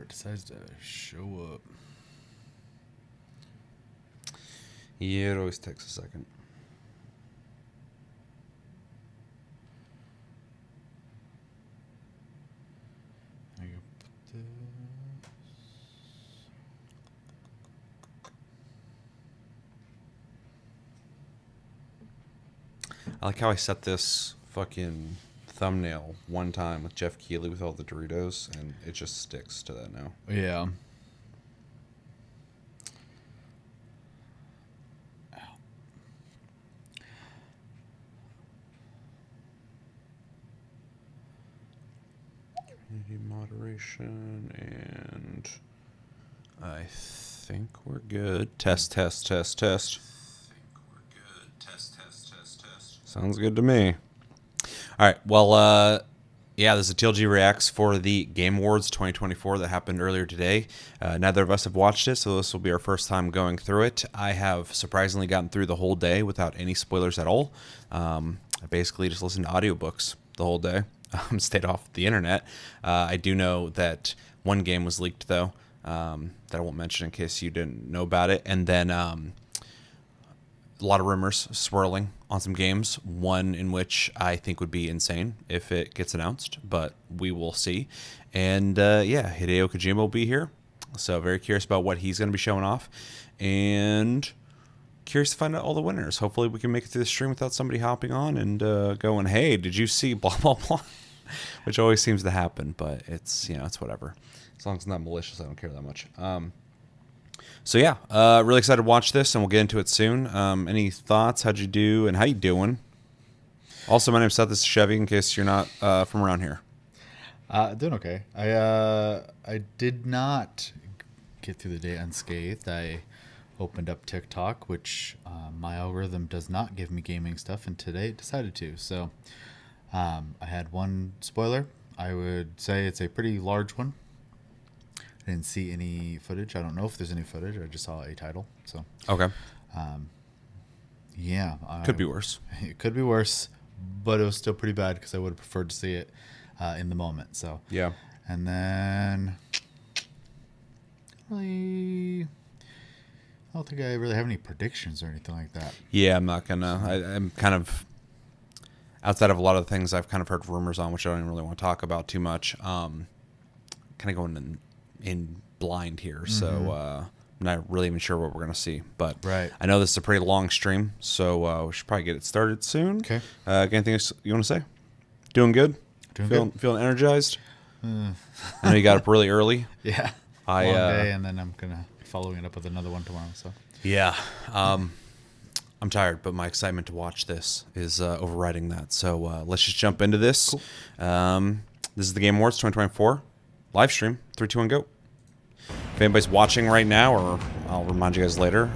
whenever it decides to show up. Yeah, it always takes a second. I go put this. I like how I set this fucking thumbnail one time with Jeff Keighley with all the Doritos, and it just sticks to that now. Yeah. Community moderation, and I think we're good. Test. Sounds good to me. All right. Well, yeah, this is a TLG Reacts for the Game Awards 2024 that happened earlier today. Neither of us have watched it, so this will be our first time going through it. I have surprisingly gotten through the whole day without any spoilers at all. I basically just listened to audiobooks the whole day. Stayed off the internet. I do know that one game was leaked, though, that I won't mention in case you didn't know about it. And then a lot of rumors swirling on some games, one in which I think would be insane if it gets announced, but we will see. And yeah, Hideo Kojima will be here, so very curious about what he's going to be showing off, and curious to find out all the winners. Hopefully we can make it through the stream without somebody hopping on and going, hey, did you see blah, blah, blah? Which always seems to happen, but it's, you know, it's whatever. As long as it's not malicious, I don't care that much. So yeah, really excited to watch this, and we'll get into it soon. Any thoughts? How'd you do, and how you doing? Also, my name's Seth. This is Chevy, in case you're not from around here. Doing okay. I did not get through the day unscathed. I opened up TikTok, which my algorithm does not give me gaming stuff, and today it decided to. So I had one spoiler. I would say it's a pretty large one. I didn't see any footage. I don't know if there's any footage. I just saw a title. So Okay. Yeah. Could be worse. It could be worse, but it was still pretty bad because I would have preferred to see it in the moment. So Yeah. And then really, I don't think I really have any predictions or anything like that. Yeah, I'm not gonna. I'm kind of outside of a lot of the things I've kind of heard rumors on, which I don't even really want to talk about too much. Kind of going in blind here, so I'm not really even sure what we're gonna see. But Right. I know this is a pretty long stream, so we should probably get it started soon. Okay. Anything else you want to say? Doing good? Doing Feeling energized? I know you got up really early. Yeah. Long day, and then I'm gonna be following it up with another one tomorrow. So Yeah. I'm tired, but my excitement to watch this is overriding that. So let's just jump into this. Cool. This is the Game Awards 2024 live stream. 3, 2, 1, go. If anybody's watching right now, or I'll remind you guys later,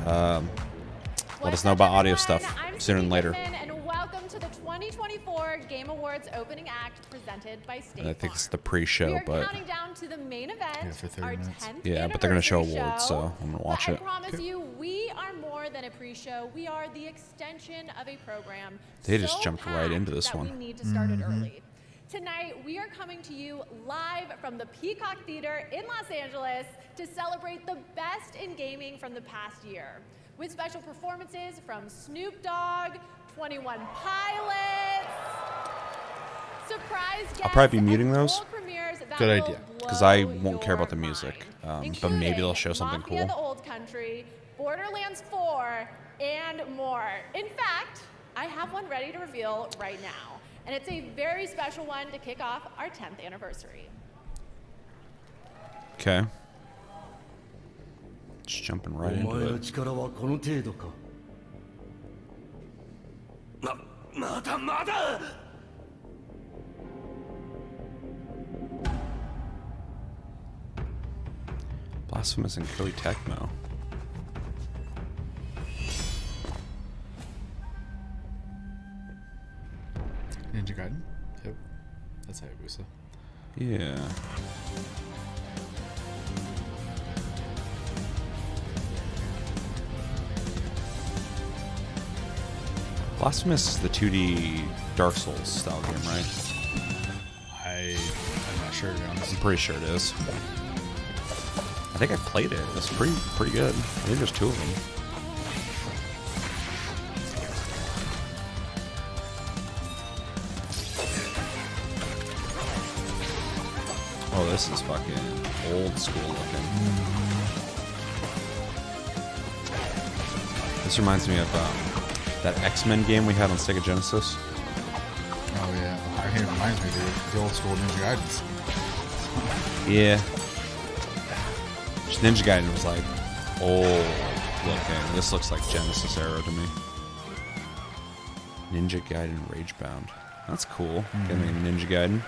let us know about audio stuff sooner than later. And welcome to the 2024 Game Awards opening act presented by State I think Farm. it's the pre-show, We are but counting down to the main event, Yeah, for 30 our minutes. 10th yeah, but they're gonna show anniversary awards, show. so I'm gonna watch But it. I promise you, we are more than a pre-show. We are the extension of a program. They just so jumped right into this packed that one. We need to start it early. Tonight, we are coming to you live from the Peacock Theater in Los Angeles to celebrate the best in gaming from the past year, with special performances from Snoop Dogg, 21 Pilots, surprise guests, I'll probably be and muting those. world premieres that Good will idea. 'Cause I blow won't care about your the music, mind, but maybe they'll including show something Mafia cool. The Old Country, Borderlands 4, and more. In fact, I have one ready to reveal right now, and it's a very special one to kick off our 10th anniversary. Okay. Just jumping right お into 前の it. 力はこの程度か。まだまだ。 Blasphemous and Curly Tecmo. Ninja Gaiden. Yep. That's Hayabusa. Yeah. Blasphemous is the 2D Dark Souls style game, right? I'm not sure, to be honest. I'm pretty sure it is. I think I played it. It's pretty good. I think there's 2 of them. Oh, this is fucking old school looking. This reminds me of that X-Men game we had on Sega Genesis. Oh yeah, I think it reminds me of the old school Ninja Gaidens. Yeah. Just Ninja Gaiden was like old looking. This looks like Genesis era to me. Ninja Gaiden Ragebound. That's cool. Give me Ninja Gaiden.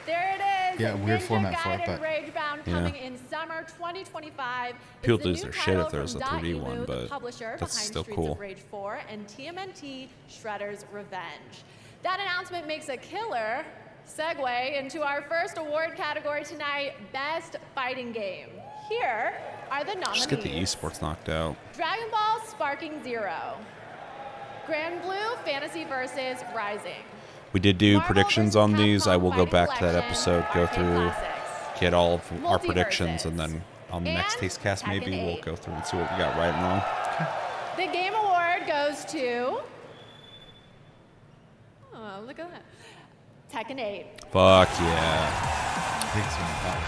There it is. Yeah, weird Ninja format for it, Gaiden but Ragebound coming in summer 2025. People It's the lose new their shit title if there's a from 3D Dot one, Emu, the but publisher that's behind still Streets cool. of Rage 4 and TMNT Shredder's Revenge. That announcement makes a killer segue into our first award category tonight, Best Fighting Game. Here are the nominees. Just get the esports knocked out. Dragon Ball Sparking Zero. Grand Blue Fantasy versus Rising. We did do Marvel predictions vs. on these. I Capcom will go Fighting back to that Collection, episode, go Arcade through, Classics. get all of our Multiverses. predictions, and then on the next And taste cast, maybe Tekken we'll 8. go through and see what we got right and wrong. The Game Award goes to... Oh, look at that. Tekken 8. Fuck yeah. I think it's gonna pop.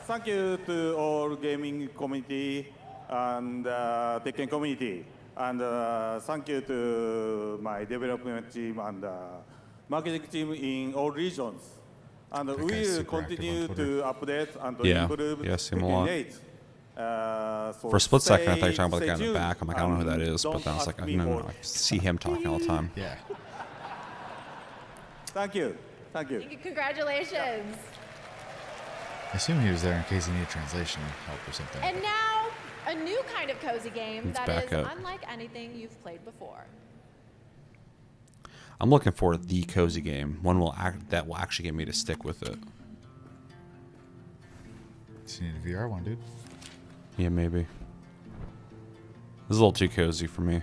Thank you to all gaming community and Tekken community, and thank you to my development team and marketing team in all regions. And That we guy's will super active on continue Twitter. to update and Yeah. improve Yeah, see him a lot. Tekken 8. So For a split second, I thought you were stay- talking about the guy in stay the tuned back. I'm like, I don't know who that and is, but don't then I was ask like, me no, more. I see him talking all the time. Yeah. Thank you. Thank you. Thank you. Congratulations. I assume he was there in case he needed translation help or something. And now, a new kind of cozy game Let's that back is up. unlike anything you've played before. I'm looking for the cozy game, one that will actually get me to stick with it. So you need a VR one, dude. Yeah, maybe. This is a little too cozy for me.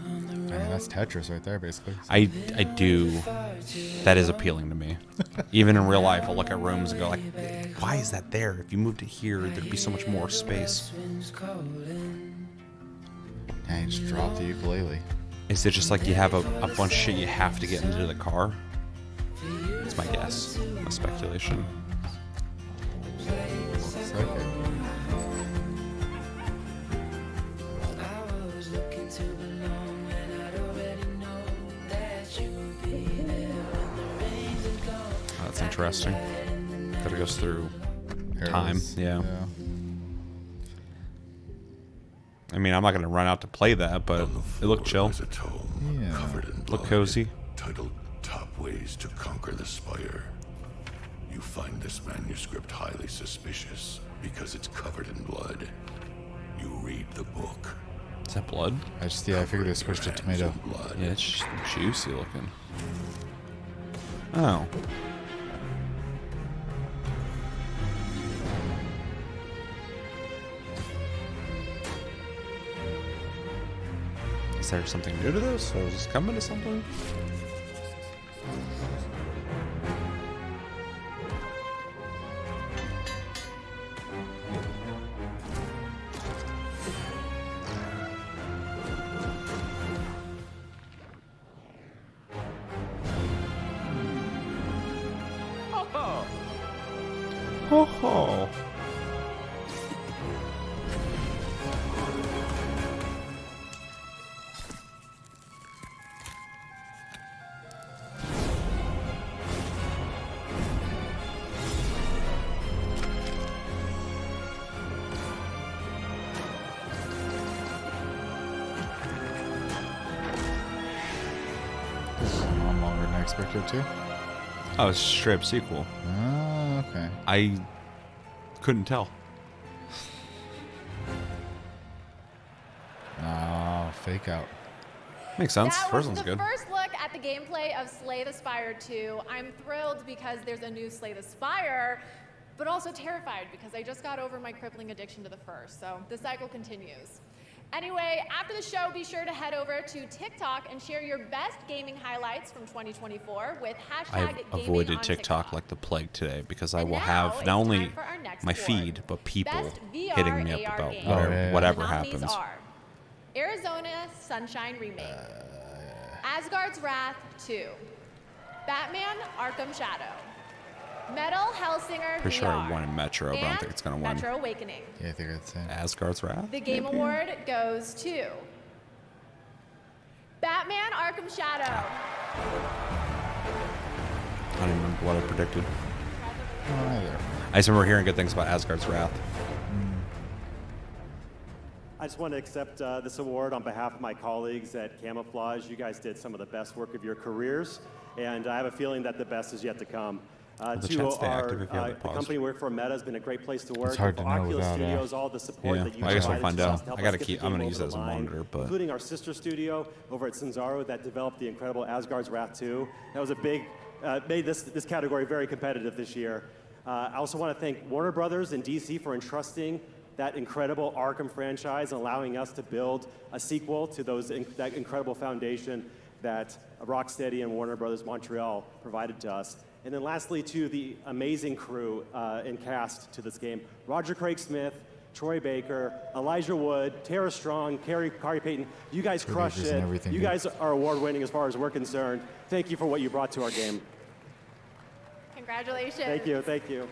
I mean, that's Tetris right there, basically. I do. That is appealing to me. Even in real life, I'll look at rooms and go like, why is that there? If you moved it here, there'd be so much more space. Yeah, you just drop the ukulele. Is it just like you have a bunch of shit you have to get into the car? That's my guess. My speculation. Looks like it. Oh, that's interesting. That it goes through time. Arrows. Yeah. I mean, I'm not going to run out to play that, but it looked chill. There's a tome Yeah. covered in blood, Look cozy. titled Top Ways to Conquer the Spire. You find this manuscript highly suspicious because it's covered in blood. You read the book. Is that blood? I figured they switched to Hands tomato. in blood. Yeah, it's just juicy looking. Oh. Is there something new to this? Or is this coming to something? Ho ho. This is a lot longer than I expected too. Oh, it's a straight up sequel. Oh, okay. I couldn't tell. Oh, fake out. Makes sense. That First was one's the good. first look at the gameplay of Slay the Spire 2. I'm thrilled because there's a new Slay the Spire but also terrified because I just got over my crippling addiction to the first, so the cycle continues. Anyway, after the show, be sure to head over to TikTok and share your best gaming highlights from 2024 with I've hashtag avoided TikTok like the plague today because I will have not only my feed, but people hitting me up about whatever happens. Are Arizona Sunshine Remake, Asgard's Wrath 2, Batman Arkham Shadow, Metal Hellsinger Pretty VR, sure I won in Metro, but I don't and think it's going to win. Metro Awakening. Yeah, I think that's it. Asgard's Wrath? The Game Award goes to Batman Arkham Shadow. I don't even remember what I predicted. Oh, either. I just remember hearing good things about Asgard's Wrath. I just want to accept this award on behalf of my colleagues at Camouflage. You guys did some of the best work of your careers, and I have a feeling that the best is yet to come. The To chat stay our active if you have it the paused. company we work for, Meta, has been a great place to work. It's hard to For know Oculus without, Studios, all the support Yeah, that you I guess we'll provided find to us out. to help I gotta us get keep- the I'm game gonna over use it the as a line, monitor, but- including our sister studio over at Cinzaro that developed the incredible Asgard's Wrath 2. That was a big, made this category very competitive this year. I also want to thank Warner Brothers and DC for entrusting that incredible Arkham franchise and allowing us to build a sequel to that incredible foundation that Rocksteady and Warner Brothers Montreal provided to us. And then lastly, to the amazing crew and cast to this game, Roger Craig Smith, Troy Baker, Elijah Wood, Tara Strong, Kari Payton. You guys crushed Bakers and it. everything, You dude. guys are award-winning as far as we're concerned. Thank you for what you brought to our game. Congratulations. Thank you, thank you.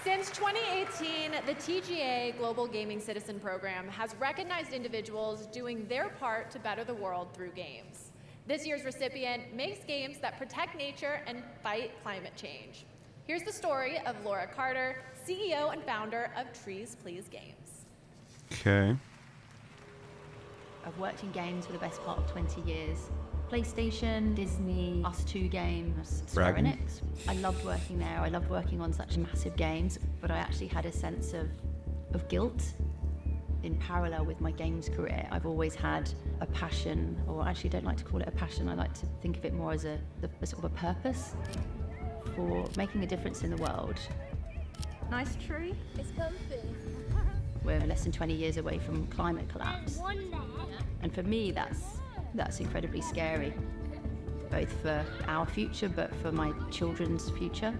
Since 2018, the TGA Global Gaming Citizen Program has recognized individuals doing their part to better the world through games. This year's recipient makes games that protect nature and fight climate change. Here's the story of Laura Carter, CEO and founder of Trees Please Games. Okay. I've worked in games for the best part of 20 years. PlayStation, Disney, Us2 Games, Square Bragging. Enix. I loved working there. I loved working on such massive games, but I actually had a sense of guilt in parallel with my games career. I've always had a passion, or actually don't like to call it a passion. I like to think of it more as a sort of a purpose for making a difference in the world. Nice tree. It's comfy. We're less than 20 years away from climate collapse. One there. And for me, that's incredibly scary, both for our future, but for my children's future.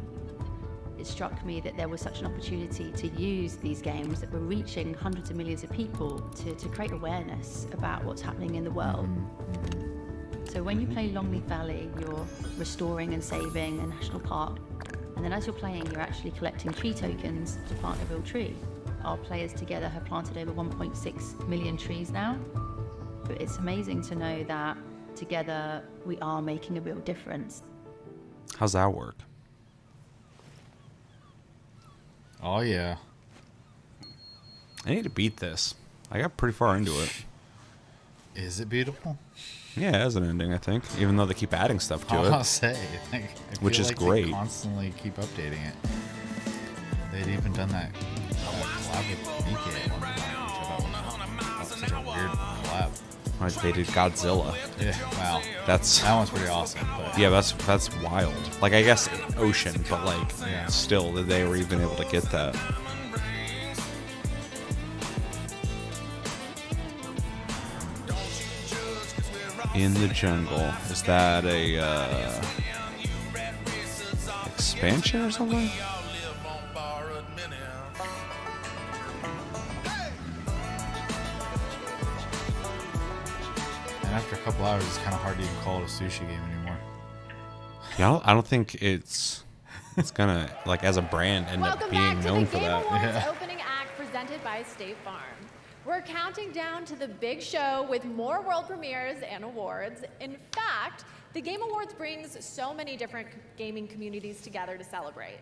It struck me that there was such an opportunity to use these games that were reaching hundreds of millions of people to create awareness about what's happening in the world. So when you play Longleaf Valley, you're restoring and saving a national park. And then as you're playing, you're actually collecting tree tokens to plant a real tree. Our players together have planted over 1.6 million trees now. But it's amazing to know that together we are making a real difference. How's that work? Oh, yeah. I need to beat this. I got pretty far into it. Is it beautiful? Yeah, it has an ending, I think, even though they keep adding stuff to I'll it. say. I Which feel is like great. They constantly keep updating it. They'd even done that collab with Mika at one point, which I thought was such a weird collab. Right, they did Godzilla. Yeah, wow. That's That one's pretty awesome. But yeah, that's wild. Like I guess ocean, but like Yeah. still that they were even able to get that. In the Jungle. Is that a expansion or something? And after a couple hours, it's kind of hard to even call it a sushi game anymore. Yeah, I don't think it's gonna like as a brand end up Welcome being back to known the for Game that. Awards Yeah. opening act presented by State Farm. We're counting down to the big show with more world premieres and awards. In fact, the Game Awards brings so many different gaming communities together to celebrate.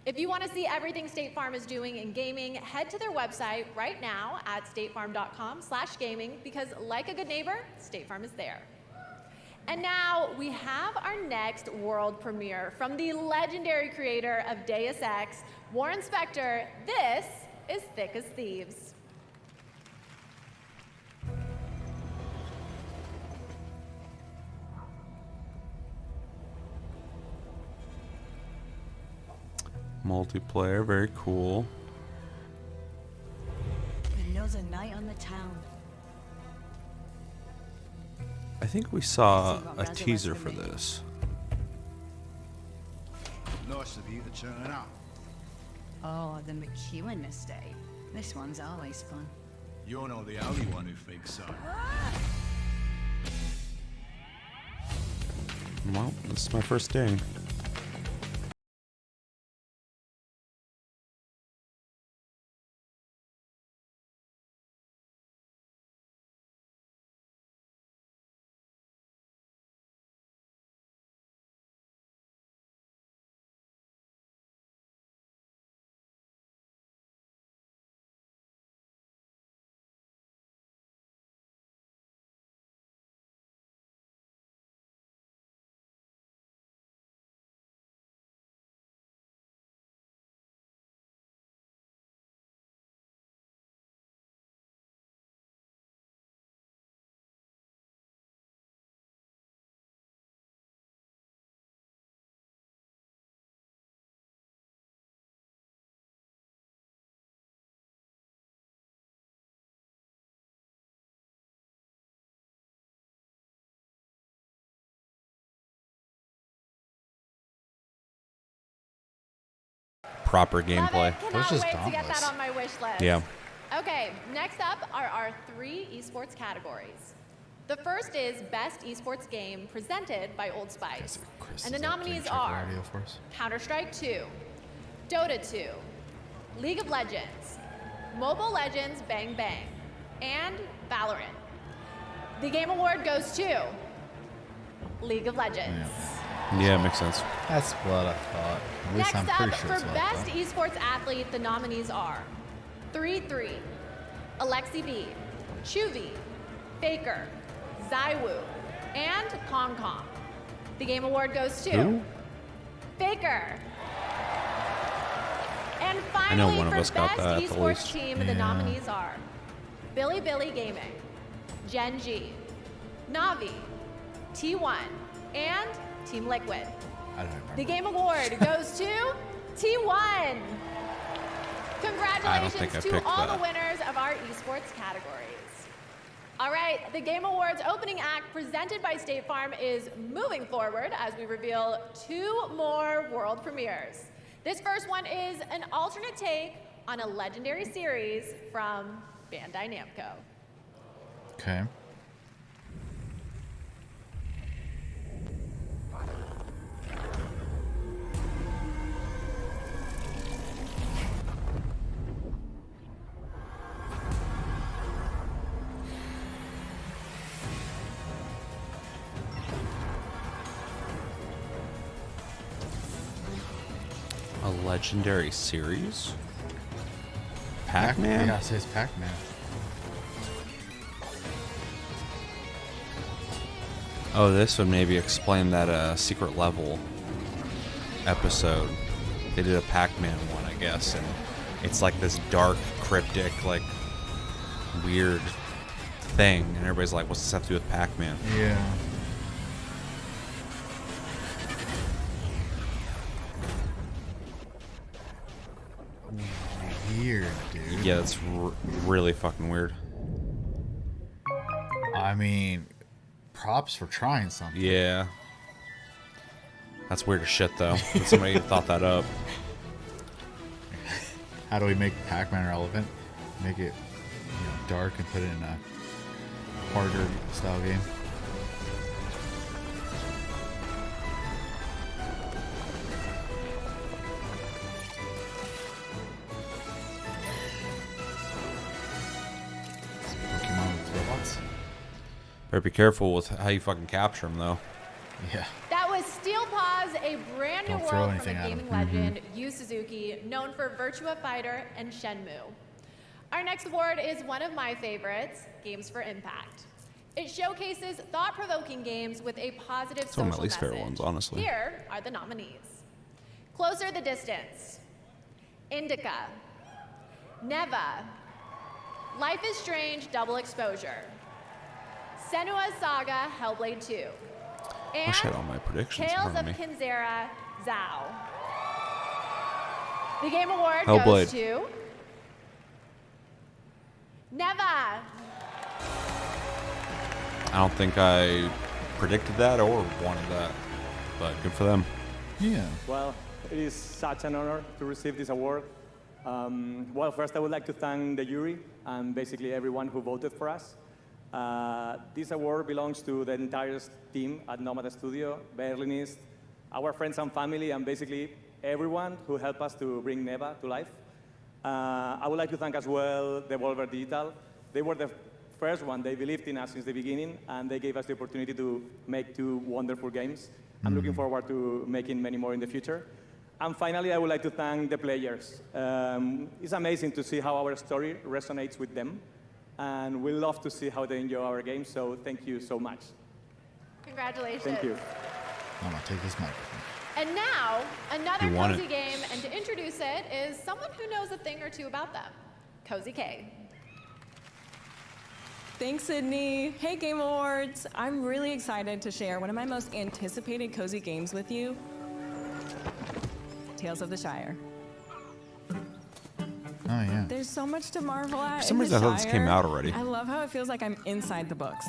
If you want to see everything State Farm is doing in gaming, head to their website right now at statefarm.com/gaming because like a good neighbor, State Farm is there. And now we have our next world premiere from the legendary creator of Deus Ex, Warren Spector. This is Thick as Thieves. Multiplayer, very cool. Another night on the town. I think we saw a teaser for this. Nice of you to turn up. Oh, the McEwen estate. This one's always fun. You're not the only one who thinks so. Well, this is my first day. Proper gameplay. Cannot just wait to get dauntless. that on my wish list. Yeah. Okay, next up are our 3 esports categories. The first is Best Esports Game presented by Old Spice. Chris And the is up. Can you nominees check the are audio for us? Counter-Strike 2, Dota 2, League of Legends, Mobile Legends Bang Bang, and Valorant. The Game Award goes to League of Legends. Yeah, makes sense. That's what I thought. At least Next I'm up, pretty sure for it's what I Best thought. Esports Athlete, the nominees are 3-3, Alexi B, Chuvi, Faker, Zaiwu, and Kong Kong. The Game Award goes to Who? Faker. And know finally, one of for us got Best that at the Esports least. Team, the Yeah. nominees are Billy Billy Gaming, Gen G, Navi, T1, and Team Liquid. I don't remember. The Game Award goes to T1. I don't Congratulations think I to picked all that. the winners of our esports categories. All right, the Game Awards opening act presented by State Farm is moving forward as we reveal 2 more world premieres. This first one is an alternate take on a legendary series from Bandai Namco. Okay. A legendary series? Pac-Man? Yeah, it says Pac-Man. Oh, this would maybe explain that secret level episode. They did a Pac-Man one, I guess, and it's like this dark, cryptic, like weird thing, and everybody's like, "What's this have to do with Pac-Man?" Yeah. Weird, dude. Yeah, that's really fucking weird. I mean, props for trying something. Yeah, that's weird as shit, though. That somebody thought that up. How do we make Pac-Man relevant? Make it, dark and put it in a harder style game. Pokemon with robots. Better be careful with how you fucking capture them, though. Yeah. That was Steel Paws, a brand new Don't throw world from anything the at 'em. gaming legend Yu Suzuki, known for Virtua Fighter and Shenmue. Our next award is one of my favorites, Games for Impact. It showcases thought-provoking games with a positive It's one social of my least favorite message. ones, honestly. Here are the nominees. Closer the Distance, Indica, Neva, Life is Strange Double Exposure, Senua's Saga Hellblade 2, and Wish I had all my predictions in Tales front of of me. Kinzera Zao. The Game Award Hellblade. goes to Neva. I don't think I predicted that or wanted that, but good for them. Yeah. Well, it is such an honor to receive this award. Well, first I would like to thank the jury and basically everyone who voted for us. This award belongs to the entire team at Nomad Studio, Berlinist, our friends and family, and basically everyone who helped us to bring Neva to life. I would like to thank as well Devolver Digital. They were the first one. They believed in us since the beginning, and they gave us the opportunity to make 2 wonderful games. I'm looking forward to making many more in the future. And finally, I would like to thank the players. It's amazing to see how our story resonates with them, and we love to see how they enjoy our games, so thank you so much. Congratulations. Thank you. I'm gonna take this microphone. And now, another You want cozy it. game, and to introduce it is someone who knows a thing or two about them, Cozy K. Thanks, Sydney. Hey, Game Awards. I'm really excited to share one of my most anticipated cozy games with you, Tales of the Shire. Oh, yeah. There's so much to marvel at. For some in the reason, I thought this came Shire. out already. I love how it feels like I'm inside the books.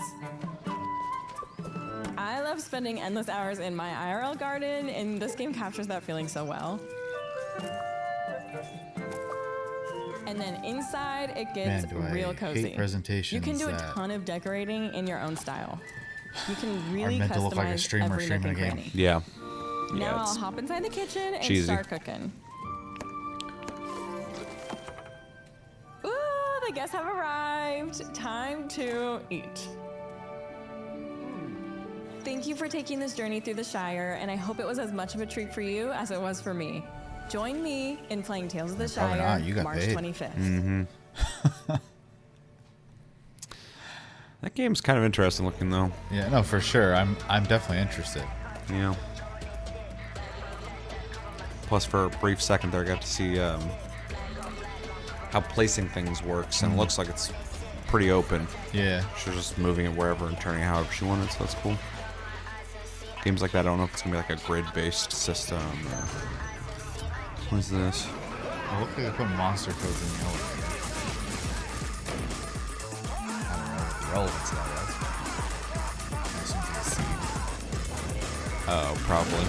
I love spending endless hours in my IRL garden, and this game captures that feeling so well. And then inside, it gets Man, do I real hate cozy. presentations You can do a that ton of decorating in your own style. You can are really meant to look like a customize streamer every nook streaming a and game. cranny. Yeah. Now I'll it's hop inside the kitchen and cheesy. start cooking. Ooh, the guests have arrived. Time to eat. Thank you for taking this journey through the Shire, and I hope it was as much of a treat for you as it was for me. Join me in playing Tales of the Probably Shire not. You got March paid. 25th. Mm-hmm. That game's kind of interesting looking, though. Yeah, no, for sure. I'm definitely interested. Yeah. Plus, for a brief second there, I got to see how placing things works, and it looks like it's pretty open. Yeah. She's just moving it wherever and turning it however she wanted, so that's cool. Games like that, I don't know if it's gonna be like a grid-based system or... What is this? It looks like they put monster codes in the elevator. I don't know what the relevance of that was. I assume it's a seed. Oh, probably.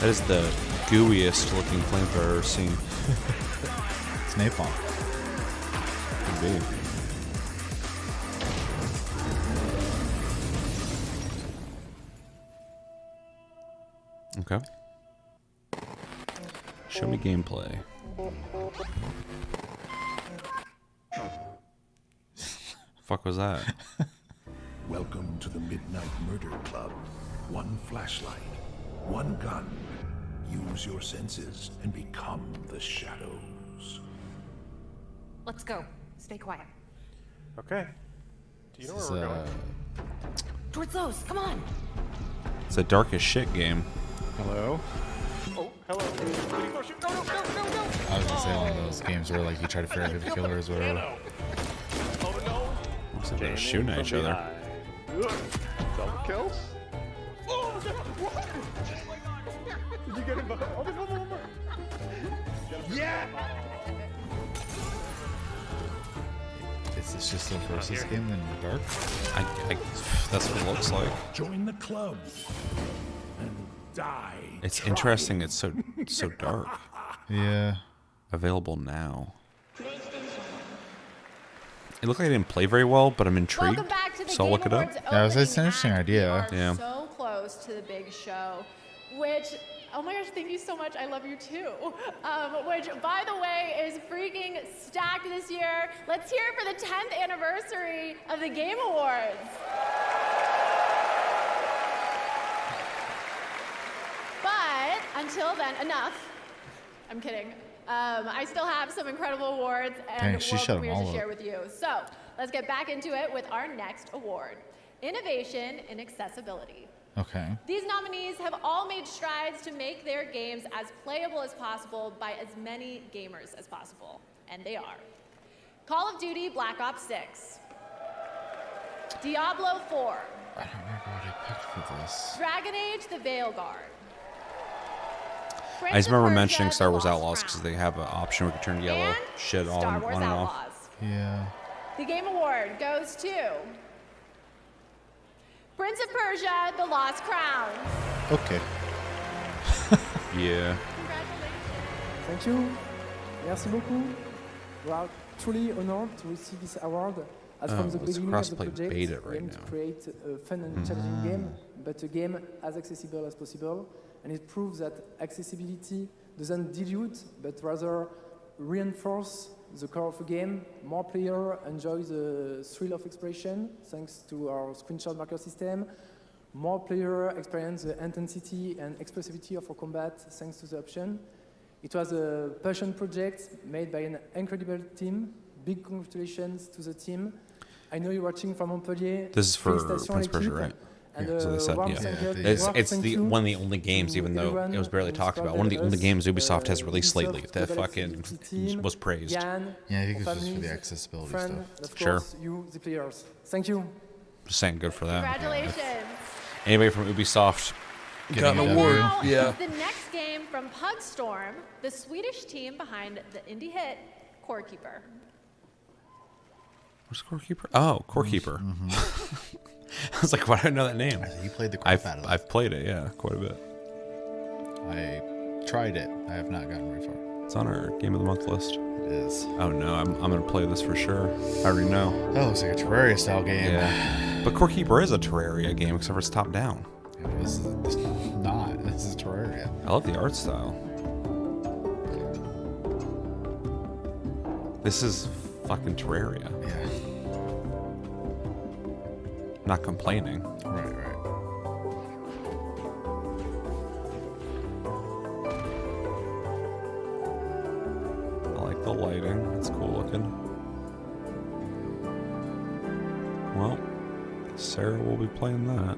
That is the gooeyest looking flamethrower I've ever seen. It's napalm. Could be. Okay. Show me gameplay. Fuck was that? Welcome to the Midnight Murder Club. One flashlight, one gun. Use your senses and become the shadows. Let's go. Stay quiet. Okay. Do you know This where is, we're going? Towards those. Come on. It's a dark as shit game. Hello? Oh, hello. No, no, no, no, no. I was gonna say one of those games where like you try to figure out who the killer is or whatever. Oh, no. Looks like they're shooting at each other. Double kills? Oh, my God. What? Did you get him? Oh, there's one more. Yeah! Is this just a versus game in the dark? That's what it looks like. Join the club and die. It's trying. interesting. It's so dark. Yeah. Available now. It looked like I didn't play very well, but I'm intrigued. Welcome back to the So I'll Game look it up. Awards Yeah, it's an opening interesting act. idea. We are Yeah. so close to the big show, which, oh my gosh, thank you so much. I love you too. Which, by the way, is freaking stacked this year. Let's hear it for the 10th anniversary of the Game Awards. But until then, enough. I'm kidding. I still have some incredible awards and Dang, she world shut 'em premieres to all share up. with you. So let's get back into it with our next award, Innovation in Accessibility. Okay. These nominees have all made strides to make their games as playable as possible by as many gamers as possible. And they are Call of Duty Black Ops 6, Diablo 4. I don't remember what I picked for this. Dragon Age: The Veilguard. I just remember mentioning Star Wars Outlaws because they have an option where we can turn yellow shit all Star on Wars and off. Outlaws. Yeah. The Game Award goes to Prince of Persia: The Lost Crown. Okay. Yeah. Thank you. Merci beaucoup. We are truly honored to receive this award. As from the it's beginning of the crossplay project, beta we right aim to now. create a fun and challenging game, but a game as accessible as possible. And it proves that accessibility doesn't dilute, but rather reinforce the core of a game. More players enjoy the thrill of expression thanks to our screenshot marker system. More players experience the intensity and expressivity of our combat thanks to the option. It was a passion project made by an incredible team. Big congratulations to the team. I know you're watching from Montpellier. This is for Félicitations Prince à Persia, l'équipe. right? And So they said, warm yeah. thank you- It's warm it's thank the you one of the only games, to even though everyone it was barely who talked about. One of the only supported games us, Ubisoft has released Ubisoft, lately that Global fucking Accessibility team, was praised. Yann, Yeah, I think it's our just for the families, accessibility friends, stuff. and of Sure. course, you, the players. Thank you. Just saying, good for them. Congratulations. Anybody from Ubisoft got an And award? now Yeah. is the next game from Pugstorm, the Swedish team behind the indie hit Core Keeper. What's Core Keeper? Oh, Core Keeper. I was like, why do I know that name? You played the crap out of it. I've played it, yeah, quite a bit. I tried it. I have not gotten very far. It's on our Game of the Month list. It is. Oh no, I'm gonna play this for sure. I already know. That looks like a Terraria style game. Yeah. But Core Keeper is a Terraria game, except for it's top down. Yeah, this is not. This is Terraria. I love the art style. This is fucking Terraria. Yeah. Not complaining. Right. I like the lighting. It's cool looking. Well, Sarah will be playing that.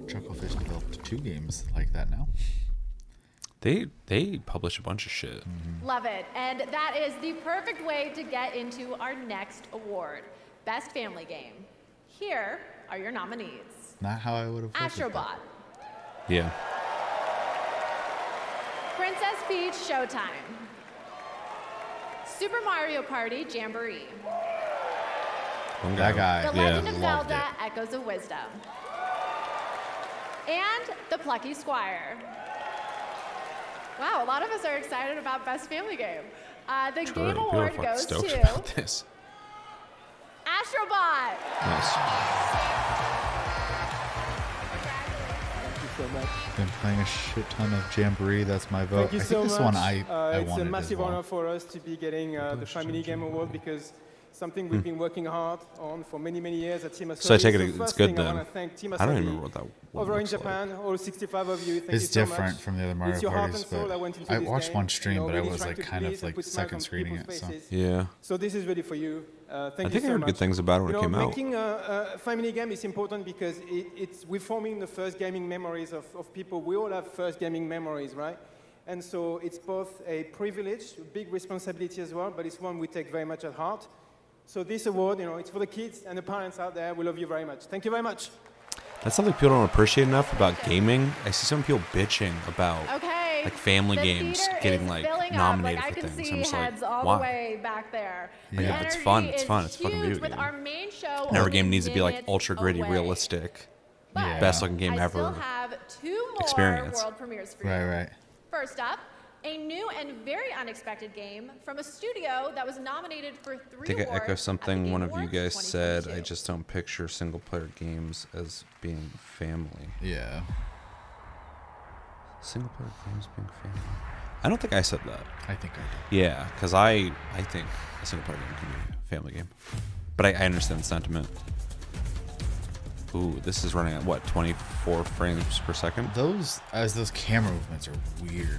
Chucklefish developed 2 games like that now. They publish a bunch of shit. Love it. And that is the perfect way to get into our next award, Best Family Game. Here are your nominees. Not how I would have voted. Astrobot, Yeah. Princess Peach Showtime, Super Mario Party Jamboree, That guy. The Legend of loved Zelda it. Echoes of Wisdom, and The Plucky Squire. Wow, a lot of us are excited about Best Family Game. The True. Game People are Award fucking goes stoked to about this. Astrobot. Been playing a shit ton of Jamboree. That's my vote. Thank you I so think this much. one I It's wanted a massive as well. honor for us to be getting the Family Game Award because something we've been working hard on for many, many years at Team Asobi. So I take it So it's first good thing then. I want to thank Team I don't Asobi remember what that one over in looks like. Japan, all 65 of you. Thank It's you so different much. from the other Mario It's your heart parties, and soul but that went into I this watched game, one stream, but I really was trying like to kind of please and like put smiles second on screening people's it. So faces. Yeah. So this is ready for you. Thank I you think I so heard much. good things about it when it came out. Making a family game is important because we're forming the first gaming memories of people. We all have first gaming memories, right? And so it's both a privilege, a big responsibility as well, but it's one we take very much at heart. So this award, it's for the kids and the parents out there. We love you very much. Thank you very much. That's something people don't appreciate enough about gaming. I see some people bitching about Okay. like family the games theater getting is like filling nominated up. Like, for I can things. see I'm just heads like, all why? the way back there. Yeah, The but it's energy fun. It's is fun. It's a fucking huge video with game. our main show Every only game needs to be like minutes ultra gritty, away. realistic, But best looking game I ever. still have 2 more experience. world premieres for you. Right. First up, a new and very unexpected game from a studio that was nominated for 3 I think I awards echo at the something Game one of you Awards guys said. 2022. I just don't picture single player games as being family. Yeah. Single player games being family. I don't think I said that. I think I did. Yeah, because I think a single player game can be a family game. But I understand the sentiment. Ooh, this is running at what, 24 frames per second? Those camera movements are weird.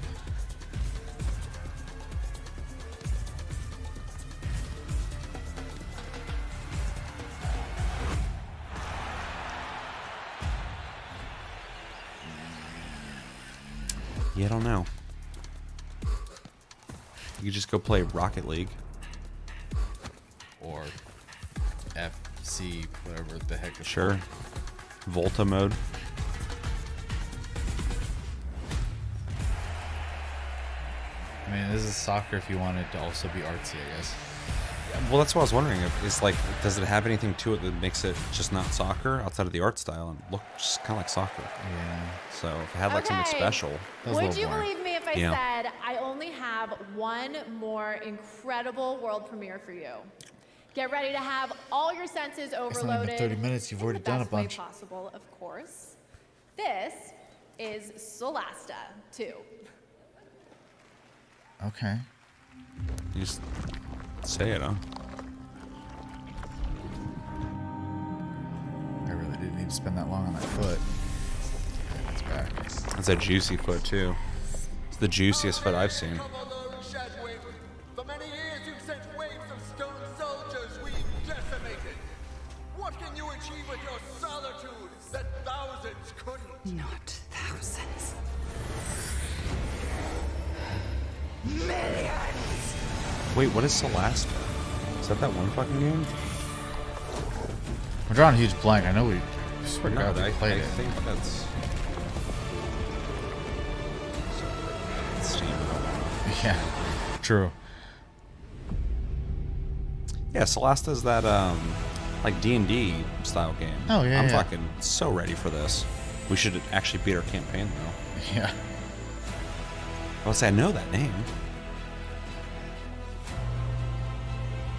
Yeah, I don't know. You just go play Rocket League. Or FC, whatever the heck it's Sure. called. Volta mode. I mean, this is soccer if you want it to also be artsy, I guess. Well, that's what I was wondering. Is like, does it have anything to it that makes it just not soccer outside of the art style and look just kind of like soccer? Yeah. So if it had like something Okay. special, Would you believe me if I Yeah. said I only have one more incredible world premiere for you? Get ready to have all your senses It's not overloaded. even 30 minutes. You've already in the done a best way bunch. possible, of course. This is Solasta 2. Okay. you just say it, huh? I really didn't need to spend that long on that foot. Yeah, it's back. It's a juicy foot too. It's the juiciest foot I've seen. For many years you've sent waves of stone soldiers we've decimated. What can you achieve with your solitude that thousands couldn't? Not thousands. Millions! Wait, what is Solasta? Is that one fucking game? I'm drawing a huge blank. I know we swear to No, God we I played it. think that's Steam. Yeah, true. Yeah, Solasta's that like D&D style game. Oh, yeah, I'm yeah. fucking so ready for this. We should actually beat our campaign though. Yeah. I'll say I know that name.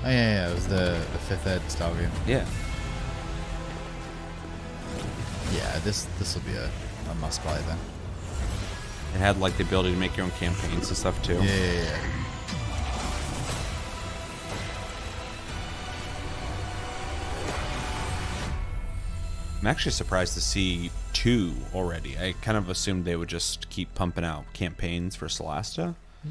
Oh yeah, it was the 5th Ed style game. Yeah. Yeah, this will be a must buy then. It had like the ability to make your own campaigns and stuff too. Yeah. I'm actually surprised to see 2 already. I kind of assumed they would just keep pumping out campaigns for Solasta. Yeah,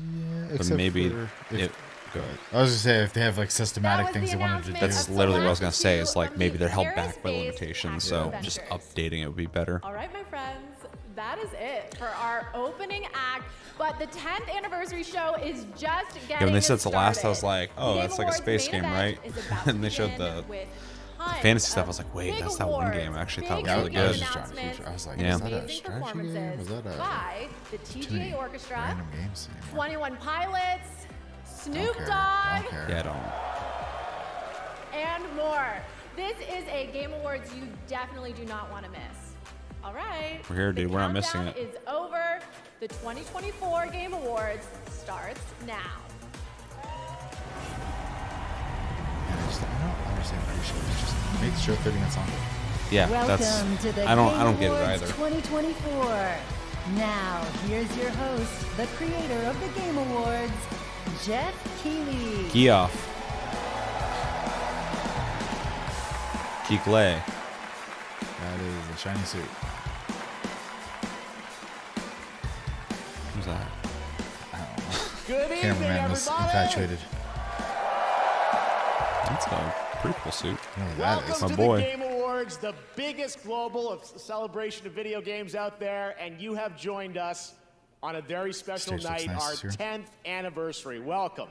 But except maybe for if- it. Go ahead. I was gonna say if they have like systematic things they wanted to do. That's literally what I was gonna say. Is like maybe they're held back by Aerospace limitations, so Action just Adventures. updating it would be better. All right, my friends, that is it for our opening act. But the 10th anniversary show is just getting Yeah, when they said started. Solasta, I was like, oh, The that's Game like a Awards space main game, event right? is about to And they showed begin the with tons fantasy stuff. I of was like, wait, big that's that one awards, game. I actually thought big was really game good. announcements, I was like, Yeah. is that a amazing strategy game? performances Was that a by the too TGA many Orchestra, random games anymore? 21 Pilots, Snoop care, Dogg, don't care. Yeah, I don't. and more. This is a Game Awards you definitely do not want to miss. All right. We're here, the dude. We're not missing countdown it. is over. The 2024 Game Awards starts now. And I don't understand why you should just make the show 30 minutes longer. Yeah, Welcome that's. to the I don't Game get it Awards either. 2024. Now, here's your host, the creator of the Game Awards, Jeff Keighley. Key off. Keighley. That is a shiny suit. Who's that? I don't know. Good evening, Cameraman was everybody. infatuated. That's a pretty cool suit. I know who that is. Welcome My to boy. the Game Awards, the biggest global celebration of video games out there, and you have joined us on a very special Stage looks night, nice our this year. 10th anniversary. Welcome.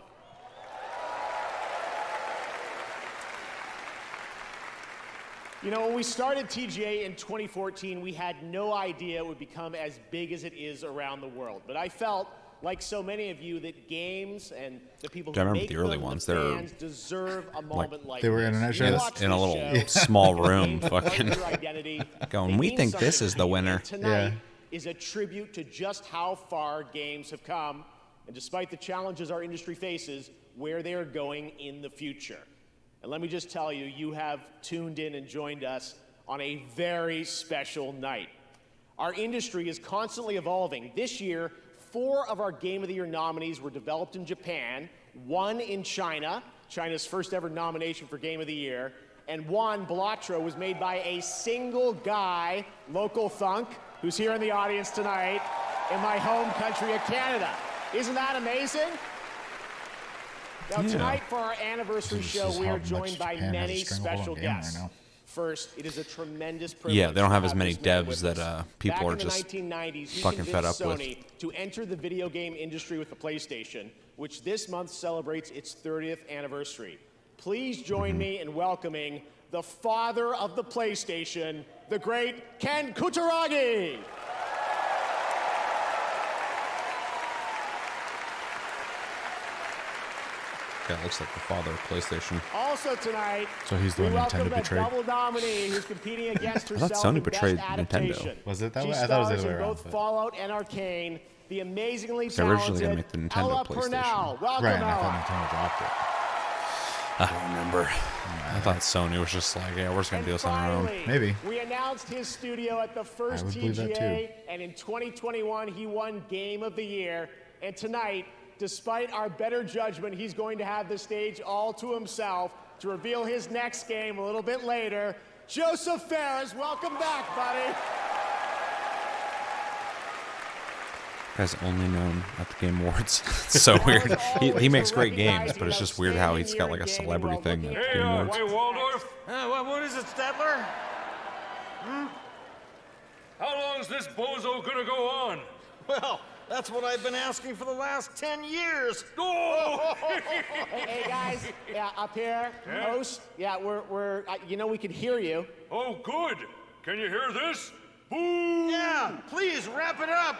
You know, when we started TGA in 2014, we had no idea it would become as big as it is around the world. But I felt, like so many of you, that games and the people Yeah, I who remember make the early them, ones. the They're fans, deserve a moment like they were this. internet You shows? watch In a this little show, small the room, games are fucking your identity. going, They we mean think something this is to the you. winner. And tonight Yeah. is a tribute to just how far games have come, and despite the challenges our industry faces, where they are going in the future. And let me just tell you, you have tuned in and joined us on a very special night. Our industry is constantly evolving. This year, 4 of our Game of the Year nominees were developed in Japan, 1 in China, China's first ever nomination for Game of the Year, and 1, Blatro, was made by a single guy, Local Thunk, who's here in the audience tonight, in my home country of Canada. Isn't that amazing? Now, Yeah. tonight for our anniversary This show, is we how are much joined by Japan has a many stranglehold on special gaming right guests. now. First, it is a tremendous privilege. Yeah, they don't have to as many this man devs with that us. people Back are in the just 1990s, he fucking fed up convinced with. Sony to enter the video game industry with the PlayStation, which this month celebrates its 30th anniversary. Please join me in welcoming the father of the PlayStation, the great Ken Kutaragi. That looks like the father of PlayStation. Also tonight, So he's the we one welcome Nintendo the betrayed? double nominee who's competing against I herself thought Sony in Best betrayed Nintendo. Adaptation. Was it that She way? I thought it was the stars other way in around, both but- Fallout and Arcane. The amazingly They're originally talented gonna make the Nintendo Ella PlayStation. Purnell. Welcome, Right, and I Ella. thought Nintendo dropped it. I don't remember. I thought Sony was just like, yeah, we're just going to do this on our own. Finally, Maybe. we announced his studio at the first I would believe that TGA, and in 2021, he won Game of the Year. And tonight, despite our better judgment, he's going to have the stage all to himself to reveal his next game a little bit later. Joseph Ferris, welcome back, buddy. Guy's only known at the Game Awards. It's so weird. He makes great games, but it's just weird how he's got like a celebrity thing at the Game Awards. Hey, Waldorf. What is it, Statler? How long is this bozo gonna go on? Well, that's what I've been asking for the last 10 years. Oh! Hey guys, yeah, up here, Yeah? host. Yeah, we're you know we can hear you. Oh, good. Can you hear this? Boo! Yeah, please wrap it up.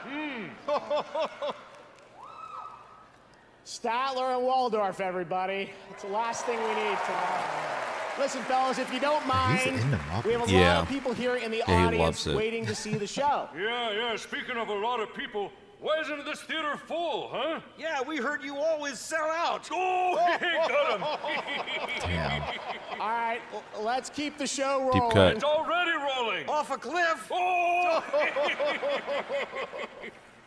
Statler and Waldorf, everybody. It's the last thing we need tonight. Listen, fellas, if you don't mind, into we have a lot Yeah. of people here in the Yeah, he audience loves it. waiting to see the show. Yeah. Speaking of a lot of people, why isn't this theater full, huh? Yeah, we heard you always sell out. Oh, got him. Damn. All right, let's keep the show Deep rolling. cut. It's already rolling. Off a cliff. Oh!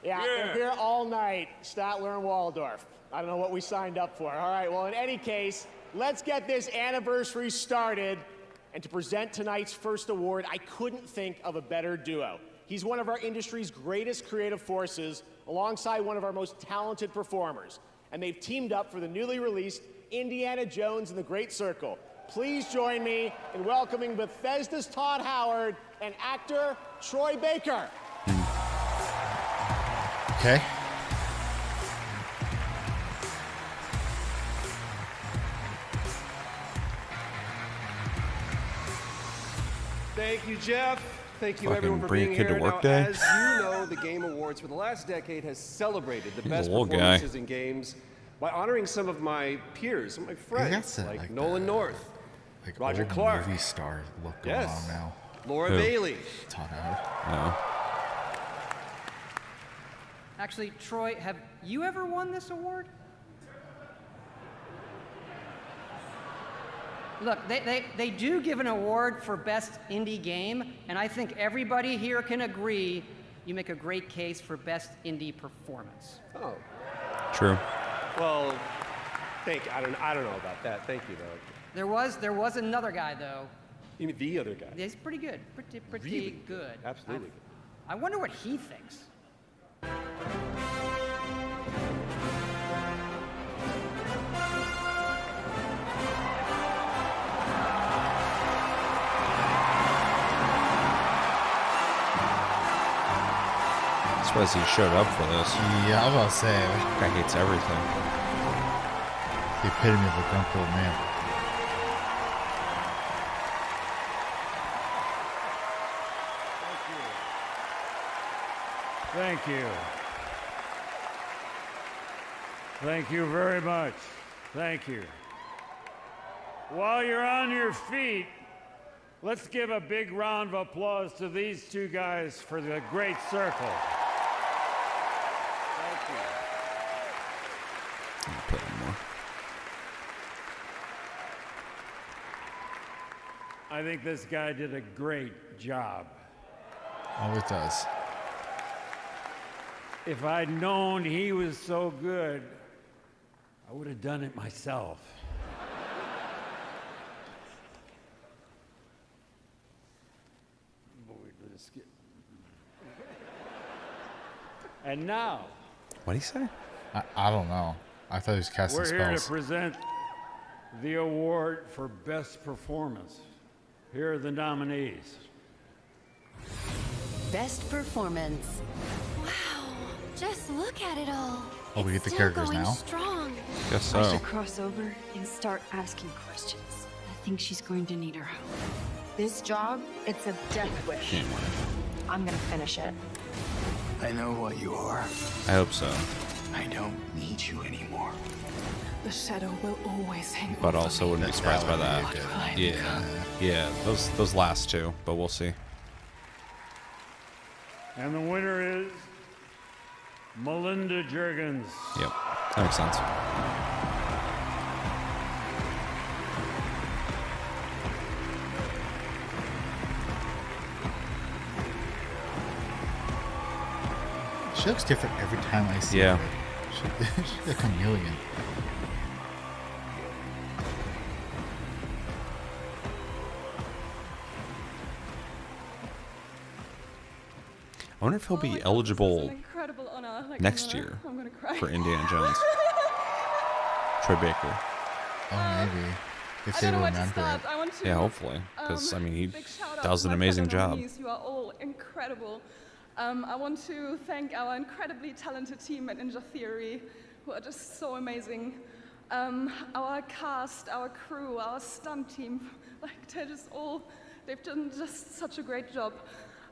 Yeah, they're here all night, Statler and Waldorf. I don't know what we signed up for. All right, well, in any case, let's get this anniversary started. And to present tonight's first award, I couldn't think of a better duo. He's one of our industry's greatest creative forces, alongside one of our most talented performers. And they've teamed up for the newly released Indiana Jones and the Great Circle. Please join me in welcoming Bethesda's Todd Howard and actor Troy Baker. Okay. Thank you, Jeff. Thank you, Fucking everyone, for bring a being kid to here. work Now, day. as you know, the Game Awards for the last decade has celebrated the He's best a little guy. performances in games by honoring some of my peers, some of my friends, that's that, like like Nolan North, Like Roger old Clark. movie star look going Yes. on now. Laura Who? Bailey. Todd Howard. No. Actually, Troy, have you ever won this award? Look, they do give an award for best indie game, and I think everybody here can agree you make a great case for best indie performance. Oh, True. well, thank you. I don't know about that. Thank you, though. There was another guy though. You mean the other guy? He's pretty good, pretty Really? good. Absolutely. I wonder what he thinks. I'm surprised he showed up for this. Yeah, I was about to say. Guy hates everything. The epitome of a grumpy old man. Thank you. Thank you very much. Thank you. While you're on your feet, let's give a big round of applause to these two guys for the Great Circle. Thank you. I'll put one more. I think this guy did a great job. Always does. If I'd known he was so good, I would have done it myself. And now, What'd he say? I don't know. I thought he was casting we're here to spells. present the award for best performance. Here are the nominees. Best performance. Wow, just look at it all. Oh, we get the Still characters going now? strong. Guess I so. should cross over and start asking questions. I think she's going to need our help. This job, it's a death wish. I'm gonna finish it. I know what you are. I hope so. I don't need you anymore. The shadow will always hang But also wouldn't be surprised by that. Fine. Yeah. Those last two, but we'll see. And the winner is Melinda Juergens. Yep, that makes sense. She looks different every time I see Yeah. her. She's like a chameleon. I wonder if he'll be eligible Incredible honor. Like, next year I'm gonna cry. for Indiana Jones. Troy Baker. Oh, maybe. If I they don't know where to remember start. it. I want to, Yeah, hopefully, because I mean he big shout out does to an my amazing fellow job. nominees. You are all incredible. I want to thank our incredibly talented team at Ninja Theory, who are just so amazing. Our cast, our crew, our stunt team, like they've done just such a great job.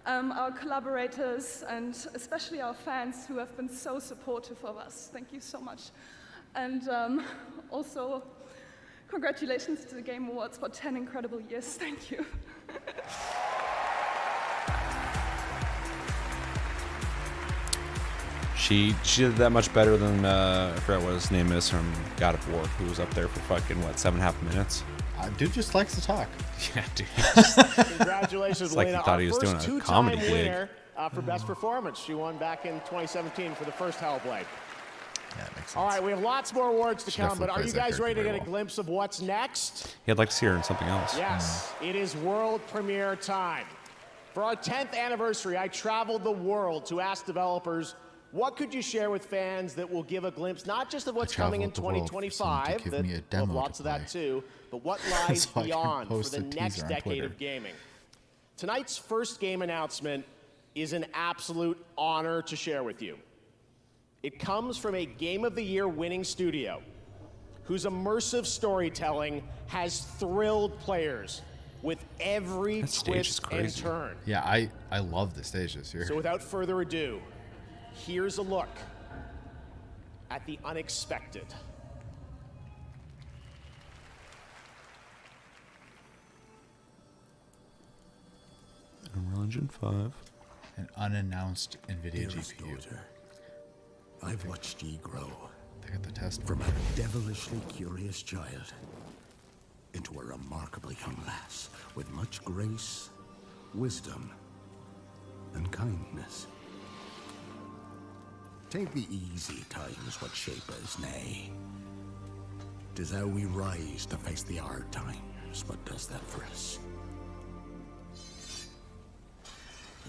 Our collaborators and especially our fans who have been so supportive of us. Thank you so much. And also, congratulations to the Game Awards for 10 incredible years. Thank you. She did that much better than I forgot what his name is from God of War, who was up there for fucking 7.5 minutes. Dude just likes to talk. Yeah, dude. Congratulations, It's like he Elena, thought our he was first doing a two-time comedy gig. winner for Best Performance. She won back in 2017 for the first Hellblade. Yeah, that makes sense. All right, we have lots more awards to She come, but definitely are you plays that guys ready to character get a very glimpse of what's next? Yeah, I'd like to see her in something else. Yes, it is world premiere time. For our 10th anniversary, I traveled the world to ask developers, what could you share with fans that will give a glimpse not just of what's coming in traveled the world for someone to 2025, give that me a we'll demo have to lots of that play. too, but what lies So I can beyond for post the a next teaser on decade Twitter. of gaming. Tonight's first game announcement is an absolute honor to share with you. It comes from a Game of the Year winning studio whose immersive storytelling has thrilled players with every That stage is twist and crazy. turn. Yeah, I love the stage this year. So without further ado, here's a look at the unexpected. Unreal Engine 5. An unannounced NVIDIA Dearest GPU. daughter, I've watched ye grow They got the test from a devilishly curious child into a remarkably young lass with much grace, wisdom, and kindness. Take the easy times what shape us, nay. 'Tis how we rise to face the hard times what does that for us.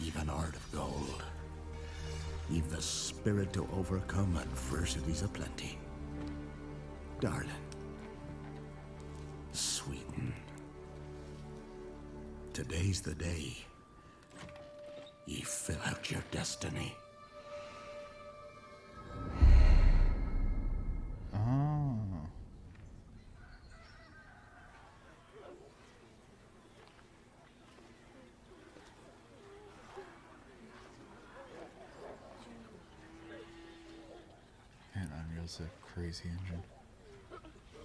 Ye've an heart of gold. Ye've the spirit to overcome adversities aplenty. Darling, sweeten. Today's the day ye fill out your destiny. Oh. Man, Unreal's a crazy engine.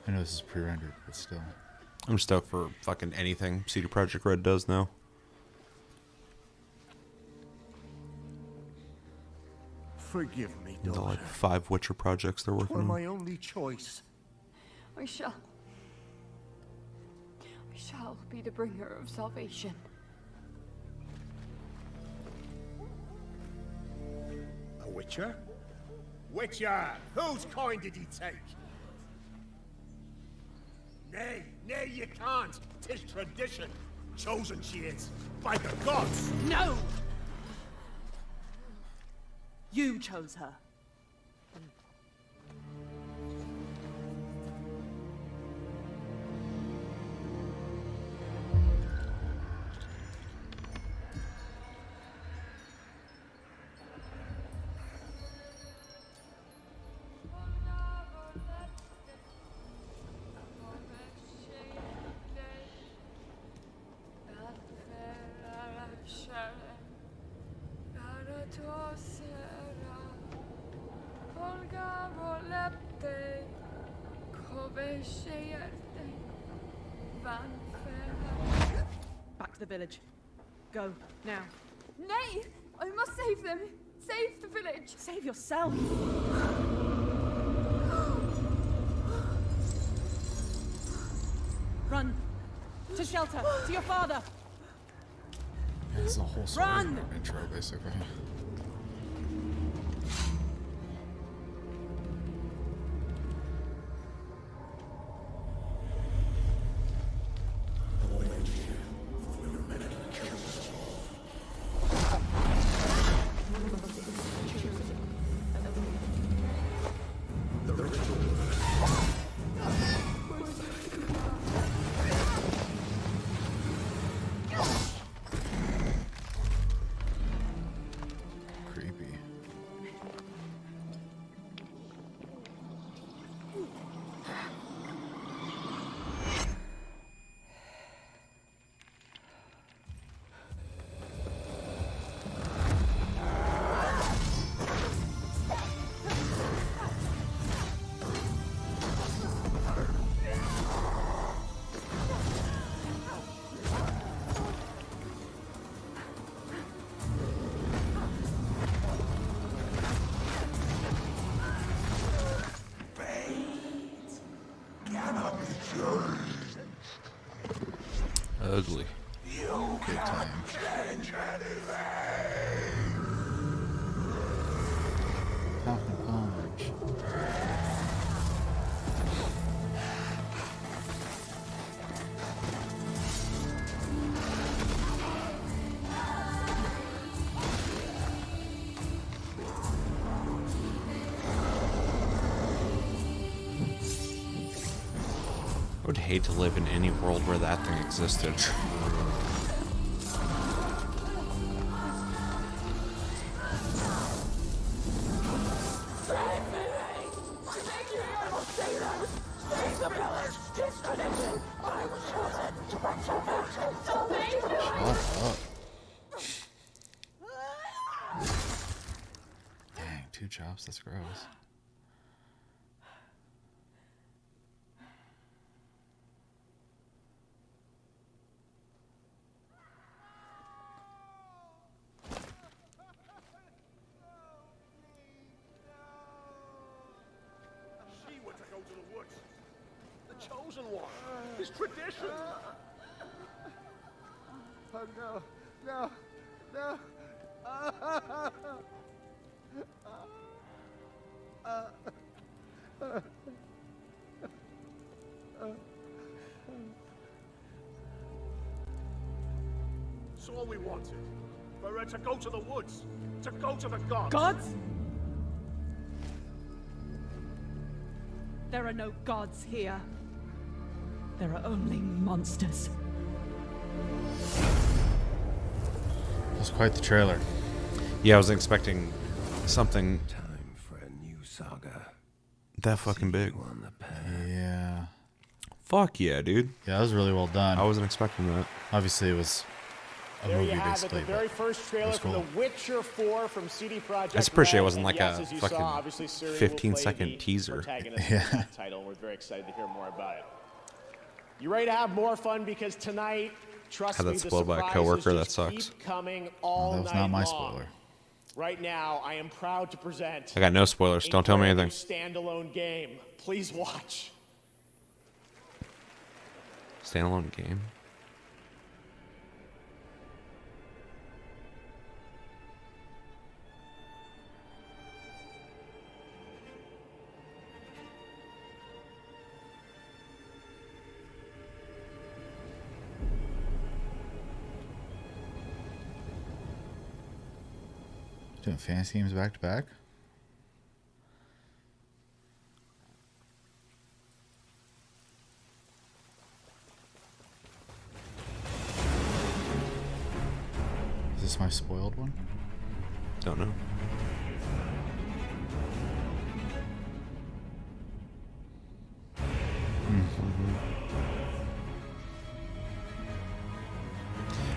I know this is pre-rendered, but still. I'm stoked for fucking anything CD Projekt Red does now. Forgive me, The daughter. like 5 Witcher projects they're working Twere on. my only choice. I shall be the bringer of salvation. A Witcher? Witcher! Whose coin did he take? Nay, you can't. 'Tis tradition. Chosen she is, by the gods. No! You chose her. Back to the village. Go, now. Nay! I must save them! Save the village! Save yourself! Run! To shelter! To your father! It's a whole story Run! intro, basically. Ugly. Big time. Falcon Punch. I would hate to live in any world where that thing existed. Dang, 2 chops, that's gross. She went to go to the woods. The chosen one. His tradition. Oh no, no, no. It's all we wanted. For her to go to the woods. To go to the gods. Gods? There are no gods here. There are only monsters. That's quite the trailer. Yeah, I was expecting something Time for a new saga. that fucking big. Yeah. Fuck yeah, dude. Yeah, that was really well done. I wasn't expecting that. Obviously, it was a There movie, you have it, basically. the very but first it trailer was for cool. The Witcher 4 from CD Projekt. I just appreciate it Red, wasn't and like yes, a as you fucking saw, obviously, Ciri will 15-second play the teaser. protagonist Yeah. of that title, and we're very excited to hear more about it. You ready to have more fun? Because tonight, trust Had me, that the spoiled by a surprises coworker, that just sucks. keep coming all that was night not my long. spoiler. Right now, I am proud to present I got no spoilers. a Don't tell me brand new anything. standalone game. Please watch. Standalone game. Doing fantasy games back to back? Is this my spoiled one? Don't know.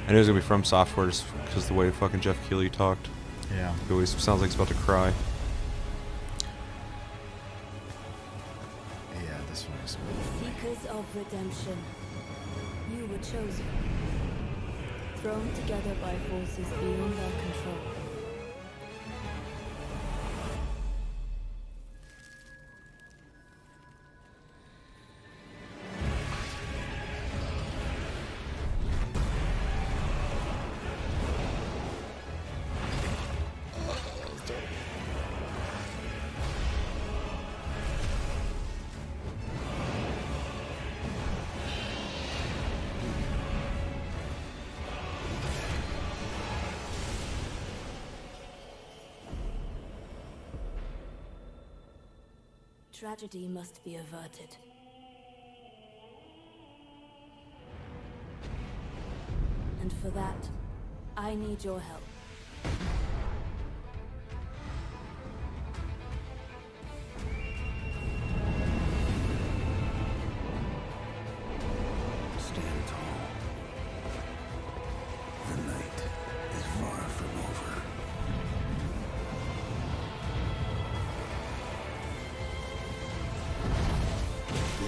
I knew it was gonna be from Software just because the way fucking Jeff Keighley talked. Yeah. He always sounds like he's about to cry. Yeah, this one. Seekers of redemption, you were chosen. Thrown together by forces beyond our control. Tragedy must be averted. And for that, I need your help. Stand tall. The night is far from over.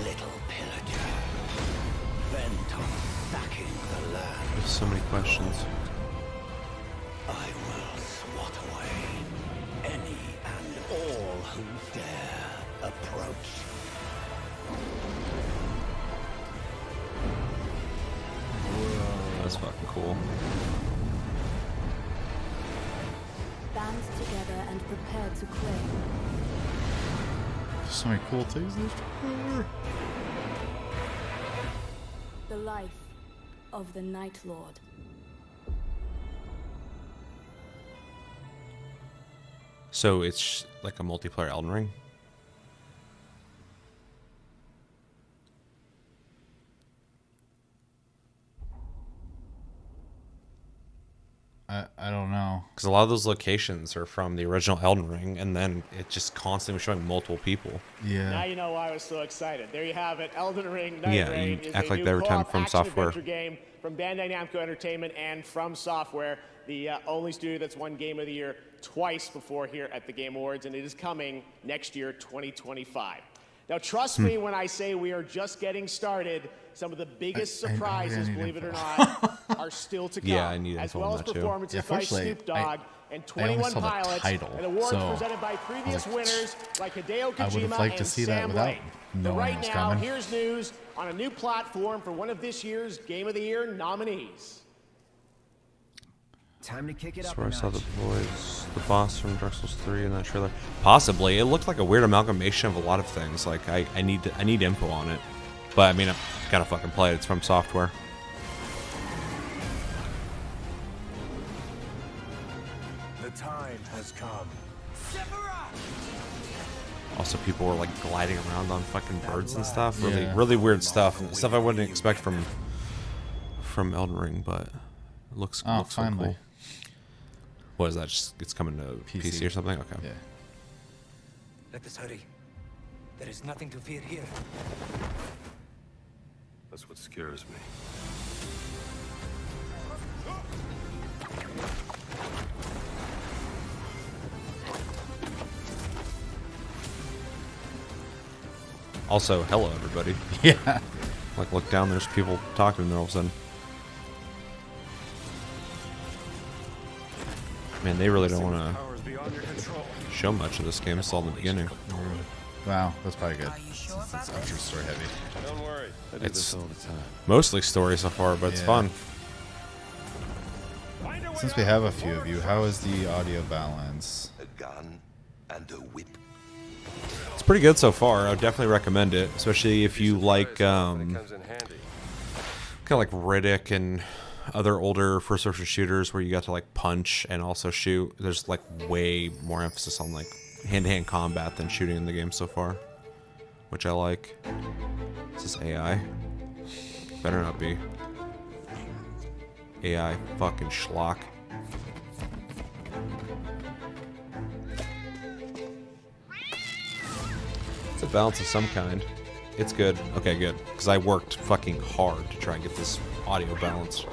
Little pillager. Benton backing the land. There's so many questions. I will swat away any and all who dare approach. That's fucking cool. Band together and prepare to claim. So many cool things in this trailer. The life of the Night Lord. So it's like a multiplayer Elden Ring? I don't know. Because a lot of those locations are from the original Elden Ring, and then it just constantly was showing multiple people. Yeah. Now you know why I was so excited. There you have it. Elden Ring Yeah, Nightreign you is act a like new that every time co-op From Software. action-adventure game from Bandai Namco Entertainment and From Software, the only studio that's won Game of the Year twice before here at the Game Awards, and it is coming next year, 2025. Now, trust me when I say we are just getting started. Some of the biggest surprises, believe it or not, are still to come. Yeah, I need as info well on as that too. performances by Snoop Dogg and I only 21 saw the Pilots, title, and awards so presented by previous like, winners like Hideo I would have Kojima liked to and see that Sam without Lake. But knowing right it was now, coming. here's news on a new platform for one of this year's Game of the Year nominees. Time to kick it That's up where I a saw notch. the boss from Dark Souls 3 in that trailer. Possibly. It looked like a weird amalgamation of a lot of things. Like, I need info on it. But, I mean, I've got to fucking play it. It's From Software. The time has come. Also, people were, like, gliding around on fucking birds and stuff. Really, Yeah. really weird stuff. Stuff I wouldn't expect from Elden Ring, but it looks so finally. cool. What is that? Just it's coming to PC or something? Okay. Yeah. Let us hurry. There is nothing to fear here. That's what scares me. Also, hello everybody. Yeah. Like, look down. There's people talking to them all of a sudden. Man, they really don't want to show much of this game. It's all in the beginning. Wow, that's probably good. It's extra story heavy. Don't worry. It's mostly story so far, but it's Yeah. fun. Since we have a few of you, how is the audio balance? A gun and a whip. It's pretty good so far. I would definitely recommend it, especially if you like kind of like Heretic and other older first-person shooters where you got to like punch and also shoot. There's like way more emphasis on like hand-to-hand combat than shooting in the game so far, which I like. Is this AI? Better not be. AI fucking schlock. It's a balance of some kind. It's good. Okay, good. Because I worked fucking hard to try and get this audio balanced.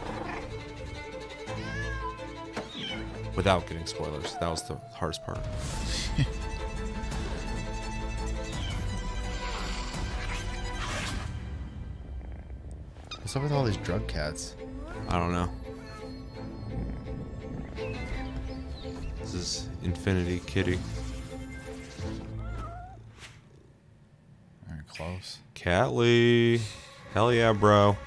Without getting spoilers. That was the hardest part. What's up with all these drug cats? I don't know. This is Infinity Kitty. Very close. Catley. Hell yeah, bro.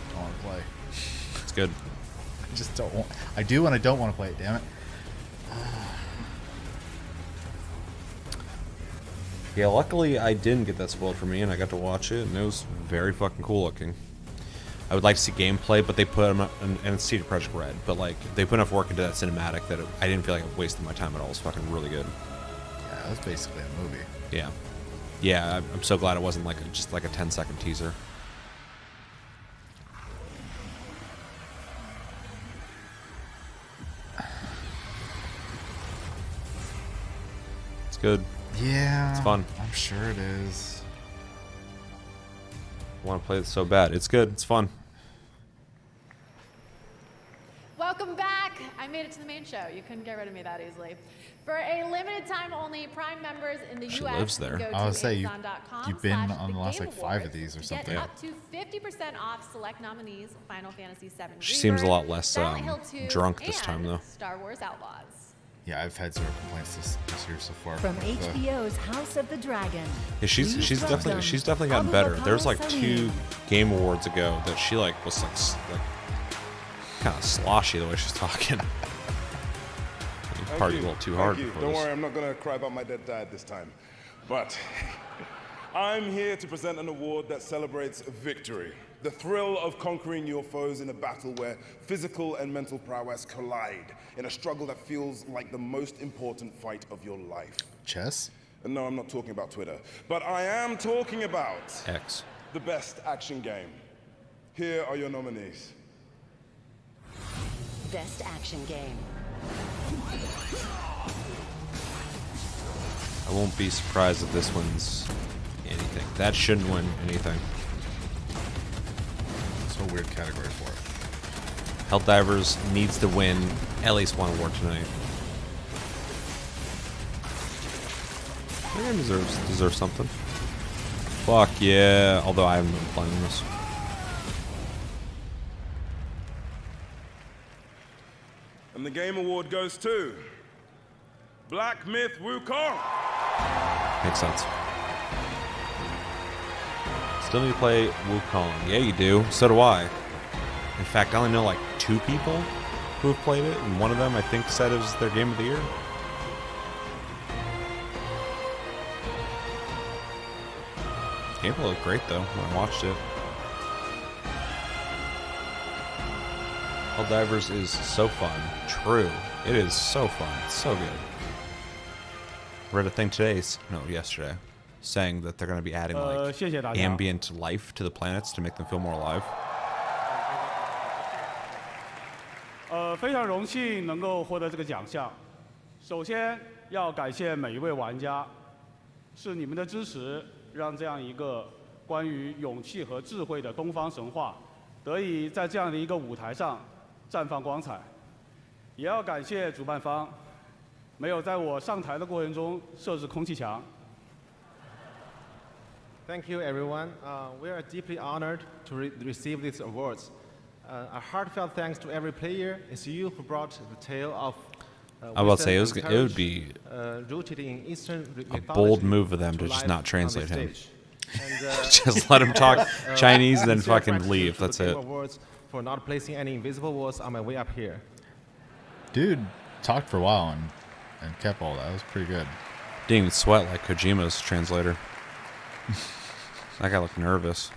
Don't want to play. It's good. I just don't want. I do and I don't want to play it. Damn it. Yeah, luckily I didn't get that spoiled for me, and I got to watch it, and it was very fucking cool looking. I would like to see gameplay, but they put them and it's CD Projekt Red, but like they put enough work into that cinematic that I didn't feel like I wasted my time at all. It was fucking really good. Yeah, it was basically a movie. Yeah, yeah. I'm so glad it wasn't like just like a 10-second teaser. It's good. Yeah, it's fun. I'm sure it is. I want to play it so bad. It's good. It's fun. Welcome back. I made it to the main show. You couldn't get rid of me that easily. For a limited time only, Prime members in the She US lives there. can go I to was say Amazon.com/The you've been on the last Game like 5 of Awards these or to something. Get up to 50% off select nominees: Final Fantasy VII She seems a lot less Silent Hill 2, drunk this time and though. Star Wars Outlaws. Yeah, I've had zero complaints this year so far. From HBO's House of the Dragon. Yeah, she's definitely gotten better. There was like 2 Game Awards ago that she like was like kind of sloshy the way she's talking. Party a little too hard. Don't worry, I'm not gonna cry about my dead dad this time. But I'm here to present an award that celebrates victory. The thrill of conquering your foes in a battle where physical and mental prowess collide in a struggle that feels like the most important fight of your life. Chess? No, I'm not talking about Twitter. But I am talking about X. The best action game. Here are your nominees. Best action game. I won't be surprised if this wins anything. That shouldn't win anything. So weird category for it. Helldivers needs to win at least one award tonight. The game deserves something. Fuck yeah! Although I haven't been playing this. And the Game Award goes to Black Myth Wukong. Makes sense. Still need to play Wukong. Yeah, you do. So do I. In fact, I only know like 2 people who have played it, and one of them I think said it was their game of the year. Gameplay looked great though when I watched it. Helldivers is so fun. True. It is so fun. It's so good. Read a thing yesterday, saying that they're going to be adding like ambient life to the planets to make them feel more alive. 非常荣幸能够获得这个奖项。首先要感谢每一位玩家，是你们的支持，让这样一个关于勇气和智慧的东方神话，得以在这样的一个舞台上绽放光彩。也要感谢主办方，没有在我上台的过程中设置空气墙。 Thank you, everyone. We are deeply honored to receive these awards. A heartfelt thanks to every player. It's you who brought the tale of. I will say it would be rooted in Eastern a bold move of them to just not translate him. Just let him talk Chinese, then fucking leave. That's it. Awards for not placing any invisible walls on my way up here. Dude talked for a while and kept all that. It was pretty good. Didn't even sweat like Kojima's translator. That guy looked nervous.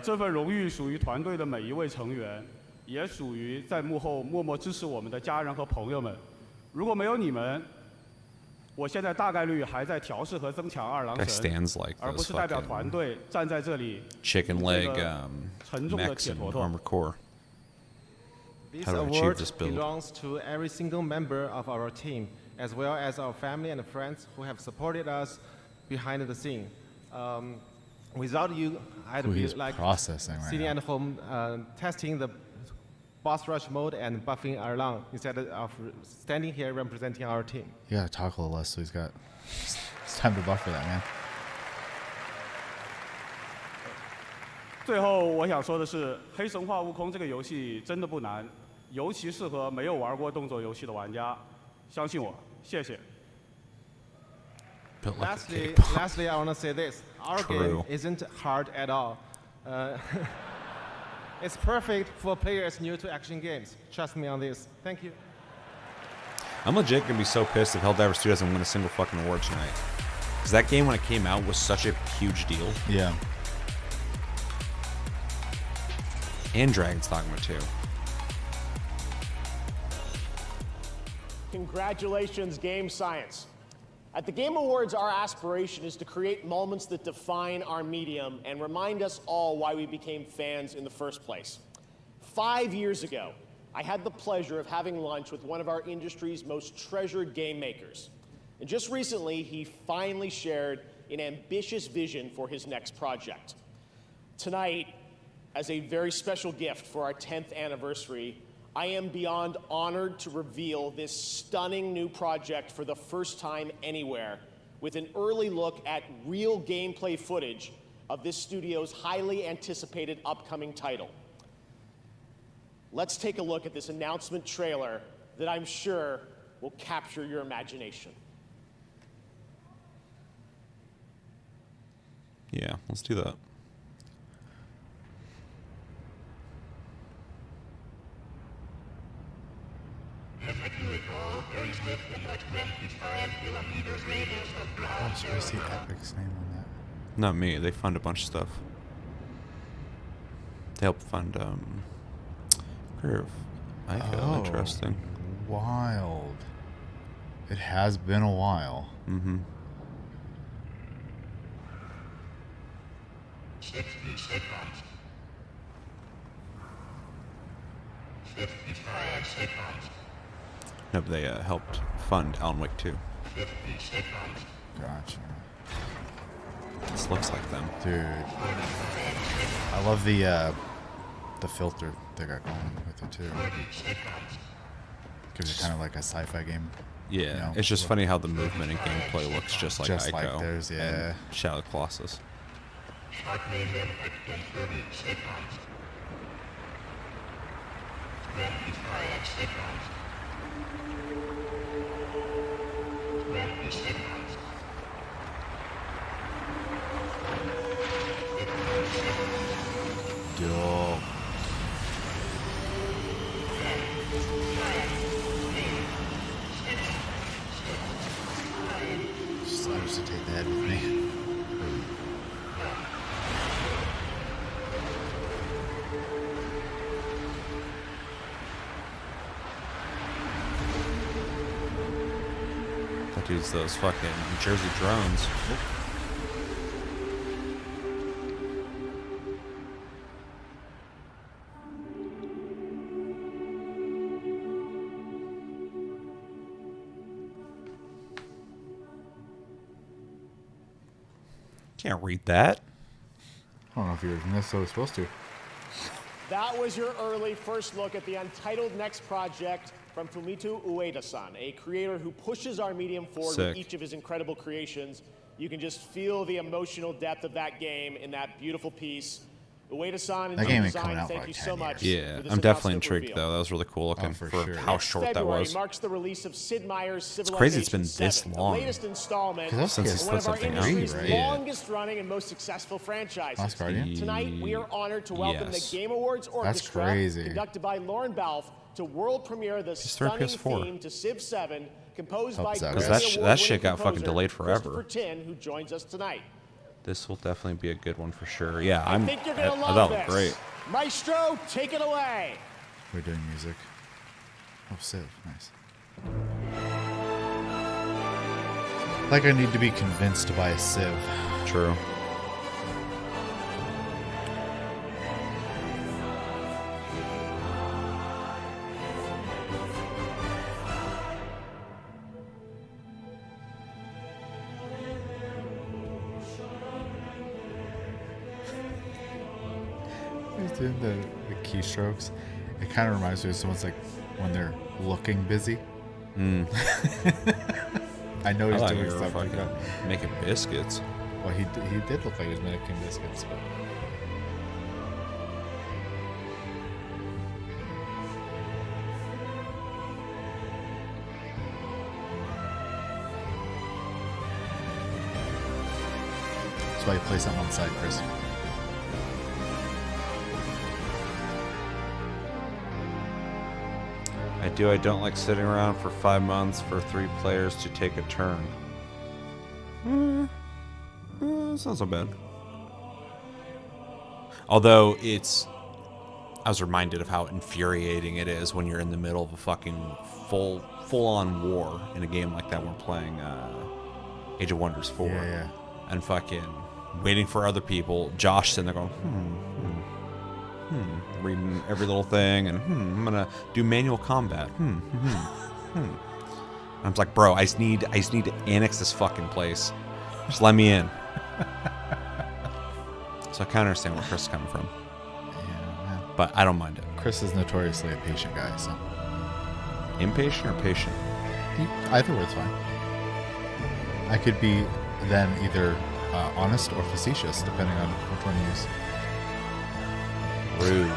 这份荣誉属于团队的每一位成员，也属于在幕后默默支持我们的家人和朋友们。如果没有你们，我现在大概率还在调试和增强二郎神，而不是代表团队站在这里。 Chicken leg mechs and armored core. This How do I achieve award this build? belongs to every single member of our team, as well as our family and friends who have supported us behind the scene. Without you, I'd be like processing right sitting now. at home testing the boss rush mode and buffing Erlang instead of standing here representing our team. You gotta talk a little less, so it's time to buffer that, man. 最后我想说的是，《黑神话：悟空》这个游戏真的不难，尤其适合没有玩过动作游戏的玩家。相信我，谢谢。 Lastly, I want to say this: our game isn't hard at all. It's perfect for players new to action games. Trust me on this. Thank you. I'm legit gonna be so pissed if Helldivers 2 doesn't win a single fucking award tonight. Because that game when it came out was such a huge deal. Yeah. And Dragon's Dogma 2. Congratulations, Game Science. At the Game Awards, our aspiration is to create moments that define our medium and remind us all why we became fans in the first place. 5 years ago, I had the pleasure of having lunch with one of our industry's most treasured game makers. And just recently, he finally shared an ambitious vision for his next project. Tonight, as a very special gift for our 10th anniversary, I am beyond honored to reveal this stunning new project for the first time anywhere, with an early look at real gameplay footage of this studio's highly anticipated upcoming title. Let's take a look at this announcement trailer that I'm sure will capture your imagination. Yeah, let's do that. Oh, should I see Epic's name on that? Not me. They fund a bunch of stuff. They help fund Curve. I feel interesting. Wild. It has been a while. Mm-hmm. 60 seconds. 55 seconds. No, but they helped fund Alan Wake 2. 50 seconds. Gotcha. This looks like them. Dude. I love the filter they got going with it too. Gives it kind of like a sci-fi game. Yeah, you know, it's just funny how the movement and gameplay looks just like just Ico like theirs, yeah. and Shadow of the Colossus. Start medium at 30 seconds. 25 seconds. 20 seconds. 15 seconds. Dope. I used to take the head with me. That dude's those fucking Jersey drones. Can't read that. I don't know if you're necessarily supposed to. That was your early first look at the untitled next project from Fumito Ueda-san, a creator who pushes our medium forward with each of his incredible creations. You can just feel the emotional depth of that game in that beautiful piece. Ueda-san and Team Design, thank you so much. Yeah, I'm definitely intrigued though. That was really cool looking for how short that was. Marks the release of Sid Meier's It's crazy it's been this long. The latest installment since he split something out. Longest running and most successful franchises. Tonight we are honored to welcome the Game Awards Orchestra, conducted by Lauren Balfe, to world premiere the stunning theme to Civ 7, composed by that shit got fucking delayed forever. Christopher Tin, who joins us tonight. This will definitely be a good one for sure. Yeah, I think you're gonna love this. Great. Maestro, take it away. We're doing music. Oh, Civ, nice. Like I need to be convinced to buy a Civ. True. He's doing the keystrokes. It kind of reminds me of someone's like when they're looking busy. I know he's doing stuff like that. Making biscuits. Well, he did look like he was making biscuits, but. That's why you play something on the side, Chris. I don't like sitting around for 5 months for 3 players to take a turn. It's not so bad. Although I was reminded of how infuriating it is when you're in the middle of a fucking full-on war in a game like that. We're playing Age of Wonders 4. Yeah. And fucking waiting for other people. Josh sitting there going, reading every little thing, and I'm gonna do manual combat. I was like, bro, I just need to annex this fucking place. Just let me in. So I kind of understand where Chris is coming from. Yeah. But I don't mind it. Chris is notoriously a patient guy, so. Impatient or patient? Either word's fine. I could be then either honest or facetious, depending on which one you use. Rude.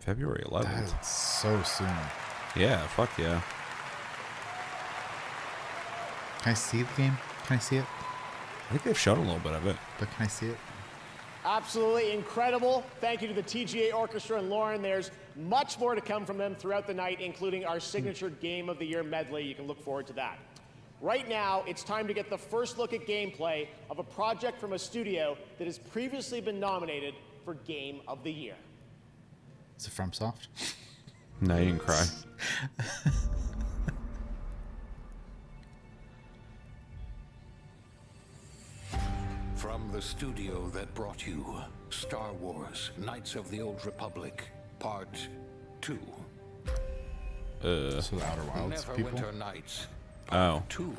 February 11th. That's so soon. Yeah, fuck yeah. Can I see the game? Can I see it? I think they've shown a little bit of it. But can I see it? Absolutely incredible. Thank you to the TGA Orchestra and Lauren. There's much more to come from them throughout the night, including our signature Game of the Year medley. You can look forward to that. Right now, it's time to get the first look at gameplay of a project from a studio that has previously been nominated for Game of the Year. Is it FromSoft? No, you didn't cry. From the studio that brought you Star Wars Knights of the Old Republic, Part 2. So the Outer Wilds people? Neverwinter Nights, Part 2.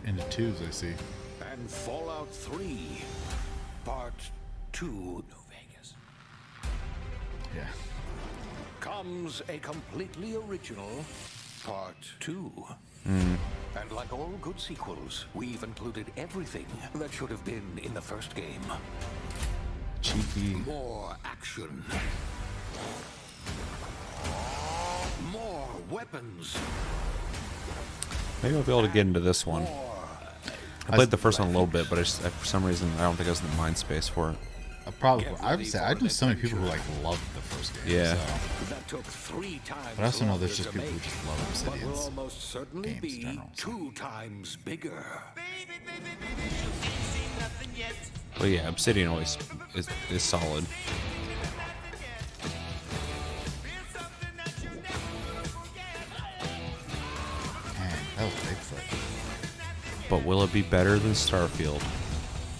Into twos, I see. And Fallout 3, Part 2. New Vegas. Yeah. Comes a completely original Part 2. And like all good sequels, we've included everything that should have been in the first game. Cheeky. More action. More weapons. Maybe I'll be able to get into this one. I played the first one a little bit, but for some reason I don't think I was in the mind space for it. I would say I know so many people who like love the first game. Yeah. So. That took 3 times. But I also know there's just people who just love But will Obsidian's almost certainly games be in general. 2 times bigger. Well, yeah, Obsidian always is solid. Man, that was Bigfoot. But will it be better than Starfield?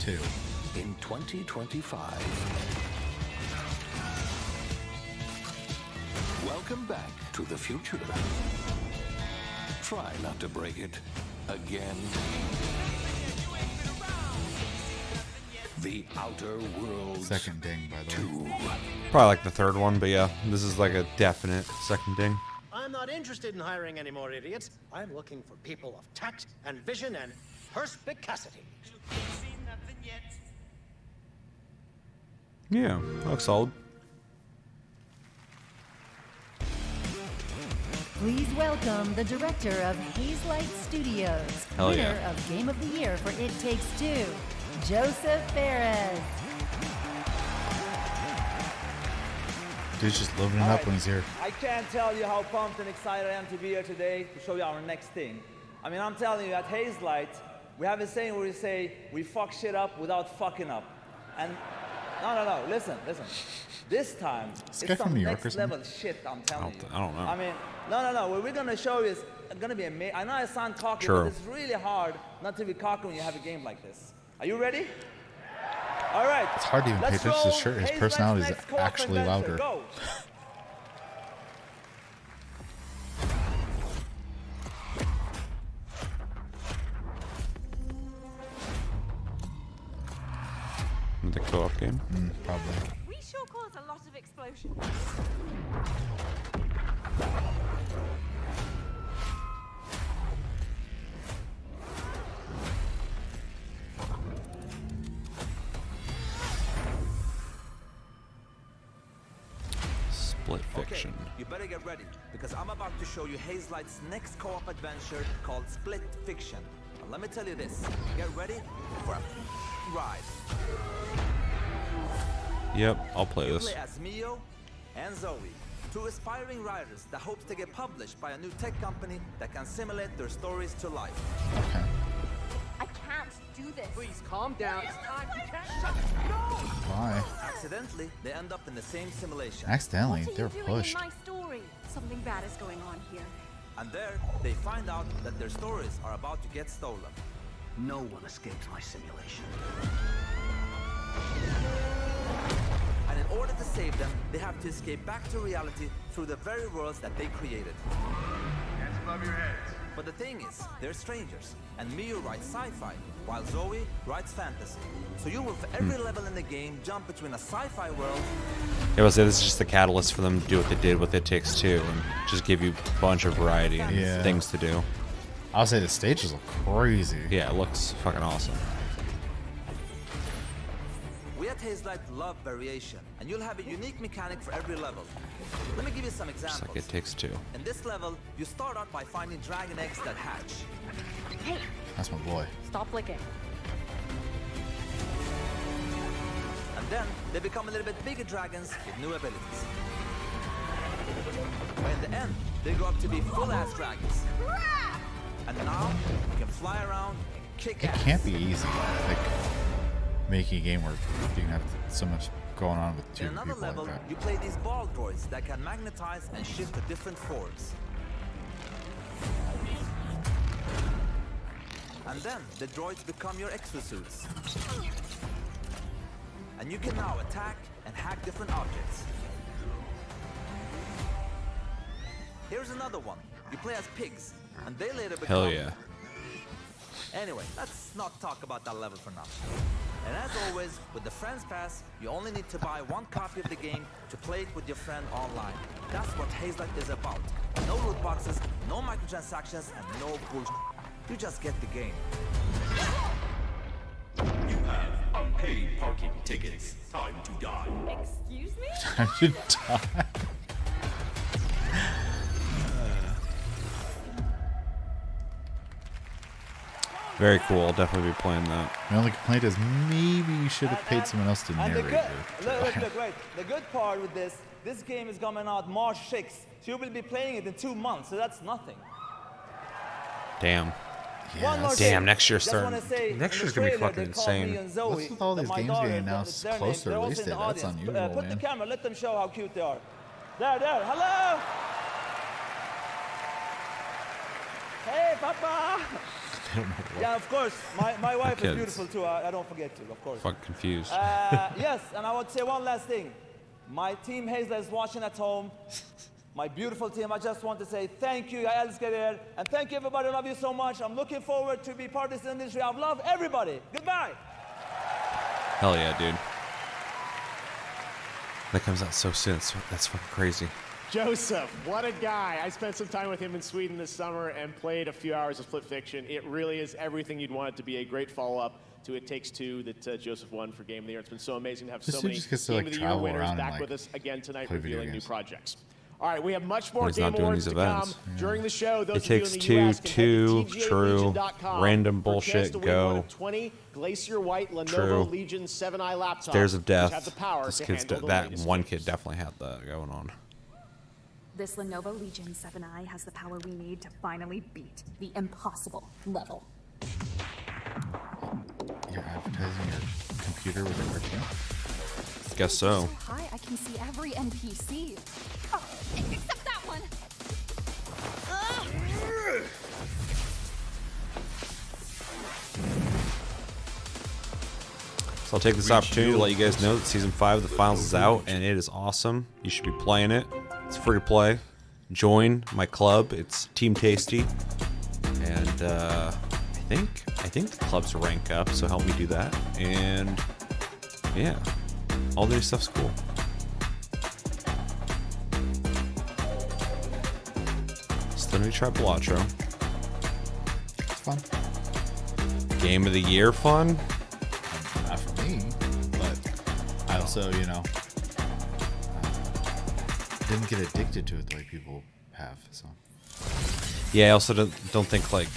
2. In 2025. Welcome back to the future. Try not to break it again. The Outer Worlds. Second ding, by the way. Probably like the third one, but yeah, this is like a definite second ding. I'm not interested in hiring any more idiots. I'm looking for people of tact and vision and perspicacity. Yeah, that looks solid. Please welcome the director of Hazelight Studios, Hell winner yeah. of Game of the Year for It Takes Two, Joseph Perez. Dude's just living it up when he's here. I can't tell you how pumped and excited I am to be here today to show you our next thing. I mean, I'm telling you, at Hazelight, we have a saying where we say, we fuck shit up without fucking up. And no, listen. This time, This guy it's from some New York next or something? level shit, I'm telling you. I don't know. I mean, no, what we're gonna show you is gonna be amazing. I know I sound cocky, True. but it's really hard not to be cocky when you have a game like this. Are you ready? All All right. It's hard to even pay attention to his shirt. His personality is actually louder. Go. The co-op game? Probably. We sure cause a lot of explosions. Split Fiction. Okay, you better get ready, because I'm about to show you Hazelight's next co-op adventure called Split Fiction. And let me tell you this, get ready for a ride. Yep, I'll play You this. play as Mio and Zoe, two aspiring writers that hope to get published by a new tech company that can simulate their stories to life. I can't do this. Please calm down. It's time to catch up. Why? Accidentally, they end up in the same simulation. Accidentally, What are they were you doing pushed. in my story? Something bad is going on here. And there, they find out that their stories are about to get stolen. No one escapes my simulation. And in order to save them, they have to escape back to reality through the very worlds that they created. Hands above your heads. But the thing is, they're strangers, and Miyu writes sci-fi, while Zoe writes fantasy. So you will, for every level in the game, jump between a sci-fi world. I would say this is just the catalyst for them to do what they did with It Takes Two and just give you a bunch of variety and things to do. I'll say the stages look crazy. Yeah, it looks fucking awesome. We at Hazelight love variation, and you'll have a unique mechanic for every level. Let me give you some examples. Just like It Takes Two. In this level, you start out by finding dragon eggs that hatch. Hey, That's my boy. stop licking. And then they become a little bit bigger dragons with new abilities. But in the end, they grow up to be full-ass dragons. And now, you can fly around and kick It ass. can't be easy, like making a game where you can have so much going on with two In another people level, like that. you play these ball droids that can magnetize and shift to different forms. And then the droids become your exosuits. And you can now attack and hack different objects. Here's another one. You play as pigs, and they later become... Hell yeah. Anyway, let's not talk about that level for now. And as always, with the Friends Pass, you only need to buy one copy of the game to play it with your friend online. That's what Hazelight is about. No loot boxes, no microtransactions, and no bullshit. You just get the game. You have unpaid parking tickets. Time to die. Excuse me? Time to die. Very cool. I'll definitely be playing that. My only complaint is maybe you should have paid someone else to And the narrate good, it. look, wait. The good part with this game is coming out March 6th. So you will be playing it in 2 months, so that's nothing. Damn. One more Damn, thing. next year's Just wanna starting. say, Next in year's the gonna be trailer, fucking they called me insane. and Zoe, What's with all that these my games daughter getting is announced their close name. to They're release also in date? the That's audience. unusual, Put the man. camera, let them show how cute they are. There, hello! Hey, Papa! Yeah, of course. My wife is kids. beautiful too. I don't forget to, of course. Fucking confused. Yes, and I would say one last thing. My team Hazel is watching at home. My beautiful team, I just want to say thank you, jag älskar er. And thank you everybody, I love you so much. I'm looking forward to be part of this industry. I love everybody. Goodbye. Hell yeah, dude. That comes out so soon. That's fucking crazy. Joseph, what a guy. I spent some time with him in Sweden this summer and played a few hours of Split Fiction. It really is everything you'd want it to be, a great follow-up to It Takes Two that Joseph won for Game of the Year. It's been so amazing to have This so dude many just gets to, Game like, of the Year travel winners around and, back like, with us again tonight, play video revealing new games. projects. All right, we have much more When he's not Game doing Awards these to come. events. During the show, those It of you Takes in the Two, US can head to true, TGAlegion.com random for a chance bullshit, to win one go. of 20 Glacier White Lenovo True. Legion 7i laptops. Stairs of which have Death. the power This to kid's handle the that latest one games. kid definitely had that going on. This Lenovo Legion 7i has the power we need to finally beat the impossible level. You're advertising your computer with a cartoon? Guess so. So high, I can see every NPC. Oh, except that one. So I'll take this opportunity to let you guys know that Season 5 of the finals is out, and it is awesome. You should be playing it. It's free to play. Join my club. It's Team Tasty. And I think the clubs rank up, so help me do that. And yeah, all the new stuff's cool. Still need to try Balatro. It's fun. Game of the year fun? Not for me, but I also, you know, didn't get addicted to it the way people have. So yeah, I also don't think like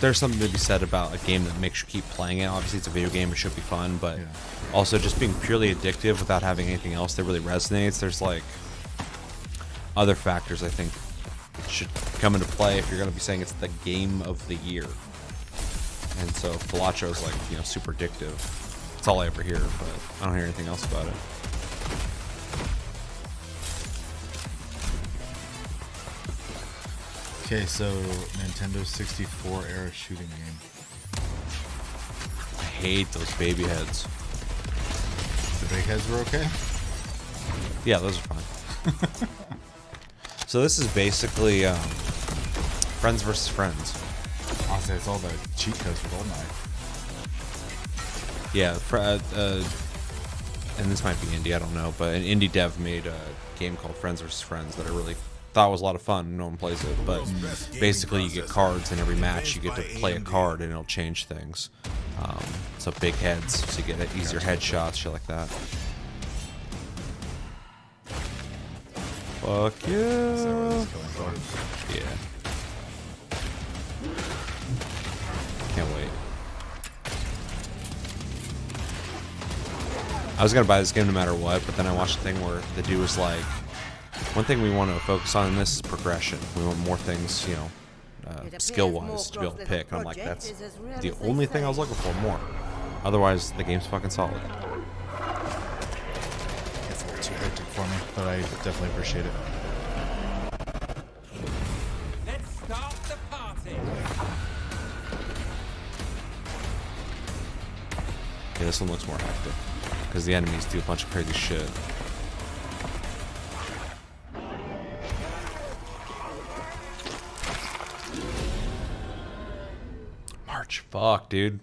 there's something to be said about a game that makes you keep playing it. Obviously, it's a video game; it should be fun, but also just being purely addictive without having anything else that really resonates. There's like other factors I think should come into play if you're going to be saying it's the game of the year. And so Balatro is like, you know, super addictive. That's all I ever hear, but I don't hear anything else about it. okay, so Nintendo 64 era shooting game. I hate those baby heads. The big heads were okay? Yeah, those are fine. So this is basically Friends vs. Friends. Honestly, it's all the cheat codes for GoldenEye. Yeah, and this might be indie, I don't know, but an indie dev made a game called Friends vs. Friends that I really thought was a lot of fun. No one plays it, but basically you get cards in every match. You get to play a card and it'll change things. So big heads, so you get easier headshots, shit like that. Fuck yeah! Yeah. Can't wait. I was gonna buy this game no matter what, but then I watched a thing where the dude was like, one thing we want to focus on in this is progression. We want more things, you know, skill-wise to be able to pick. And I'm like, that's the only thing I was looking for, more. Otherwise, the game's fucking solid. It's a little too hectic for me, but I definitely appreciate it. Let's start the party. Yeah, this one looks more hectic because the enemies do a bunch of crazy shit. March, fuck, dude.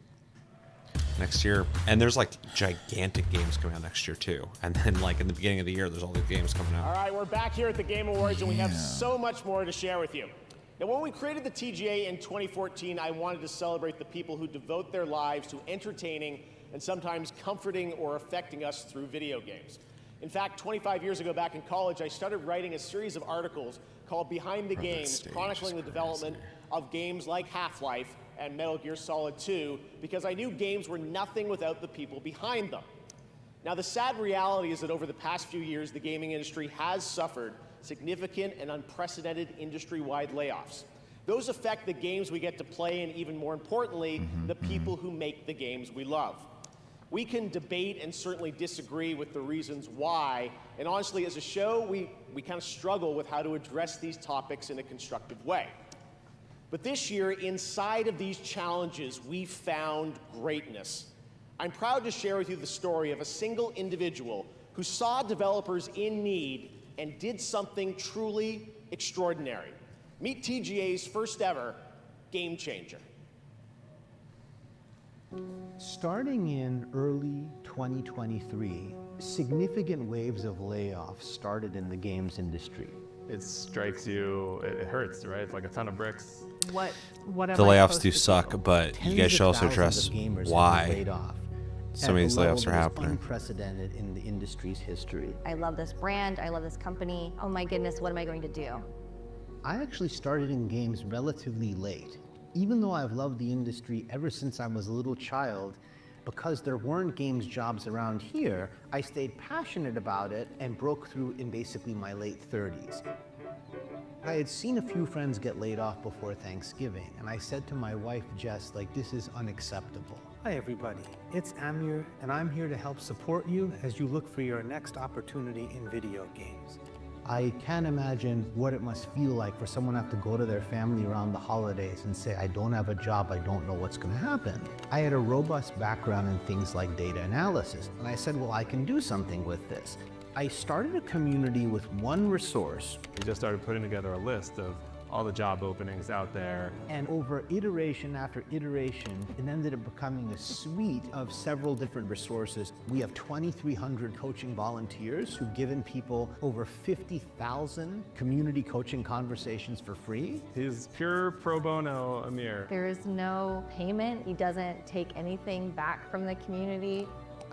Next year, and there's like gigantic games coming out next year too. And then like in the beginning of the year, there's all these games coming out. All right, we're back here at the Game Awards, and we have so much more to share with you. Now, when we created the TGA in 2014, I wanted to celebrate the people who devote their lives to entertaining and sometimes comforting or affecting us through video games. In fact, 25 years ago back in college, I started writing a series of articles called Behind the Games, chronicling the development of games like Half-Life and Metal Gear Solid 2, because I knew games were nothing without the people behind them. Now, the sad reality is that over the past few years, the gaming industry has suffered significant and unprecedented industry-wide layoffs. Those affect the games we get to play and, even more importantly, the people who make the games we love. We can debate and certainly disagree with the reasons why, and honestly, as a show, we kind of struggle with how to address these topics in a constructive way. But this year, inside of these challenges, we found greatness. I'm proud to share with you the story of a single individual who saw developers in need and did something truly extraordinary. Meet TGA's first ever Game Changer. Starting in early 2023, significant waves of layoffs started in the games industry. It strikes you, it hurts, right? It's like a ton of bricks. What The layoffs do suck, but you guys should also address why some of these layoffs are happening. Unprecedented in the industry's history. I love this brand, I love this company. Oh my goodness, what am I going to do? I actually started in games relatively late. Even though I've loved the industry ever since I was a little child, because there weren't games jobs around here, I stayed passionate about it and broke through in basically my late 30s. I had seen a few friends get laid off before Thanksgiving, and I said to my wife, Jess, like, this is unacceptable. Hi everybody, it's Amir, and I'm here to help support you as you look for your next opportunity in video games. I can't imagine what it must feel like for someone to have to go to their family around the holidays and say, I don't have a job, I don't know what's gonna happen. I had a robust background in things like data analysis, and I said, well, I can do something with this. I started a community with one resource. We just started putting together a list of all the job openings out there. And over iteration after iteration, it ended up becoming a suite of several different resources. We have 2,300 coaching volunteers who've given people over 50,000 community coaching conversations for free. He's pure pro bono, Amir. There is no payment. He doesn't take anything back from the community.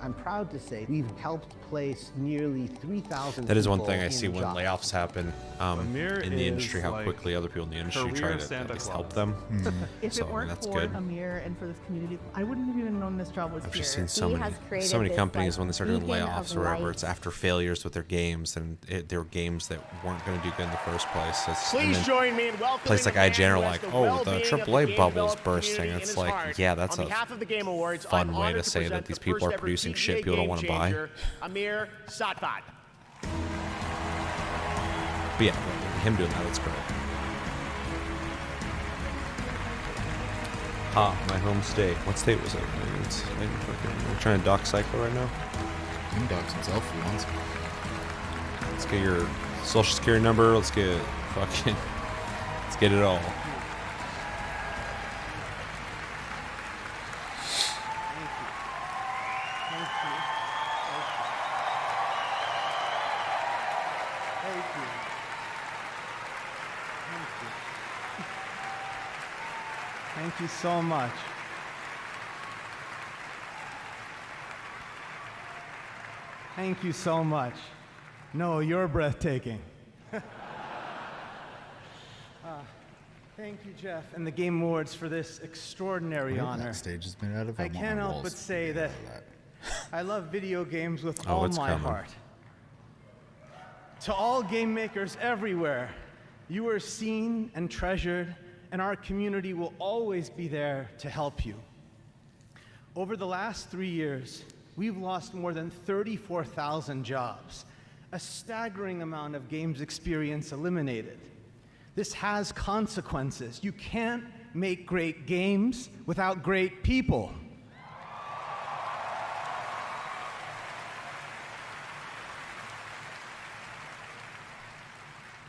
I'm proud to say we've helped place nearly 3,000 That is one people thing I in see when jobs. layoffs happen in the industry, how quickly other people in the industry try to at least help them. If So it weren't that's for good. Amir and for this community, I wouldn't have even known this job was I've here. just seen so many companies when they start doing layoffs or whatever, it's after failures with their games, and they're games that weren't going to do good in the first place. Please join me in welcoming place like the man IGN are who like, has the oh, the well-being of AAA game bubble's development bursting. community in It's his like, heart. yeah, that's On a behalf of the Game Awards, fun I'm way honored to say present that these the people are first ever producing PGA shit people don't game want to buy. changer, Amir Satvat. But yeah, him doing that, that's great. My home state. What state was it? We're trying to dock Psycho right now. He can dox himself if he wants. Let's get your social security number. Let's get it all. Thank you so much. Thank you so much. No, you're breathtaking. Thank you, Jeff, and the Game Awards for this extraordinary honor. That stage is made out of. I can't help but say that I love video games with all it's my coming. heart. To all game makers everywhere, you are seen and treasured, and our community will always be there to help you. Over the last 3 years, we've lost more than 34,000 jobs, a staggering amount of games experience eliminated. This has consequences. You can't make great games without great people.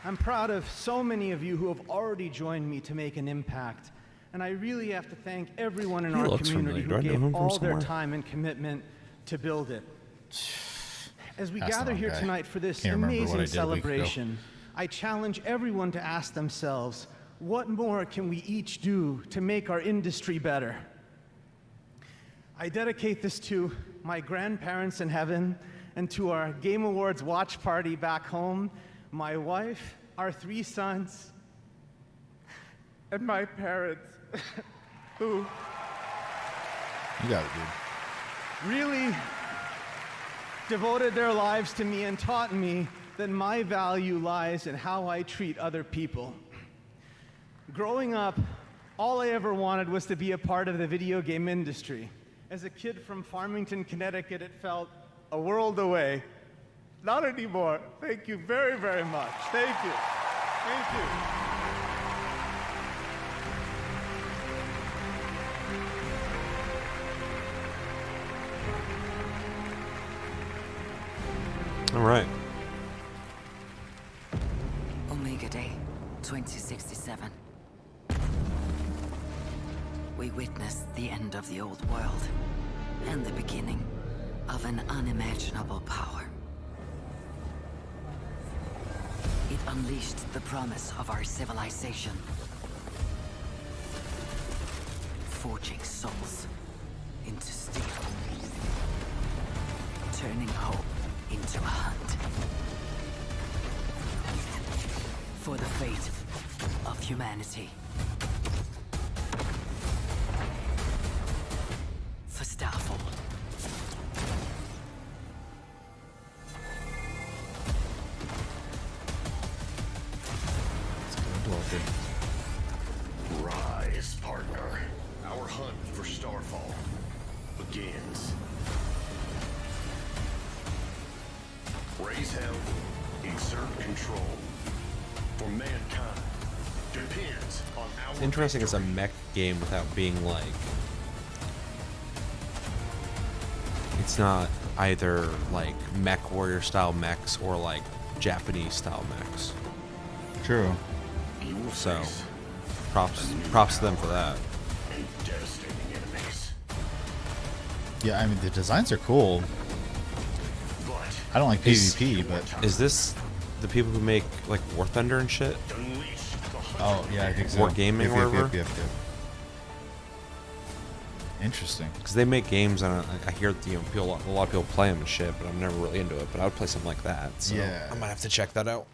I'm proud of so many of you who have already joined me to make an impact. And I really have to thank everyone in He our looks community familiar. Do I who know him gave from all their somewhere? time and commitment to build it. As we That's the gather wrong here guy. tonight for this Can't remember what I amazing did a week ago. celebration, I challenge everyone to ask themselves, what more can we each do to make our industry better? I dedicate this to my grandparents in heaven and to our Game Awards watch party back home, my wife, our 3 sons, and my parents, who You got it, dude. really devoted their lives to me and taught me that my value lies in how I treat other people. Growing up, all I ever wanted was to be a part of the video game industry. As a kid from Farmington, Connecticut, it felt a world away. Not anymore. Thank you very, very much. Thank you. Thank you. All right. Omega Day, 2067. We witnessed the end of the old world and the beginning of an unimaginable power. It unleashed the promise of our civilization, forging souls into steel, turning hope into a hunt for the fate of humanity. For Starfall. Rise, partner. Our hunt for Starfall begins. Raise hell, Exert control. For mankind depends on our It's interesting it's a mech game without being like... It's not either like mech warrior style mechs or like Japanese style mechs. True. So, props to them for that. devastating enemies. Yeah, I mean the designs are cool. I don't like PvP, but is this the people who make like War Thunder and shit? Oh yeah, I think so. War Gaming or whatever. Yep. Interesting. Because they make games, and I hear that, you know, a lot of people play them and shit, but I'm never really into it. But I would play something like that. So Yeah. I might have to check that out.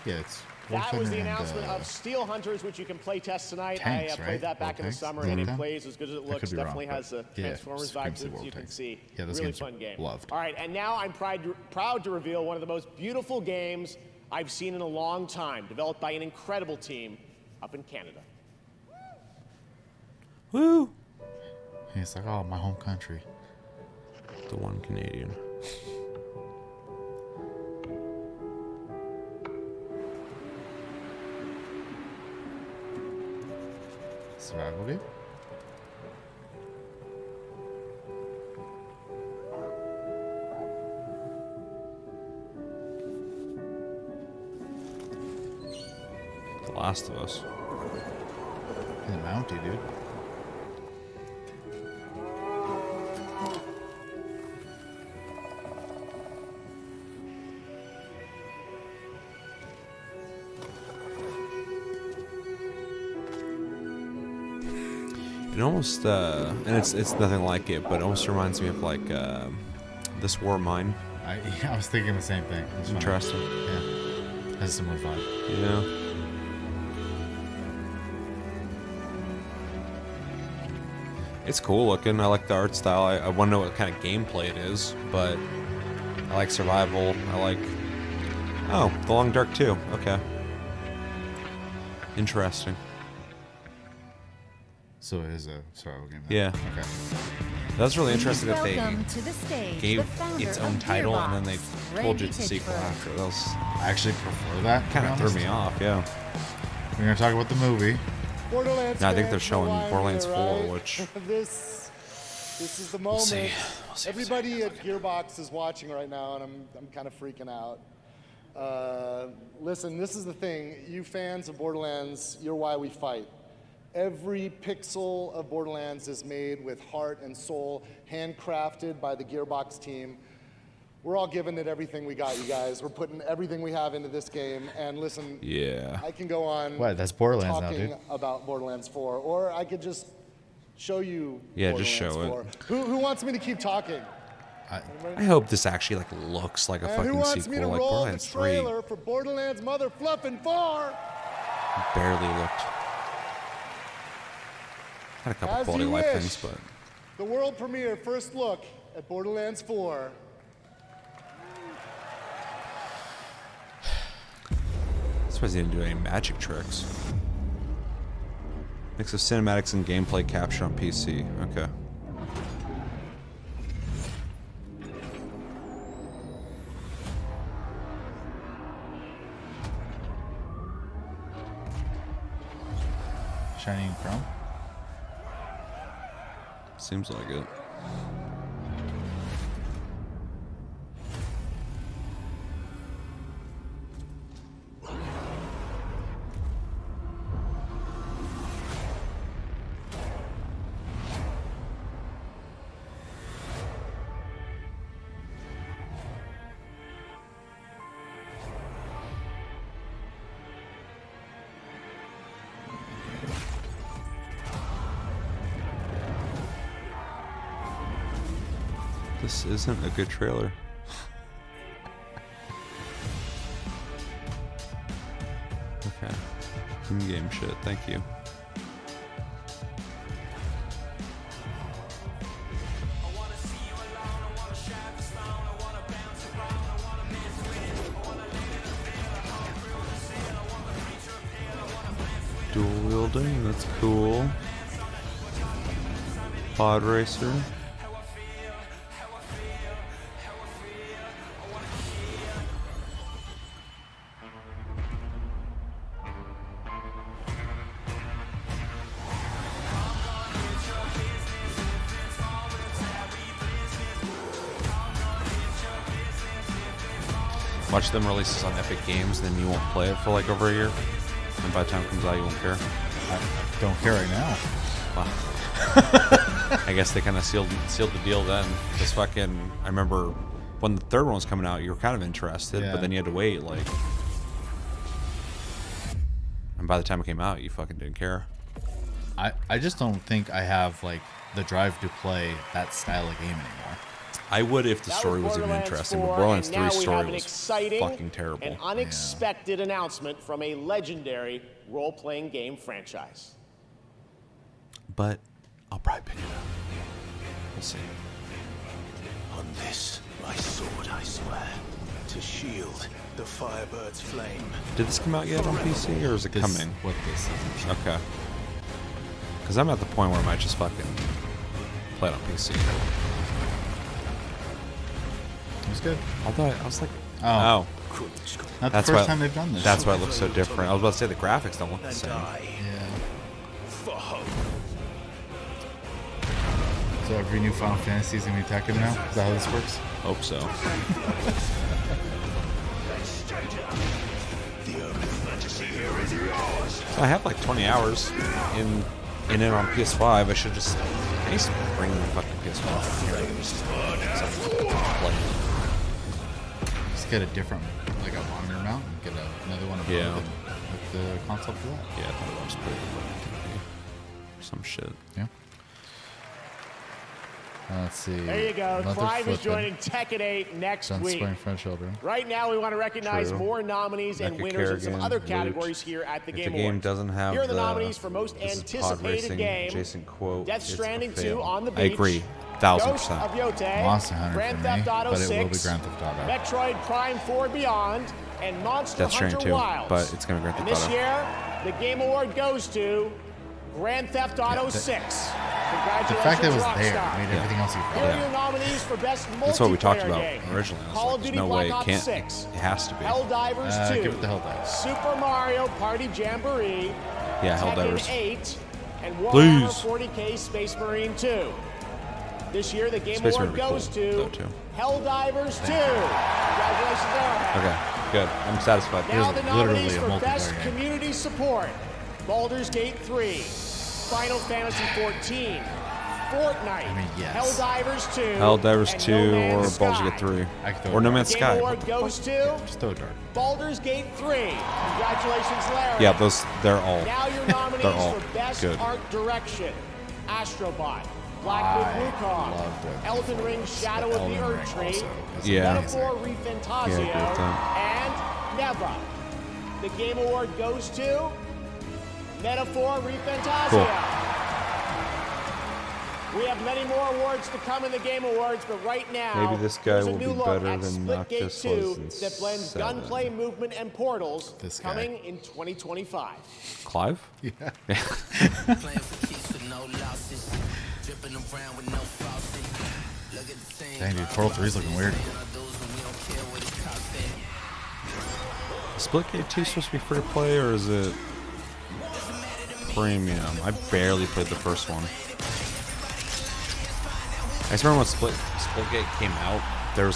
Yeah, it's. That was the announcement of Steel Hunters, which you can play test tonight. Tanks, I played right? that back in the summer, Is and that it them? plays as good as it I looks. could be wrong, Definitely has the but yeah, Transformers vibes, Supremacy as World you can Tanks. see. Yeah, those really games are fun game. loved. All right, and now I'm proud to reveal one of the most beautiful games I've seen in a long time, developed by an incredible team up in Canada. Woo! He's like, oh, my home country. The one Canadian. Survival game? The Last of Us. He's a Mountie, dude. It almost, and it's nothing like it, but it almost reminds me of like This War of Mine. I was thinking the same thing. It's interesting. Yeah, has a similar vibe. Yeah. It's cool looking. I like the art style. I want to know what kind of gameplay it is, but I like survival. I like... Oh, The Long Dark 2. Okay. Interesting. So it is a survival game. Yeah. Okay. That's really interesting that they Welcome to the stage, gave the founder its own of title and then Gearbox, they told you Randy it's a sequel Pitchford. after. That was I actually prefer that. kind of threw me off. Yeah. We're gonna talk about the movie. Borderlands. No, I think they're fans showing know why I'm Borderlands here, 4, right? which this is the We'll moment. see. Everybody at Gearbox is watching right now, and I'm kind of freaking out. Listen, this is the thing. You fans of Borderlands, you're why we fight. Every pixel of Borderlands is made with heart and soul, handcrafted by the Gearbox team. We're all giving it everything we got, you guys. We're putting everything we have into this game. And listen, Yeah. I can go on What? That's Borderlands now, talking dude. about Borderlands 4, or I could just show you Yeah, just Borderlands show it. 4. Who wants me to keep talking? I hope this actually like looks like a And who fucking wants me to sequel. Like roll the Borderlands 3 trailer for Borderlands Mother Fluffin' 4? barely looked. Had a couple As quality you life wish. things, but The world premiere first look at Borderlands 4. I suppose he didn't do any magic tricks. Mix of cinematics and gameplay capture on PC. Okay. Shining Chrome. Seems like it. This isn't a good trailer. Okay. In-game shit, thank you. Dual wielding, that's cool. Pod racer. much of them releases on Epic Games, then you won't play it for like over a year. And by the time it comes out, you won't care. I don't care right now. Wow. I guess they kind of sealed the deal then. Because fucking, I remember when the third one was coming out, you were kind of interested, but then you had to wait, like. And by the time it came out, you fucking didn't care. I just don't think I have like the drive to play that style of game anymore. I would if the story was even interesting, but Borderlands 3 story was exciting fucking terrible. and unexpected announcement from a legendary role-playing game franchise. But I'll probably pick it up. We'll see. On this, my sword, I swear, to shield the Firebird's flame. Did this come out yet on PC, or is it coming? What this is. Okay. Because I'm at the point where I might just fucking play it on PC. It was good. Although I was like, oh. Not the first time they've done this. That's why it looks so different. I was about to say the graphics don't look the same. So every new Final Fantasy is going to be Tekken now? Is that how this works? Hope so. I have like 20 hours in it on PS5. I should just bring the fucking PS5 here. Just get a different, like a monitor mount and get another one above with the console for that. Yeah, I thought that was pretty cool. Some shit. Yeah. Let's see. There you go. Clive is joining Tekken 8 next week. French children. Right now, we want to recognize more nominees and winners in some other categories here at the Game Awards. If the game doesn't have here are the nominees for most anticipated game. Adjacent quote, Death Stranding 2 on the beach. I agree. 1000%. Monster Hunter Grand for Theft me, Auto but 6, it will be Grand Theft Auto. Metroid Prime 4 Beyond, and Monster Death Stranding Hunter 2, Wilds. but it's going to be Grand And Theft this Auto. year, the Game Award goes to Grand Theft Auto 6. Congratulations, The fact that it was Rockstar. there made everything else even Here are better. your nominees for best multiplayer That's what we talked about game. originally. I was Call like, of there's Duty no Black way it Ops can't. 6. It has to be. Helldivers 2. Give it the Helldivers. Super Mario Party Jamboree. Yeah, Tekken Helldivers. 8. And Please. Warhammer 40k Space Marine 2. This year, the Game Space Award Marine would be goes cool, to though, too. Helldivers 2. Congratulations, Arrowhead. Okay, good. I'm satisfied. Now the nominees literally a for Best multiplayer game. Community Support. Baldur's Gate 3. Final Fantasy 14. Fortnite. I mean, yes. Helldivers 2. Helldivers and 2 No or Man's Baldur's Sky. Gate 3. I could throw Or it No out. Man's Game Sky. Award goes to Just throw a dart. Baldur's Gate 3. Congratulations, Larry. Yeah, they're all. Now your nominees They're all for Best good. Art Direction. Astrobot. Blackwood Wukong. loved it. Elden Ring Shadow of the Elden Erd Ring Tree. also is Yeah. Metaphor Yeah, I Refantasio. agree with that. And Neva. The Game Award goes to Metaphor Refantasio. Cool. We have many more awards to come in the Game Awards, but right now, Maybe this guy there's a will new be look better at than Splitgate Noctis 2 was in that blends 7. gunplay, movement, and portals This guy. coming in 2025. Clive? Yeah. Dang, dude, Portal 3 is looking weird. Splitgate 2 supposed to be free to play, or is it premium? I barely played the first one. I just remember when Splitgate came out, there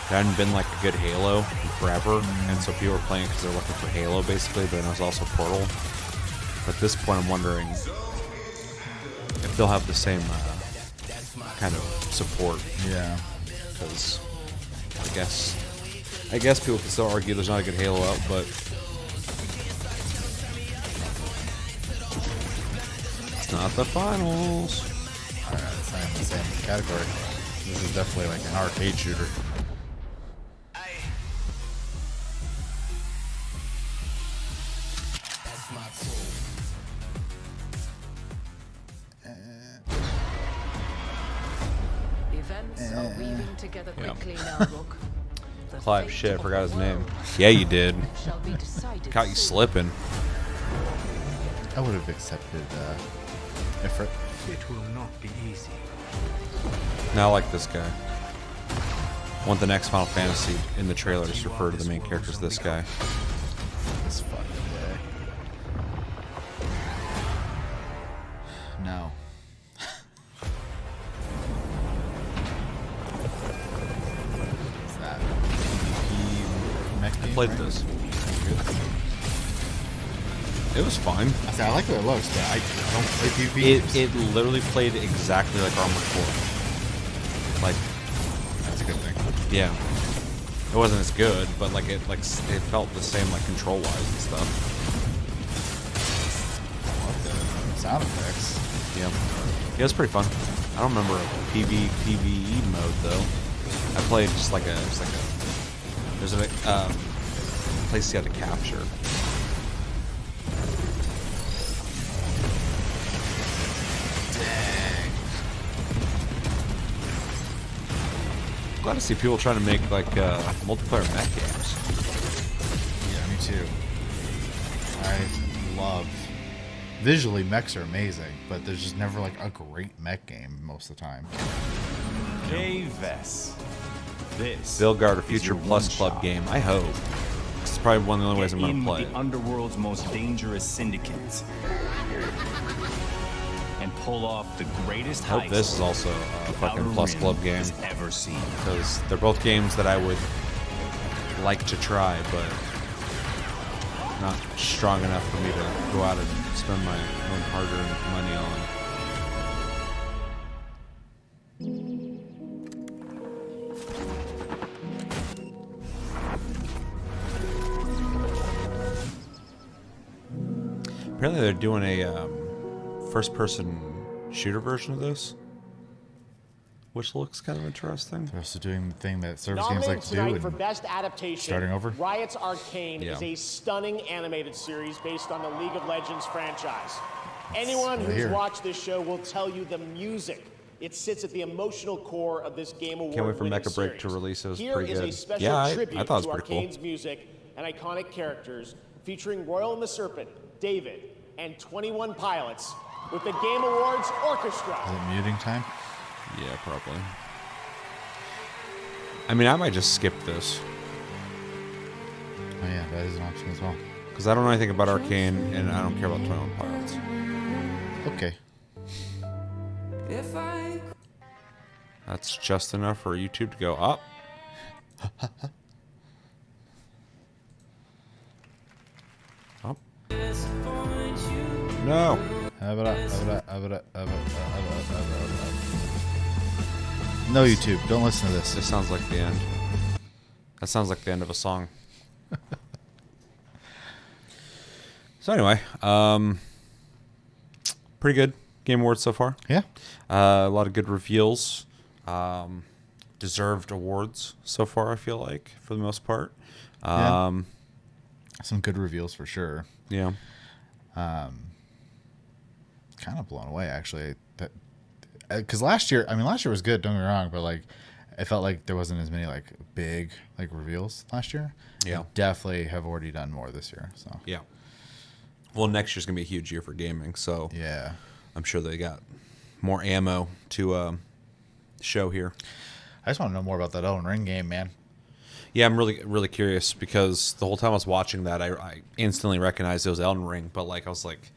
hadn't been like a good Halo in forever, and so people were playing because they're looking for Halo basically, but then it was also Portal. But at this point, I'm wondering if they'll have the same kind of support. Yeah. Because I guess people can still argue there's not a good Halo out, but it's not the finals. Alright, it's not in the same category. This is definitely like an arcade shooter. Events are weaving together quickly now, Rook. The Clive, fate shit, I of forgot the his name. world Yeah, you did. shall be decided Caught you soon. slipping. I would have accepted Ifrit. It will not be easy. Now I like this guy. I want the next Final Fantasy in the trailer to refer to the main character as this guy. This fucking guy. No. What's that? PvP played this. It was fine. I say I like the way it looks, but I don't play PvP. It literally played exactly like Armored Core. Like, that's a good thing. Yeah. It wasn't as good, but like it felt the same like control wise and stuff. I love the sound effects. Yeah. Yeah, it was pretty fun. I don't remember a PvE mode though. I played just like a there's a place you had to capture. Glad to see people trying to make like multiplayer mech games. Yeah, me too. I love visually mechs are amazing, but there's just never like a great mech game most of the time. Hey Vess, this Vilgard, a Future Plus Club game. I hope. It's probably one of the only ways I'm gonna play. The underworld's most dangerous syndicates. And pull off the greatest I hope this is also a fucking Plus Club game. Ever seen. Because they're both games that I would like to try, but not strong enough for me to go out and spend my own hard-earned money on. Apparently they're doing a first-person shooter version of this, which looks kind of interesting. They're also doing the thing that service games Nominated like to do. tonight And for Best Adaptation, starting over. Riot's Arcane Yeah. is a stunning animated series based on the League of Legends franchise. Anyone right who's here. watched this show will tell you the music. It sits at the emotional core of this Game Award. Can't wait for winning Mecha Break series. to release. It was Here pretty is good. a special Yeah, I tribute thought it was to pretty cool. Arcane's music and iconic characters, featuring Royal and the Serpent, David, and 21 Pilots with the Game Awards Orchestra. Is it muting time? Yeah, probably. I mean, I might just skip this. Oh yeah, that is an option as well. Because I don't know anything about Arcane, and I don't care about 21 Pilots. Okay. That's just enough for YouTube to go up. Up. No. No, YouTube, don't listen to this. This sounds like the end. That sounds like the end of a song. So anyway, pretty good Game Awards so far. Yeah. A lot of good reveals. Deserved awards so far, I feel like, for the most part. Some good reveals for sure. Yeah. Kind of blown away, actually. Because last year was good, don't get me wrong, but like I felt like there wasn't as many like big like reveals last year. Yeah. They definitely have already done more this year. So yeah. Well, next year's gonna be a huge year for gaming, so yeah, I'm sure they got more ammo to show here. I just want to know more about that Elden Ring game, man. Yeah, I'm really curious because the whole time I was watching that, I instantly recognized it was Elden Ring, but like I was like,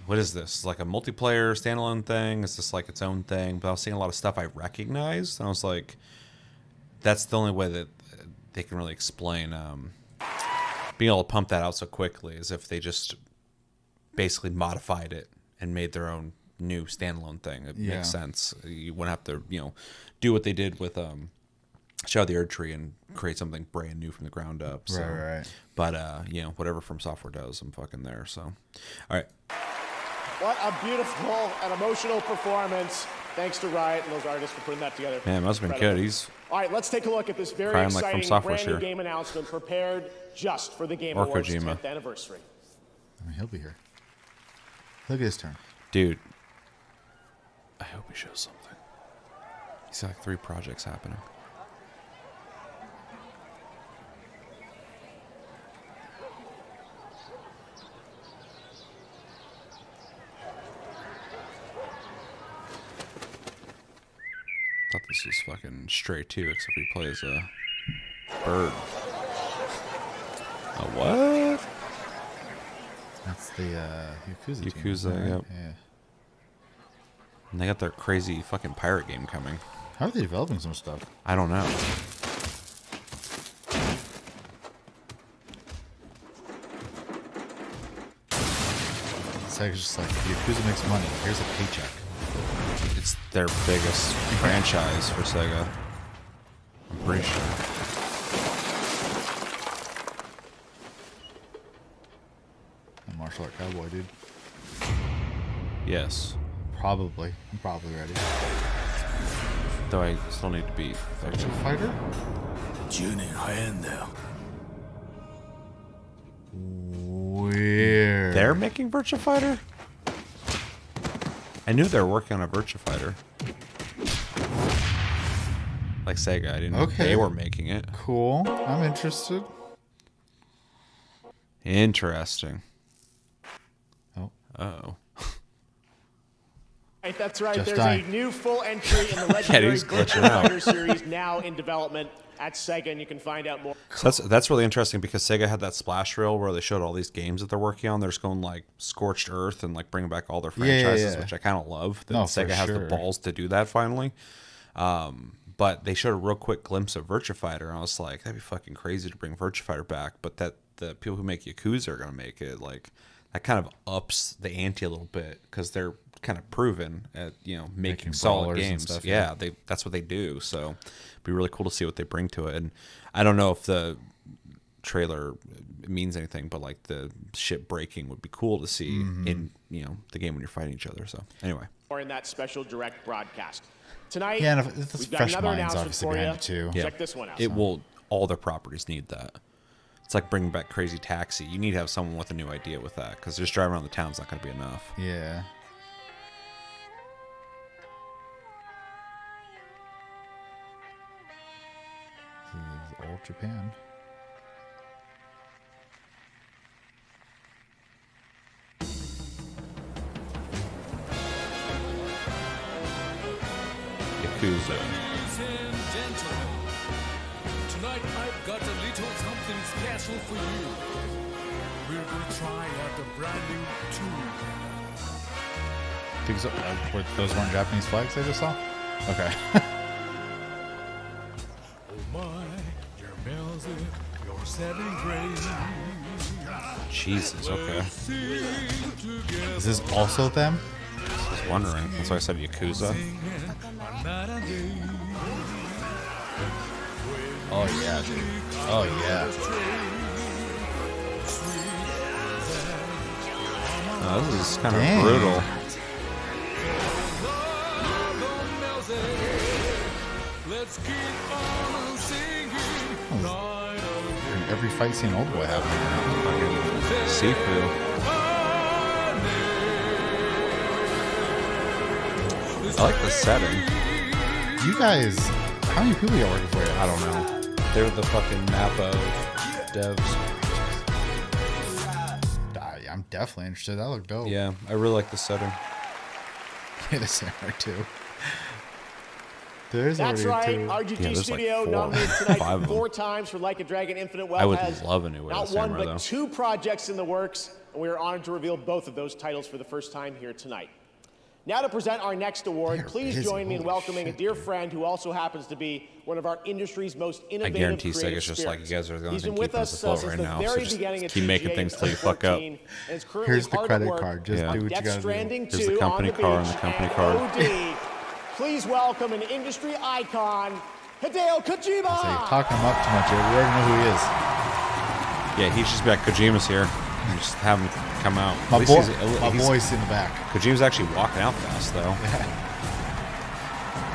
what is this? Is like a multiplayer standalone thing? Is this like its own thing? But I was seeing a lot of stuff I recognized, and I was like, that's the only way that they can really explain being able to pump that out so quickly, is if they just basically modified it and made their own new standalone thing. It makes sense. You wouldn't have to, do what they did with Shadow of the Erd Tree and create something brand new from the ground up. So. Right. But whatever From Software does, I'm fucking there. So, all right. What a beautiful and emotional performance. Thanks to Riot and those artists for putting that together. Man, it must have been good. He's all right, let's take a look at this very crying like exciting From Software brand new here. game announcement prepared just for the Game Or Awards Kojima. 10th anniversary. He'll be here. Look at his turn. Dude, I hope he shows something. He's got like 3 projects happening. Thought this was fucking Stray 2, except he plays a bird. A what? That's the Yakuza team, Yakuza, right? yep. Yeah. And they got their crazy fucking pirate game coming. How are they developing some stuff? I don't know. Sega's just like, Yakuza makes money. Here's a paycheck. It's their biggest franchise for Sega. I'm pretty sure. A martial art cowboy, dude. Yes. Probably. I'm probably ready. Though I still need to beat Virtua Fighter? Weird. They're making Virtua Fighter? I knew they were working on a Virtua Fighter. Like Sega, I didn't know they were making it. Cool. I'm interested. Interesting. Oh. Uh-oh. Right, that's right. Just There's dying. a new full entry in the legendary he's glitching Virtua out. Fighter series now in development at Sega, and you can find out more. So that's really interesting because Sega had that splash reel where they showed all these games that they're working on. They're just going like Scorched Earth and like bringing back all their franchises, yeah. which I kind of love. That No, for Sega has the sure. balls to do that finally. But they showed a real quick glimpse of Virtua Fighter, and I was like, that'd be fucking crazy to bring Virtua Fighter back. But that the people who make Yakuza are gonna make it, like that kind of ups the ante a little bit because they're kind of proven at making solid brawlers and games. stuff, yeah, that's what they do. So it'd be really cool to see what they bring to it. And I don't know if the trailer means anything, but like the ship breaking would be cool to see in the game when you're fighting each other. So anyway, Or in that special direct broadcast. Tonight, Yeah, and if it's we've got fresh another minds, announcement obviously, for behind you. it, too. yeah, Check this one out. it will. All their properties need that. It's like bringing back Crazy Taxi. You need to have someone with a new idea with that because just driving around the town's not going to be enough. Yeah. This is old Japan. Yakuza. Ladies and gentlemen, tonight I've got a little something special for you. We're gonna try out a brand new tool. Those weren't Japanese flags I just saw? Okay. Oh my, your music, your setting grace. Jesus, okay. Is this also them? I was wondering. That's why I said Yakuza. Oh yeah, dude. Oh yeah. Oh, this is kind of Dang. brutal. In every fight scene Old Boy happening. Fucking Sifu. I like the setting. You guys, how many people are working for you? I don't know. They're the fucking Mappa devs. I'm definitely interested. That looked dope. Yeah, I really like the setting. It is there too. There's That's already right. two. RGT Yeah, there's Studio like four. nominated tonight 5 of them. 4 times for Like a Dragon Infinite Wealth. I would has love a new way to not Samurai, one, but though. 2 projects in the works, and we are honored to reveal both of those titles for the first time here tonight. Now to present our next award, please busy. join me in Holy welcoming a dear friend who also happens to be one of our industry's most innovative guarantee creative Sega's just like, spirits. you guys are the only He's thing been with keeping us us afloat since right the now, so very just beginning of keep making TGA things till you fuck up. 2014, and is currently Here's the hard at credit work card. Just Yeah. do what you Death gotta Stranding do. Here's the 2 company on the car and beach, the company and card. OD. Please welcome an industry icon, Hideo Kojima. So you're talking him up too much. We already know who he is. Yeah, he's just back. Kojima's here. And just have him come out. My At least boy- my boy's in the back. Kojima's actually walking out fast, though.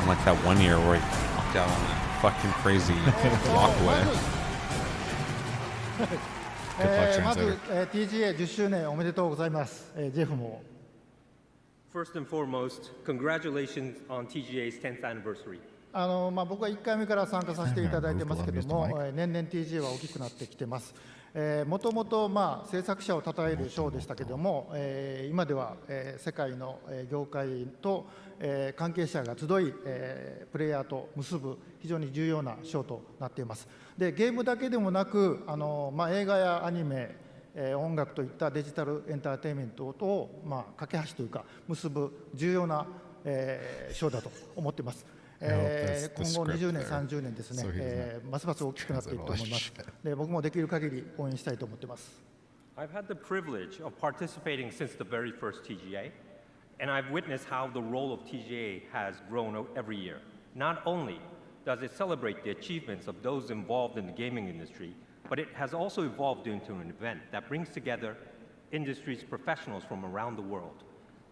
Unlike that one year where he walked out on that fucking crazy walkway. Good luck, まず translator. TGA10 周年おめでとうございます。ジェフも First and foremost, congratulations on TGA's 10th anniversary. 僕は1回目から参加させていただいてますけども、年々 TGA は大きくなってきてます。もともと制作者を称える賞でしたけども、今では世界の業界と関係者が集い、プレイヤーと結ぶ非常に重要な賞となっています。で、ゲームだけでもなく、映画やアニメ、音楽といったデジタルエンターテインメントと架け橋というか結ぶ重要な賞だと思っています。今後20年、30年ですね、ますます大きくなっていくと思います。で、僕もできる限り応援したいと思っています。I've had the privilege of participating since the very first TGA, and I've witnessed how the role of TGA has grown every year. Not only does it celebrate the achievements of those involved in the gaming industry, but it has also evolved into an event that brings together industry's professionals from around the world,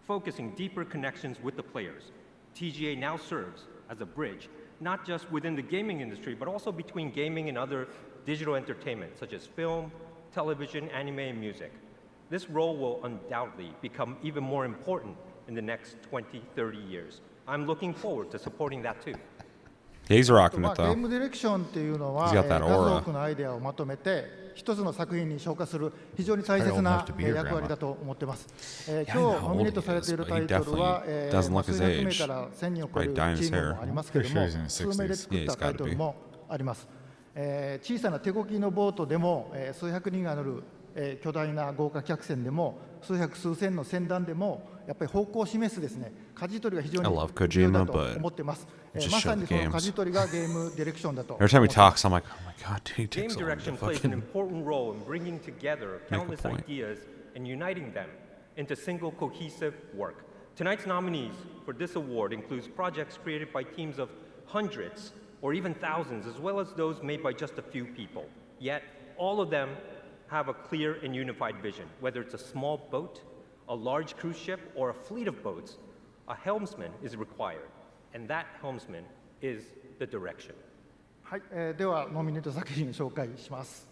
focusing deeper connections with the players. TGA now serves as a bridge, not just within the gaming industry, but also between gaming and other digital entertainment, such as film, television, anime, and music. This role will undoubtedly become even more important in the next 20, 30 years. I'm looking forward to supporting that too. He's rocking it ゲ though. ームディレクションっていうのは He's got that 数 aura. 多くのアイデアをまとめて一つの作品に昇華する非常に大切な役割だと思っています。今日ノミネートされているタイトルは数百名から1000人を超えるチームもありますけれども、数名で作ったタイトルもあります。小さな手こぎのボートでも数百人が乗る巨大な豪華客船でも数百数千の船団でもやっぱり方向を示すですね舵取りが非常に重要だと思っています。まさにその舵取りがゲームディレクションだと。Every time he talks, I'm like, oh my god, dude, he Game takes a long direction to plays an fucking. important role in bringing together countless ideas and uniting them into single cohesive work. Tonight's nominees for this award includes projects created by teams of hundreds or even thousands, as well as those made by just a few people. Yet, all of them have a clear and unified vision. Whether it's a small boat, a large cruise ship, or a fleet of boats, a helmsman is required, and that helmsman is the direction. はい、ではノミネート作品を紹介します。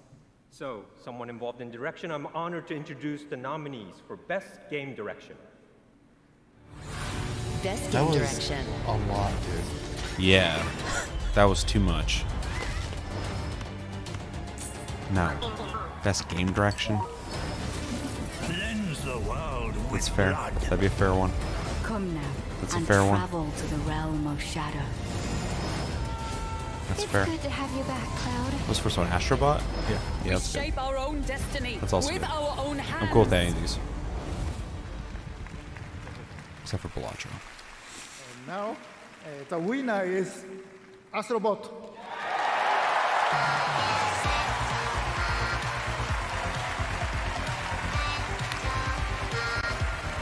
So, someone involved in direction, I'm honored to introduce the nominees for Best Game Direction. Best That Game was Direction. a lot, dude. Yeah, that was too much. No. Best game direction? Cleanse the world with That's fair. blood. That'd be a fair one. Come now That's a and fair one. travel to the realm of shadow. That's It's fair. good to have you back, Cloud. What's the first one? Astrobot? Yeah. Yeah, that's good. Shape our own destiny That's also with good. our own hands. I'm cool with any of these. Except for Bellagio. And now, the winner is Astrobot.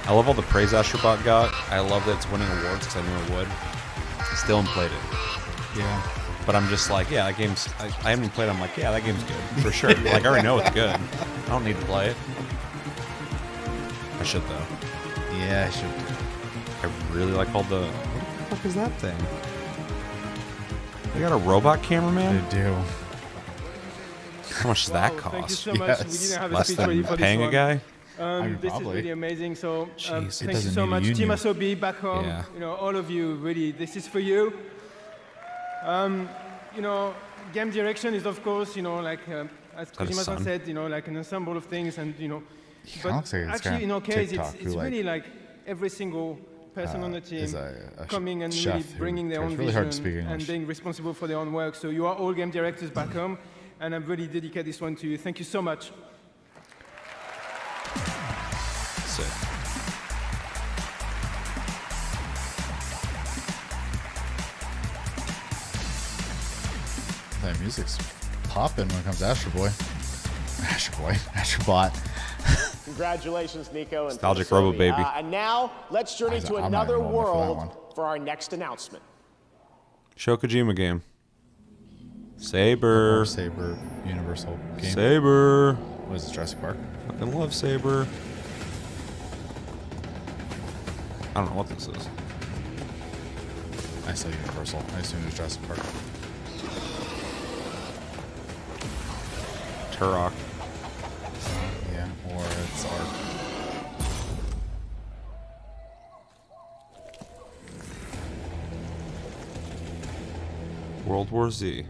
I love all the praise Astrobot got. I love that it's winning awards because I knew it would. Still haven't played it. Yeah. But I'm just like, yeah, that game's... I haven't even played it. I'm like, yeah, that game's good. For sure. Like, I already know it's good. I don't need to play it. I should, though. Yeah, I should. I really like all the... What the fuck is that thing? They got a robot cameraman? They do. How much does that Wow, thank you cost? so much. We didn't have a Less speech ready than for this paying a one. guy? This probably. is really amazing. So Jeez, it thank you doesn't so need a much, Team union. Asobi back home. Yeah. You know, all of you, really, this is for you. You know, game direction is of course, you know, like as Got a Kojima-san son. said, you know, like an ensemble of things, and you know, kinda looks like this actually guy in our on case, TikTok it's who, like, really like every single person on the team is a coming and chef really who bringing their tries own really hard to vision speak and English. being responsible for their own work. So you are all game directors back home, and I really dedicate this one to you. Thank you so much. Sick. That music's popping when it comes to Astro Boy. Astro Boy. Astrobot. Congratulations, Nico. And Nostalgic Phil Robo Sylvie. Baby. And now, let's journey to I'm not another enrolled for that world one. for our next announcement. Show Kojima game. Saber. Saber Universal game. Saber. What is it, Jurassic Park? Fucking love Saber. I don't know what this is. I said Universal. I assumed it was Jurassic Park. Turok. Yeah, or it's Ark. World War Z.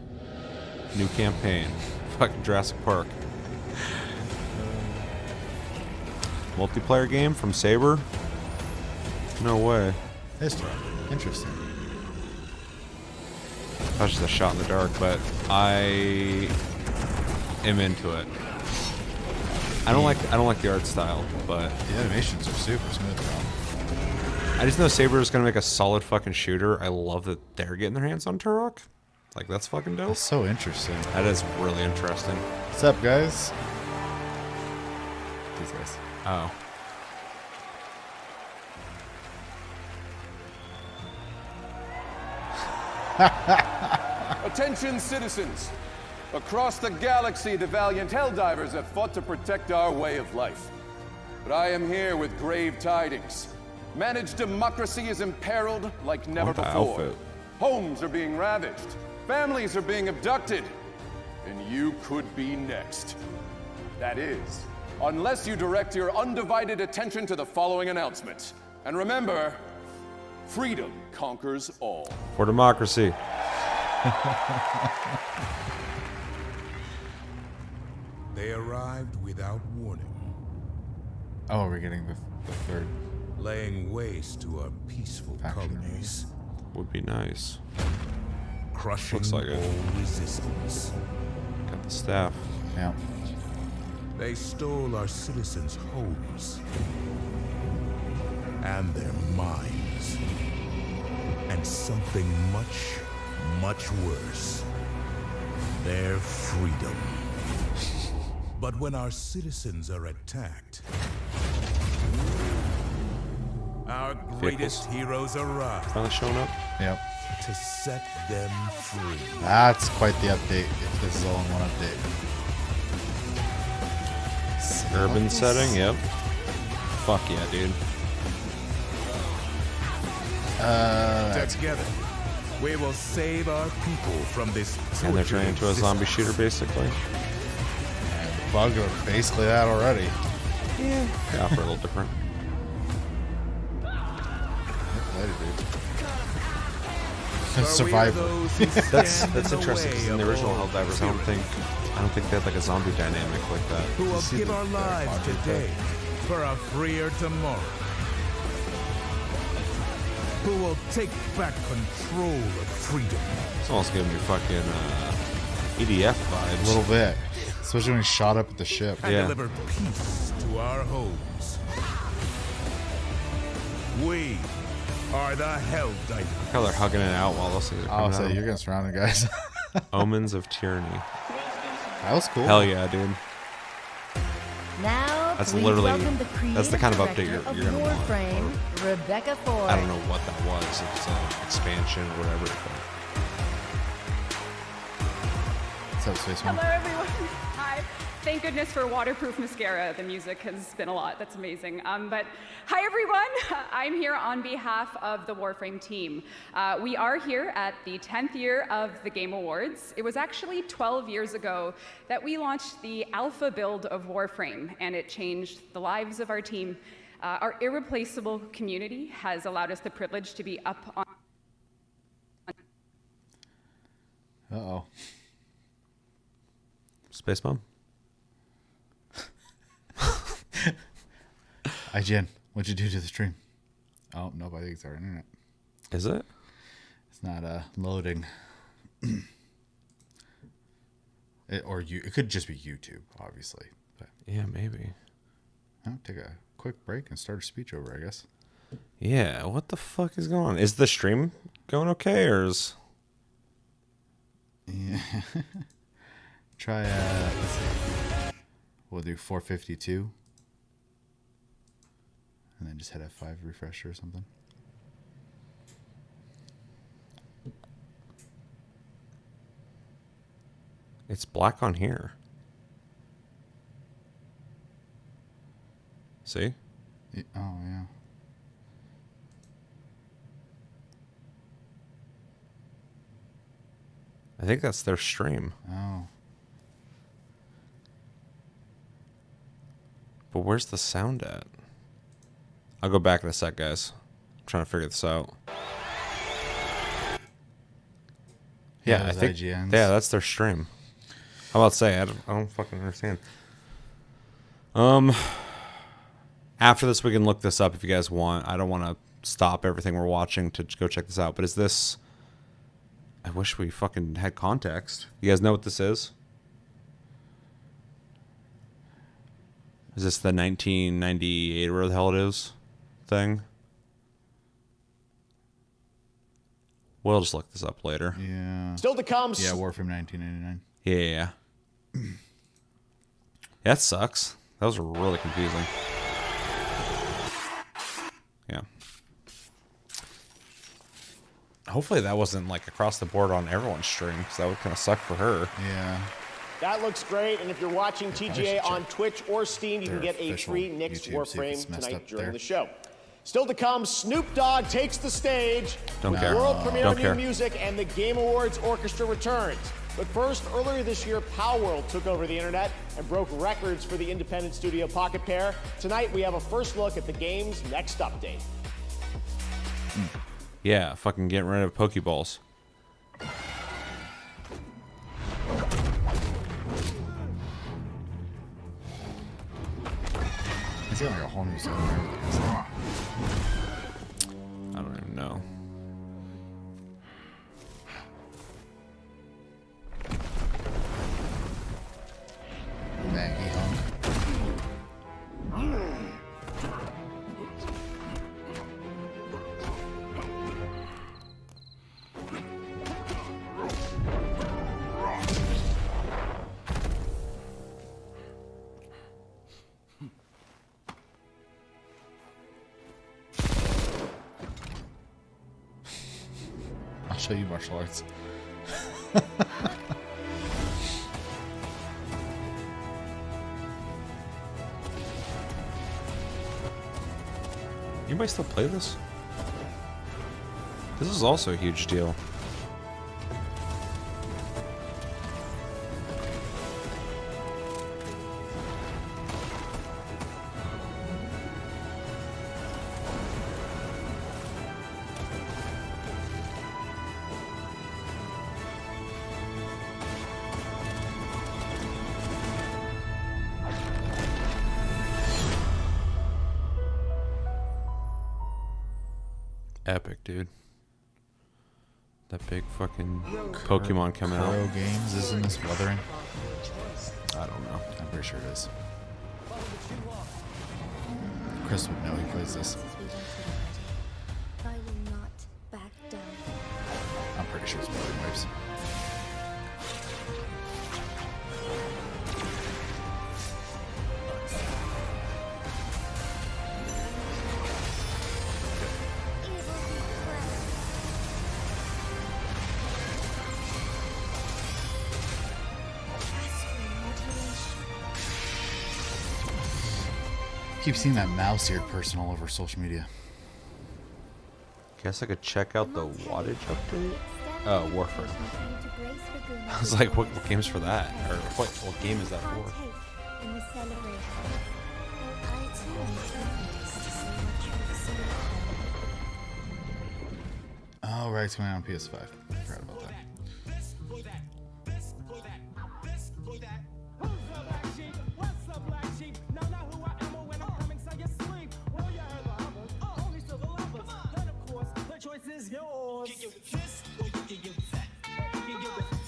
New campaign. Fucking Jurassic Park. Multiplayer game from Saber? No way. History. Interesting. That was just a shot in the dark, but I am into it. I don't like the art style, but The animations are super smooth though. I just know Saber is gonna make a solid fucking shooter. I love that they're getting their hands on Turok. Like, that's fucking dope. That's so interesting. That is really interesting. What's up, guys? these guys. Oh. Attention, citizens. Across the galaxy, the valiant Helldivers have fought to protect our way of life. But I am here with grave tidings. Managed democracy is imperiled like never before. Outfit. Homes are being ravaged. Families are being abducted. And you could be next. That is, unless you direct your undivided attention to the following announcements. And remember, freedom conquers all. For democracy. They arrived without warning. Oh, we're getting the third. Laying waste to our peaceful colonies. Would be nice. Crushing Looks like it. all resistance. Got the staff. Yeah. They stole our citizens' homes. And their minds. And something much, much worse. Their freedom. But when our citizens are attacked, our greatest heroes arrive. Finally showing up. Yep. To set them free. That's quite the update. If this is all in one update. Urban setting. Yep. Fuck yeah, dude. Together, we will save our people from this. And they're turning into a zombie shooter, basically. And the bug are basically that already. Yeah, for a little different. Later, dude. Survivor. That's interesting because in the original Helldivers, I don't think they had like a zombie dynamic like that. Who will give our lives today for a freer tomorrow? Who will take back control of freedom? It's almost giving me fucking EDF vibes. A little bit. Especially when he shot up at the ship. And deliver peace to our homes. We are the Helldivers. How they're hugging it out while those things are coming I'll say out. you're getting surrounded, guys. Omens of Tyranny. That was cool. Hell yeah, dude. Now, That's please literally welcome the that's the kind of creative update director you're gonna want. Warframe, Rebecca Ford. I don't know what that was. If it's an expansion or whatever. What's up, Space Mom? Hello, everyone. Hi. Thank goodness for waterproof mascara. The music has been a lot. That's amazing. But hi, everyone. I'm here on behalf of the Warframe team. We are here at the 10th year of the Game Awards. It was actually 12 years ago that we launched the alpha build of Warframe, and it changed the lives of our team. Our irreplaceable community has allowed us the privilege to be up on. Uh-oh. Space Mom? IGN, what'd you do to the stream? Oh, nope, I think it's our internet. Is it? It's not loading. It could just be YouTube, obviously. But yeah, maybe. I'll take a quick break and start a speech over, I guess. Yeah, what the fuck is going on? Is the stream going okay, or is... Yeah. Try, let's see. We'll do 452. And then just hit F5 refresh or something. It's black on here. See? Oh, yeah. I think that's their stream. Oh. But where's the sound at? I'll go back in a sec, guys. I'm trying to figure this out. Yeah, I think. IGN's. Yeah, that's their stream. How about to say? I don't fucking understand. After this, we can look this up if you guys want. I don't want to stop everything we're watching to go check this out. But is this? I wish we fucking had context. You guys know what this is? Is this the 1998 or whatever the hell it is thing? We'll just look this up later. Yeah. Still to come. Yeah, Warframe 1999. Yeah. That sucks. Those were really confusing. Yeah. Hopefully that wasn't like across the board on everyone's stream, because that would kind of suck for her. Yeah. That looks great, and if you're watching TGA on Twitch or Steam, you can their get a official free Nick's YouTube, see if it's Warframe messed tonight up during there. the show. Still to come, Snoop Dogg takes the stage Don't with care. world premiere Don't new care. music, and the Game Awards Orchestra returns. But first, earlier this year, Palworld took over the internet and broke records for the independent studio Pocket Pair. Tonight, we have a first look at the game's next update. Yeah, fucking getting rid of Pokeballs. It's got like a whole new sound and everything. I don't even know. Maggie hunk. I'll show you martial arts. Anybody still play this? This is also a huge deal. Epic, dude. That big fucking Pokemon coming out. Kuro Games, isn't this Wuthering? I don't know. I'm pretty sure it is. Chris would know he plays this. I will not back down. I'm pretty sure it's Wuthering Waves. Keep seeing that mouse-eared person all over social media. Guess I could check out the wattage update. Oh, Warframe. I was like, what game's for that? Or what game is that for? In the celebration. I too am curious to see what you Oh, right, it's coming out on PS5. I forgot about that.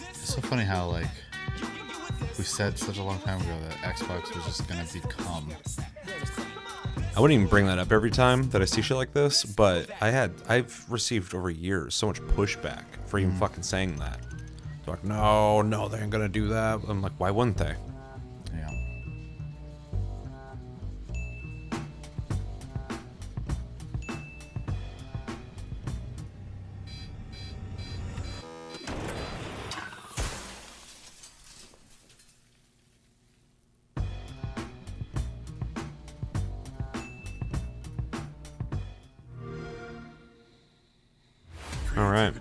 It's so funny how, like, we said such a long time ago that Xbox was just gonna become. I wouldn't even bring that up every time that I see shit like this, but I've received over years so much pushback for even fucking saying that. They're like, no, they ain't gonna do that. I'm like, why wouldn't they? Yeah. All right.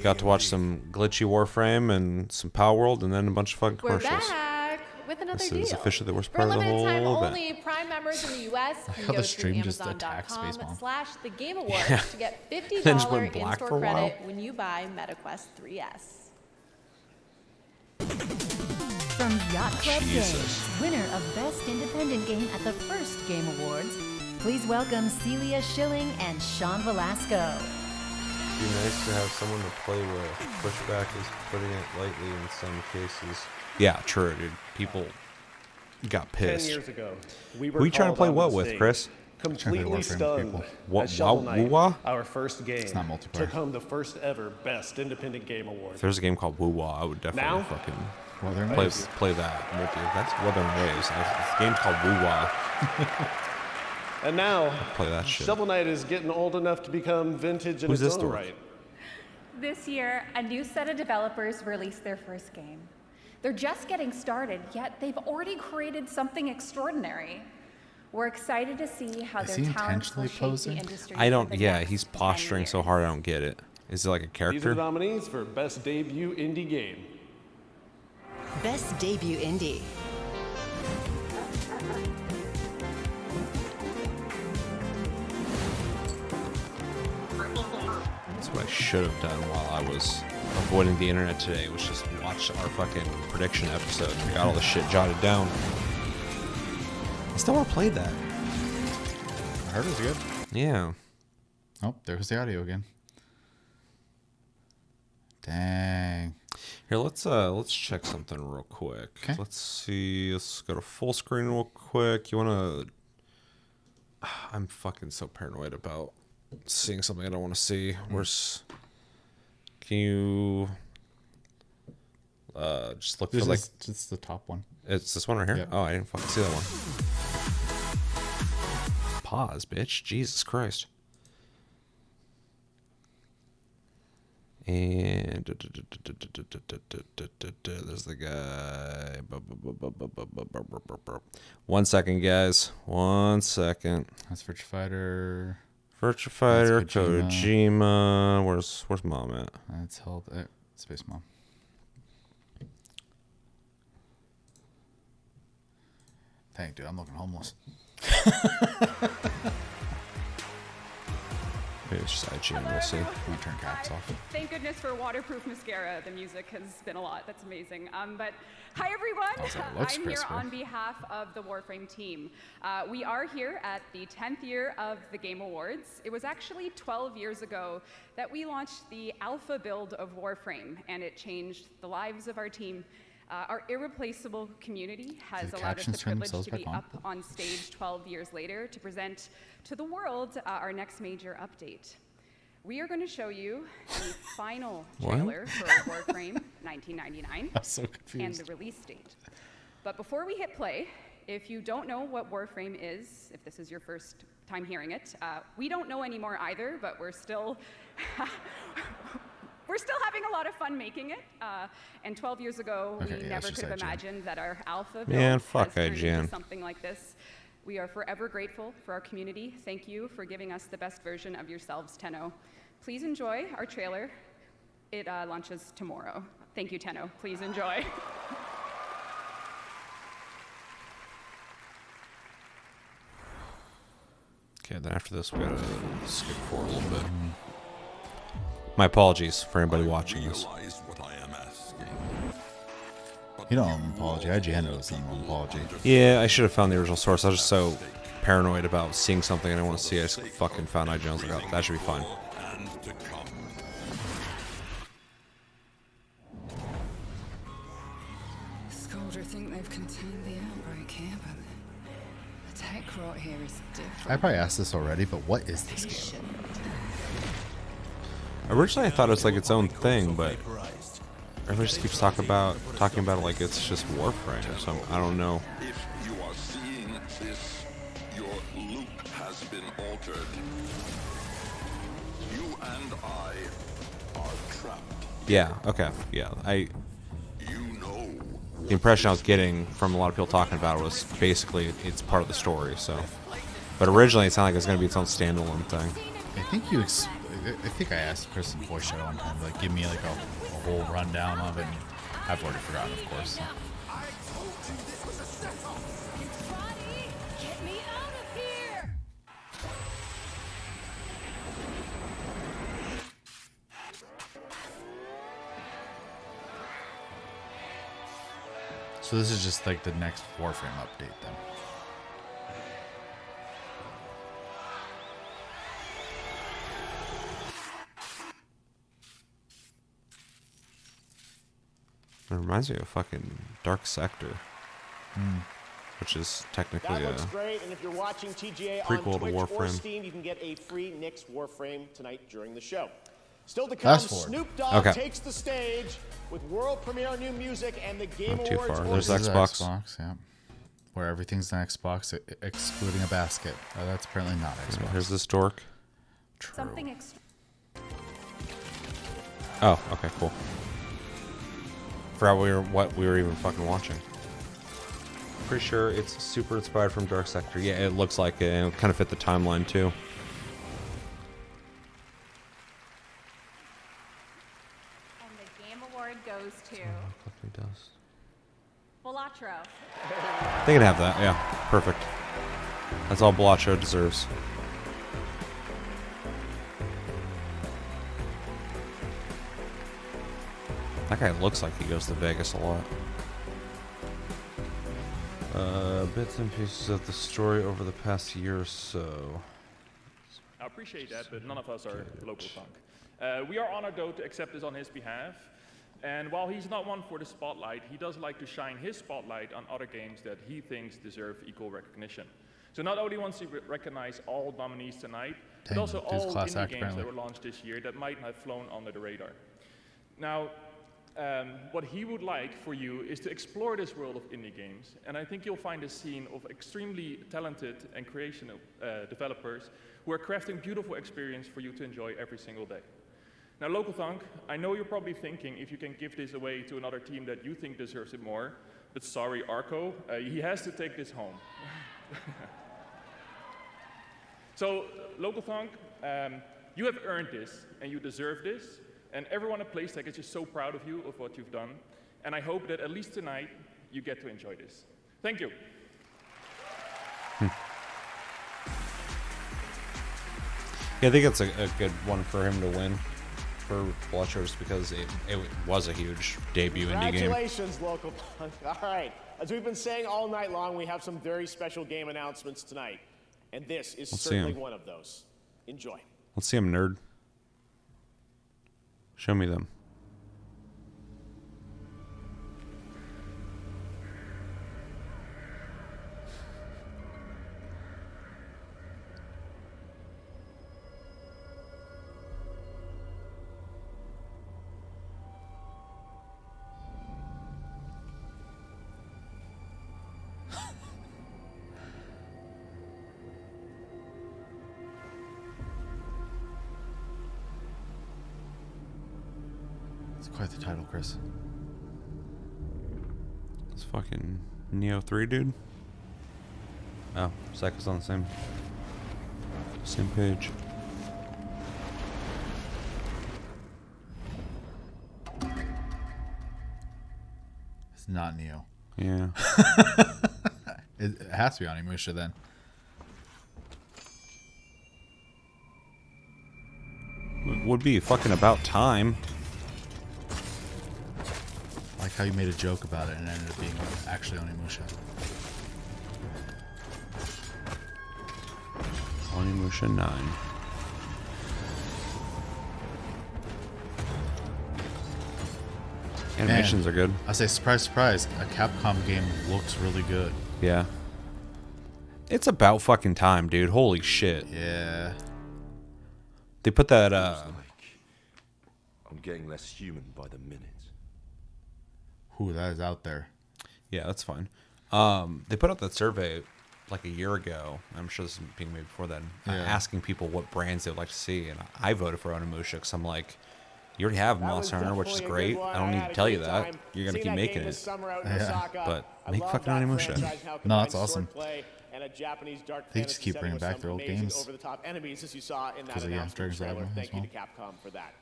Got to watch some glitchy Warframe and some Palworld, and then a bunch of fucking We're commercials. back with another This deal. is officially the worst For a part of the limited time whole only, event. Prime members in the U.S. I can how go the to stream just attacked Space Bomb. Amazon.com/The Game Awards Yeah. to get Then just went $50 black in-store for a while. credit when you buy MetaQuest 3S. From Yacht Club Jesus. Games, winner of Best Independent Game at the first Game Awards, please welcome Celia Schilling and Sean Velasco. It'd be nice to have someone to play with. Pushback is putting it lightly in some cases. Yeah, true, dude. People got 10 pissed. years ago, Who are you trying to play what with, Chris? Completely stunned What, as Shovel Knight, Woo-Wah? our first game, It's not multiplayer. took home the first ever Best Independent Game Award. If there's a game called Woo-Wah, I would definitely Now, fucking Wuthering play Waves. play that. That's Wuthering Waves. This game's called Woo-Wah. And now, Play that shit. Shovel Knight is getting old enough to become vintage in Who's its this own dork? right. This year, a new set of developers released their first game. They're just getting started, yet they've already created something extraordinary. We're excited to see how Is their he talents will intentionally shape posing? the industry. I for don't. the Yeah, next he's 10 posturing years. so hard. I don't get it. Is it like a These are character? the nominees for Best Debut Indie Game. Best Debut Indie. That's what I should have done while I was avoiding the internet today. Was just watch our fucking prediction episode. We got all the shit jotted down. I still want to play that. I heard it was good. Yeah. Oh, there's the audio again. Dang. Here, let's check something real quick. Okay. Let's see. Let's go to full screen real quick. You wanna? I'm fucking so paranoid about seeing something I don't want to see. Where's? Can you? Just look for like. It's the top one. It's this one right here. Yeah. Oh, I didn't fucking see that one. Pause, bitch. Jesus Christ. And there's the guy. 1 second, guys. 1 second. That's Virtua Fighter. Virtua Fighter, That's Kojima. Kojima. Where's Mom at? That's held at Space Mom. Dang, dude, I'm looking homeless. Maybe it's just IGN. We'll see. I'm gonna turn caps off. Thank goodness for waterproof mascara. The music has been a lot. That's amazing. But hi, everyone. Also, it looks I'm here crisper. on behalf of the Warframe team. We are here at the 10th year of the Game Awards. It was actually 12 years ago that we launched the alpha build of Warframe, and it changed the lives of our team. Our irreplaceable community has the allowed us the captions turn privilege themselves to be back on? up on stage 12 years later to present to the world our next major update. We are going to show you the final What? trailer for Warframe 1999 I'm so and confused. the release date. But before we hit play, if you don't know what Warframe is, if this is your first time hearing it, we don't know anymore either, but we're still we're still having a lot of fun making it. And 12 years ago, Okay, we yeah, never it's could have just IGN. imagined that our alpha build Man, has fuck turned IGN. into something like this. We are forever grateful for our community. Thank you for giving us the best version of yourselves, Tenno. Please enjoy our trailer. It launches tomorrow. Thank you, Tenno. Please enjoy. Okay, then after this, we gotta skip forward a little bit. My apologies for anybody watching this. You don't owe an apology. IGN owes them an apology. Yeah, I should have found the original source. I was just so paranoid about seeing something I didn't want to see. I just fucking found IGN. I was like, oh, that should be fine. Scoldra think they've contained the outbreak here, but the tech rot here is different. I probably asked this already, but what is this game? Originally, I thought it was like its own thing, but everybody just keeps talking about it like it's just Warframe. So I don't know. If you are seeing this, your loop has been altered. You and I are trapped. Yeah. Okay. Yeah. You know. The impression I was getting from a lot of people talking about it was basically it's part of the story. So, but originally it sounded like it was going to be its own standalone thing. I think I think I asked Chris in Voice Shadow one time, like, give me like a whole rundown of it. And I've already forgotten, of course. So. Get me out of here! So this is just like the next Warframe update then. It reminds me of fucking Dark Sector, which is technically That a looks great, and if you're watching TGA prequel on to Twitch or Warframe. Steam, you can get a free Nyx Warframe tonight during the show. Still to come, Fast forward. Snoop Dogg Okay. takes the stage with world premiere new music and the Game Not too Awards. far. There's This is Xbox. Xbox, yeah. Where everything's on Xbox, excluding a basket. That's apparently not Xbox. Here's this dork. Something extra. Oh, okay, cool. Forgot what we were even fucking watching. Pretty sure it's super inspired from Dark Sector. Yeah, it looks like it. And it kind of fit the timeline too. And the Game Award goes to Definitely does. Balatro. They can have that. Yeah, perfect. That's all Balacho deserves. That guy looks like he goes to Vegas a lot. Bits and pieces of the story over the past year or so. I appreciate that, but none of us are local funk. We are honored, though, to accept this on his behalf. And while he's not one for the spotlight, he does like to shine his spotlight on other games that he thinks deserve equal recognition. So not only wants to recognize all nominees tonight, but Dang, also dude's all class indie act, games apparently. that were launched this year that might have flown under the radar. Now, what he would like for you is to explore this world of indie games, and I think you'll find a scene of extremely talented and creative developers who are crafting beautiful experience for you to enjoy every single day. Now, Local Thunk, I know you're probably thinking if you can give this away to another team that you think deserves it more, but sorry, Arco, he has to take this home. So, Local Thunk, you have earned this, and you deserve this. And everyone at PlayStation is just so proud of you, of what you've done. And I hope that at least tonight, you get to enjoy this. Thank you. Yeah, I think it's a good one for him to win for Balacho just because it was a huge debut indie game. Congratulations, Local Punk. All right. As we've been saying all night long, we have some very special game announcements tonight. And this is Let's see certainly 'em. one of those. Enjoy. Let's see him, nerd. Show me them. It's quite the title, Chris. It's fucking Neo 3, dude. Oh, Psycho's on the same page. It's not Neo. Yeah. It has to be Onimusha then. Would be fucking about time. I like how you made a joke about it and it ended up being actually Onimusha. Onimusha 9. Animations are good. I say, surprise, surprise, a Capcom game looks really good. Yeah. It's about fucking time, dude. Holy shit. Yeah. They put that, I'm getting less human by the minute. Ooh, that is out there. Yeah, that's fine. They put out that survey like a year ago. I'm sure this is being made before then. Yeah. Asking people what brands they would like to see, and I voted for Onimusha because I'm like, you already have Monster Hunter, which is great. I don't need to tell you that. You're gonna keep making it. But make fucking Onimusha. No, that's awesome. And a Japanese dark They just keep bringing back their old games. over-the-top enemies, as you saw in that 'Cause of, yeah, announcement Dragon's trailer. Dogma Thank as you well. to Capcom for that.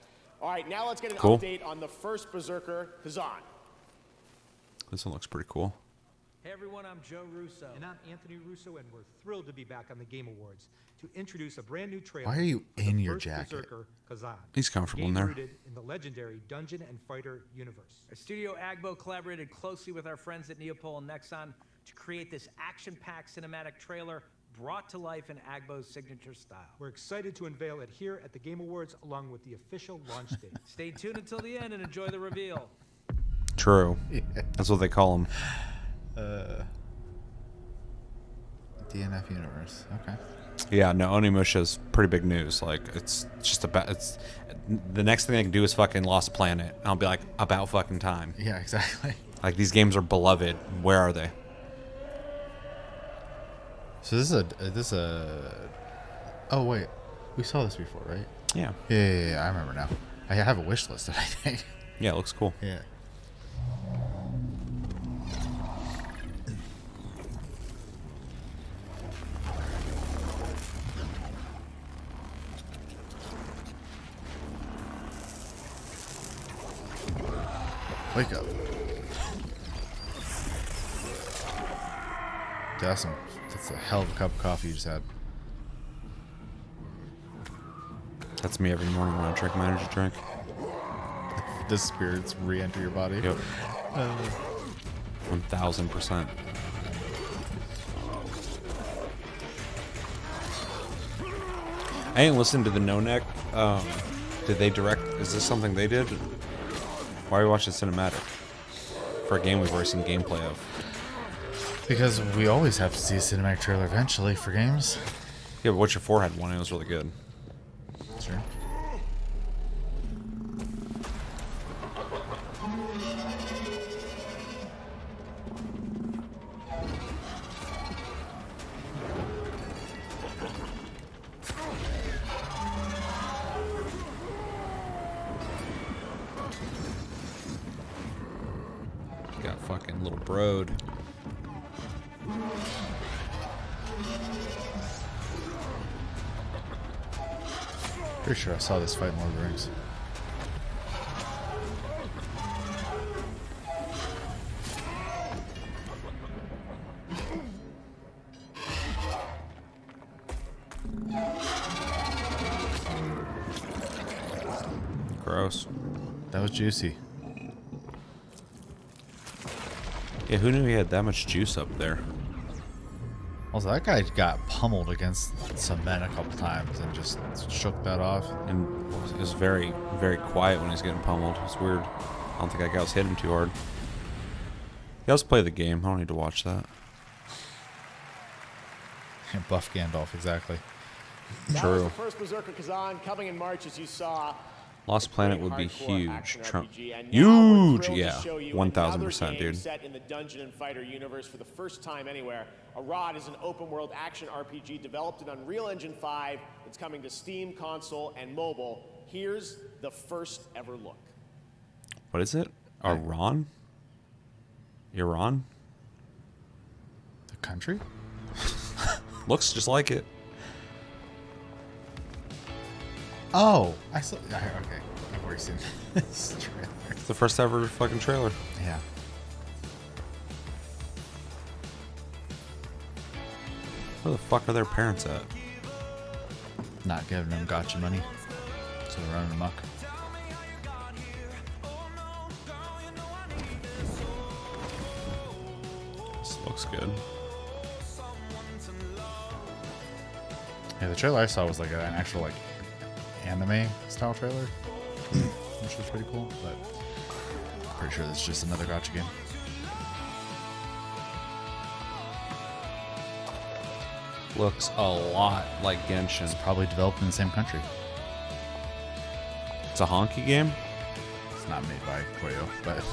All right, now let's get an Cool. update on the first Berserker, Kazan. This one looks pretty cool. Hey everyone, I'm Joe Russo. And I'm Anthony Russo, and we're thrilled to be back on the Game Awards to introduce a brand new trailer. Why are you for the in your first jacket? Berserker, Kazan. He's comfortable in Game there. rooted in the legendary Dungeon and Fighter universe. Our studio Agbo collaborated closely with our friends at Neopol and Nexon to create this action-packed cinematic trailer brought to life in Agbo's signature style. We're excited to unveil it here at the Game Awards along with the official launch date. Stay tuned until the end and enjoy the reveal. True. Yeah. That's what they call them. DNF universe. Okay. Yeah, no, Onimusha's pretty big news. Like, it's just about, it's the next thing they can do is fucking Lost Planet. I'll be like, about fucking time. Yeah, exactly. Like, these games are beloved. Where are they? So this is a. Oh wait, we saw this before, right? Yeah. Yeah. I remember now. I have a wish list, I think. Yeah, it looks cool. Yeah. Wake up. That's a hell of a cup of coffee you just had. That's me every morning when I drink my energy drink. The spirits re-enter your body. Yep. 1000%. I ain't listened to the No Neck. Did they direct? Is this something they did? Why are we watching cinematic for a game we've already seen gameplay of? Because we always have to see a cinematic trailer eventually for games. Yeah, but Witcher 4 had one. It was really good. Sure. Got fucking little broad. Pretty sure I saw this fight in Lord of the Rings. Gross. That was juicy. Yeah, who knew he had that much juice up there? Also, that guy got pummeled against some men a couple times and just shook that off. And it was very, very quiet when he was getting pummeled. It was weird. I don't think that guy was hitting him too hard. Yeah, let's play the game. I don't need to watch that. And buff Gandalf, exactly. That True. was the first Berserker Kazan coming in March, as you saw. Lost Planet would be huge. Huge, Yeah, 1000%, dude. Set in the Dungeon and Fighter universe for the first time anywhere. Arad is an open-world action RPG developed in Unreal Engine 5. It's coming to Steam, console, and mobile. Here's the first ever look. What is it? Iran? Iran? The country? Looks just like it. Oh, I saw. Okay, I've already seen this trailer. It's the first ever fucking trailer. Yeah. Where the fuck are their parents at? Not giving them gotcha money, so they're running amok. This looks good. Yeah, the trailer I saw was like an actual like anime style trailer, which was pretty cool. But I'm pretty sure this is just another gotcha game. Looks a lot like Genshin. It's probably developed in the same country. It's a honky game? It's not made by Koyo, but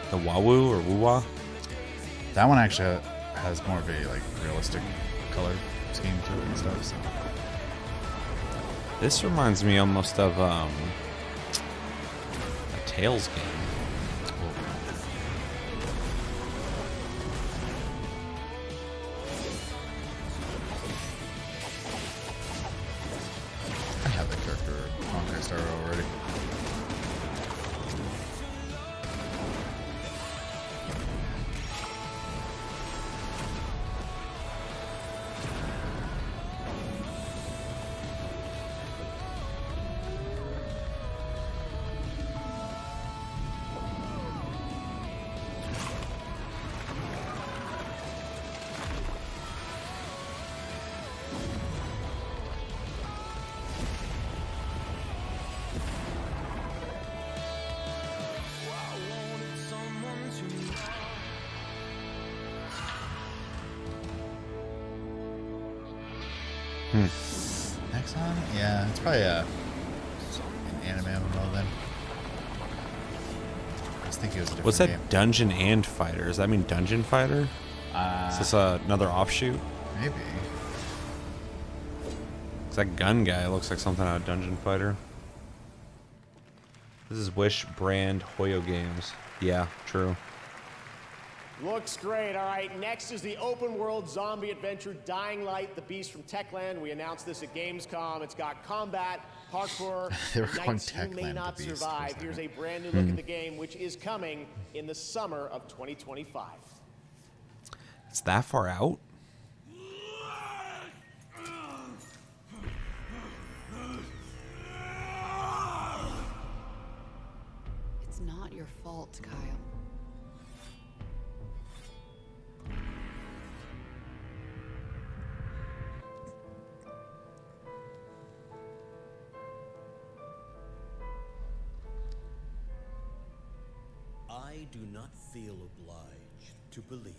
the Wawoo or Wuwa? That one actually has more of a like realistic color scheme to it and stuff. So. This reminds me almost of a Tales game. I have the character Honkai Star already. Nexon? Yeah, it's probably an anime MMO then. I was thinking it was a different What's that? game. Dungeon and Fighter? Does that mean Dungeon Fighter? Is this another offshoot? Maybe. That gun guy looks like something out of Dungeon Fighter. This is Wish Brand Hoyo Games. Yeah, true. Looks great. All right, next is the open world zombie adventure Dying Light, the Beast from Techland. We announced this at Gamescom. It's got combat, parkour, They were calling nights you may Techland not the Beast survive. for a Here's a second. brand new look at the game, which is coming in the summer of 2025. It's that far out? It's not your fault, Kyle. I do not feel obliged to believe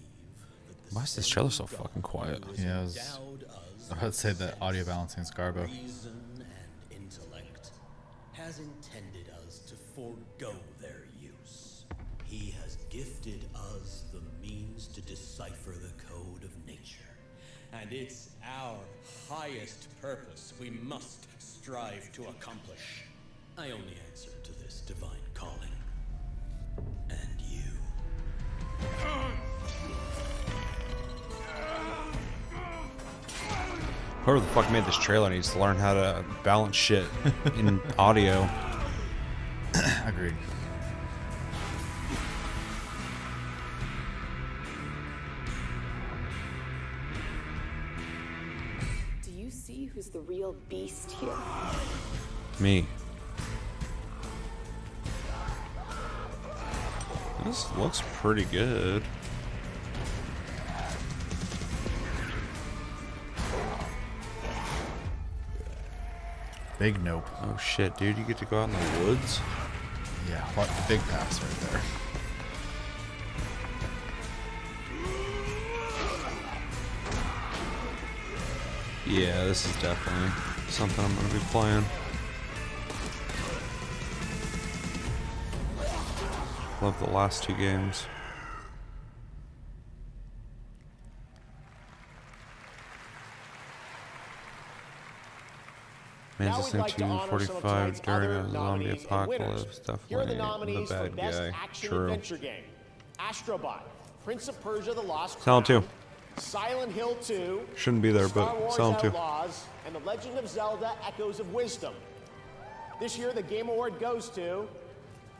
that the Why is this trailer so fucking quiet? Yeah, I was about to say that audio balancing is garbo. reason and intellect has intended us to forego their use. He has gifted us the means to decipher the code of nature. And it's our highest purpose we must strive to accomplish. I only answer to this divine calling. And you. Whoever the fuck made this trailer needs to learn how to balance shit in audio. Agreed. Do you see who's the real beast here? Me. This looks pretty good. Big nope. Oh shit, dude, you get to go out in the woods? Yeah, what big pass right there. Yeah, this is definitely something I'm gonna be playing. Love the last two games. Man's Now we'd listening like to to honor some of 45 tonight's during other a zombie nominees and winners. apocalypse. Here are the Definitely nominees the for bad Best guy. Action True. Adventure Game: Astrobot, Prince of Persia: The Lost Silent Crown, 2. Silent Hill 2, Shouldn't be there, Star but Wars Silent 2. Outlaws, and The Legend of Zelda: Echoes of Wisdom. This year, the Game Award goes to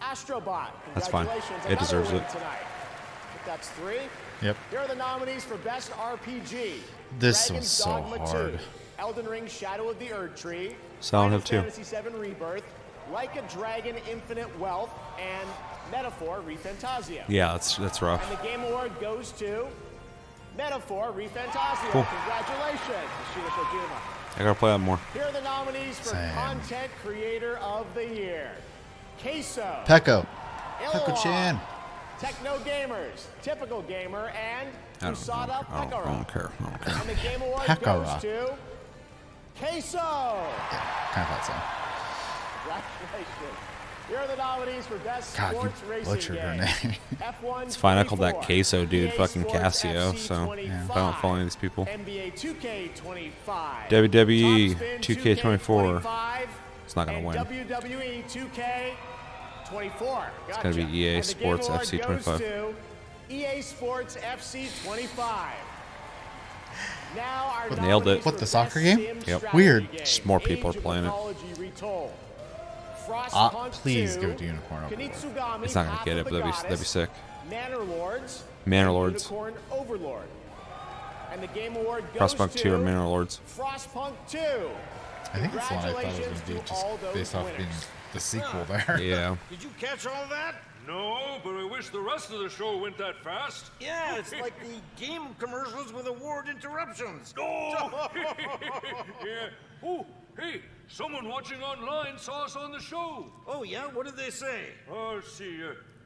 Astrobot. That's fine. Congratulations, It deserves another it. win tonight. I think that's 3. Yep. Here are the nominees for Best RPG. This Dragon's was so Dogma hard. 2, Elden Ring: Shadow of the Erd Tree, Silent Hill 2. Final Fantasy VII Rebirth, Like a Dragon: Infinite Wealth, and Metaphor: ReFantazio. Yeah, that's rough. And the Game Award goes to Metaphor: ReFantazio. Cool. Congratulations, Shiba Kojima. I gotta play that more. Here are the nominees for Same. Content Creator of the Year: Queso, Pecco. Ilwa, Pecco-chan. Techno Gamers, Typical Gamer, and I don't Usada care. I Pekara. don't care. And the Game Award Pekara. goes to Queso. Kind of thought so. Congratulations. Here are the nominees for Best God, you Sports Racing butchered her Game. name. F1 It's fine. I called that 24, queso dude EA fucking Sports Casio, FC so 25, if I don't follow any of these people. NBA 2K25, WWE Top Spin 2K24. 2K25, It's not gonna and win. WWE 2K24. It's gonna be EA And the Game Sports Award FC goes 25. to EA Sports FC 25. Now our Nailed it. nominees What, for the soccer Best game? Sim Yep. Strategy Weird. Game, Just more people Age are of playing it. Mythology Retold. Frostpunk Please 2, give it to Unicorn Overlord. Kunitsugami, It's not gonna Path get of it, the but that'd be Goddess, sick. Manor Lords, Manor and Lords. Unicorn Overlord. And the Game Award goes Frostpunk to 2 or Manor Lords. Frostpunk 2. I think it's the one I thought it was Congratulations going to be to just all those based off winners. being the sequel there. Yeah. Did you catch all that? No, but I wish the rest of the show went that fast. Yeah, it's like the game commercials with award interruptions. Oh! Yeah. Oh, hey, someone watching online saw us on the show. Oh, yeah? What did they say? Let's see.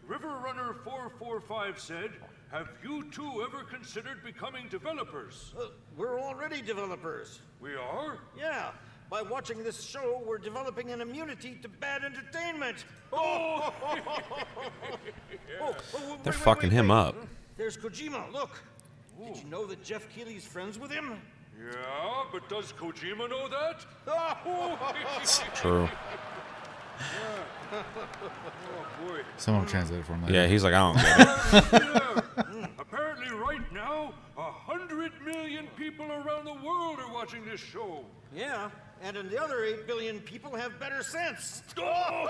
River Runner 445 said, have you two ever considered becoming developers? We're already developers. We are? Yeah. By watching this show, we're developing an immunity to bad entertainment. Oh! They're fucking him up. There's Kojima, look. Did you know that Jeff Keighley's friends with him? Yeah, but does Kojima know that? It's true. Oh boy. Someone translate it for him later. Yeah, he's like, I don't get it. Apparently right now, 100 million people around the world are watching this show. Yeah, and the other 8 billion people have better sense. Oh!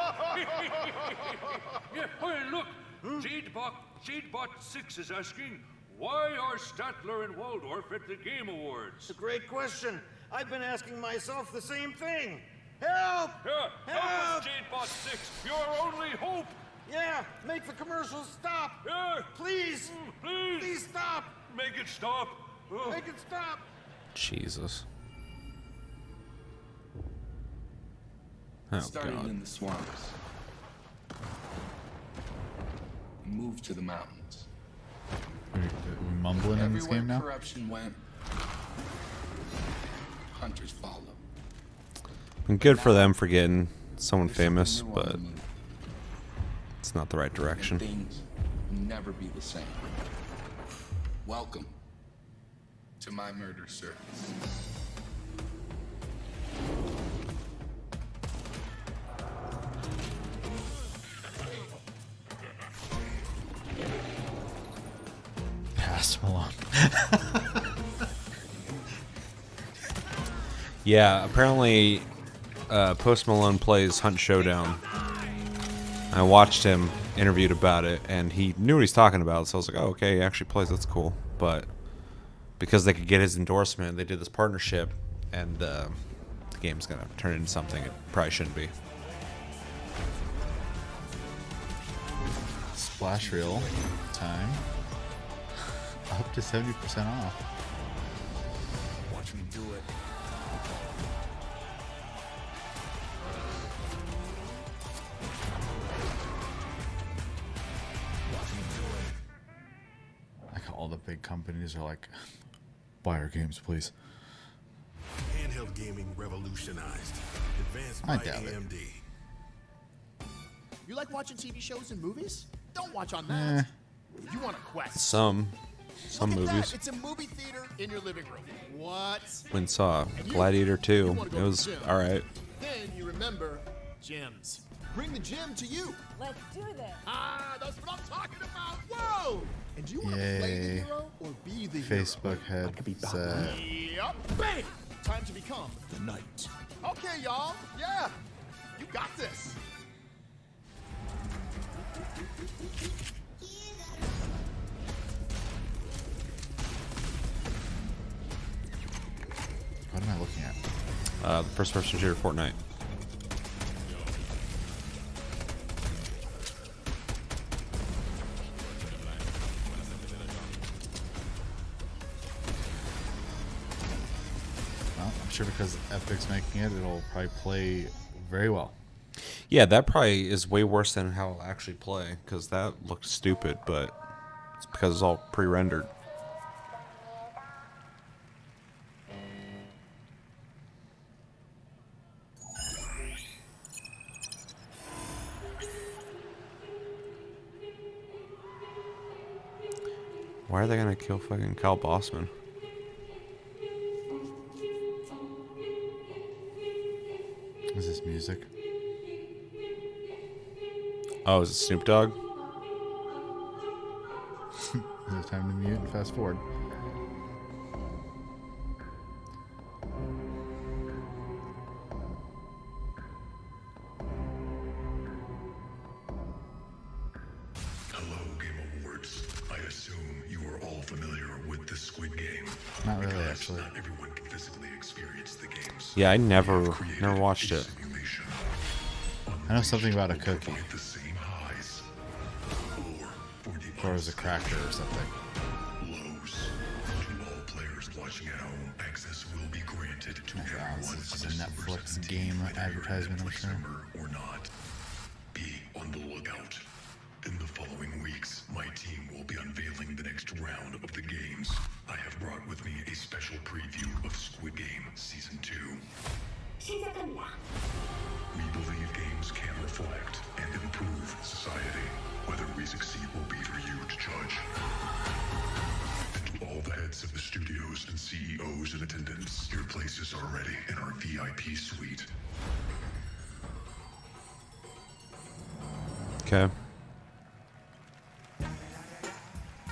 Yeah, hey, look. Jadebot 6 is asking, why are Statler and Waldorf at the Game Awards? It's a great question. I've been asking myself the same thing. Help! Yeah, help us, Jadebot 6. Your only hope. Yeah, make the commercials stop. Yeah. Please. Please. Please stop. Make it stop. Make it stop. Jesus. Oh, Started God. in the swamps. Moved to the mountains. Are we mumbling in this Everywhere game now? corruption went, hunters followed. And good for them for getting someone famous, but it's not the right direction. Things will never be the same. Welcome to my murder circus. Post Malone. Yeah, apparently Post Malone plays Hunt Showdown. I watched him interviewed about it, and he knew what he's talking about, so I was like, oh, okay, he actually plays, that's cool. But because they could get his endorsement, they did this partnership, and the game's going to turn into something it probably shouldn't be. Splash reel time. Up to 70% off. Watch me do it. Like all the big companies are like, buy our games, please. Handheld gaming revolutionized. Advanced I by doubt it. AMD. You like watching TV shows and movies? Don't watch on that. You want a quest. Some Look at movies. that. It's a movie theater in your living room. What? Went and saw Gladiator 2. It was alright. Then you remember gyms. Bring the gym to you. Let's do this. Ah, that's what I'm talking about. Whoa! And do you want to play the Yay. hero or be the Facebook headset. hero? Yep. Bam! Time to become the knight. Okay, y'all. Yeah. You got this. What am I looking at? The first person shooter Fortnite. Well, I'm sure because Epic's making it, it'll probably play very well. Yeah, that probably is way worse than how it'll actually play, because that looked stupid, but it's because it's all pre-rendered. Why are they gonna kill fucking Kyle Bossman? Is this music? Oh, is it Snoop Dogg? It's time to mute and fast forward. Hello, Game Awards. I assume you are all familiar with the Squid Game. Not really, Because actually. Not everyone can physically experience the games. Yeah, I never watched it. I know something about a cookie. The same highs. Or as a cracker or something. Lows. To all players watching at home, access will be granted to everyone. This is just a Netflix game advertisement, I'm sure. Or not. Be on the lookout. In the following weeks, my team will be unveiling the next round of the games. I have brought with me a special preview of Squid Game Season 2. 시작합니다. We believe games can reflect and improve society. Whether we succeed will be for you to judge. And to all the heads of the studios and CEOs in attendance, your places are ready in our VIP suite. Okay.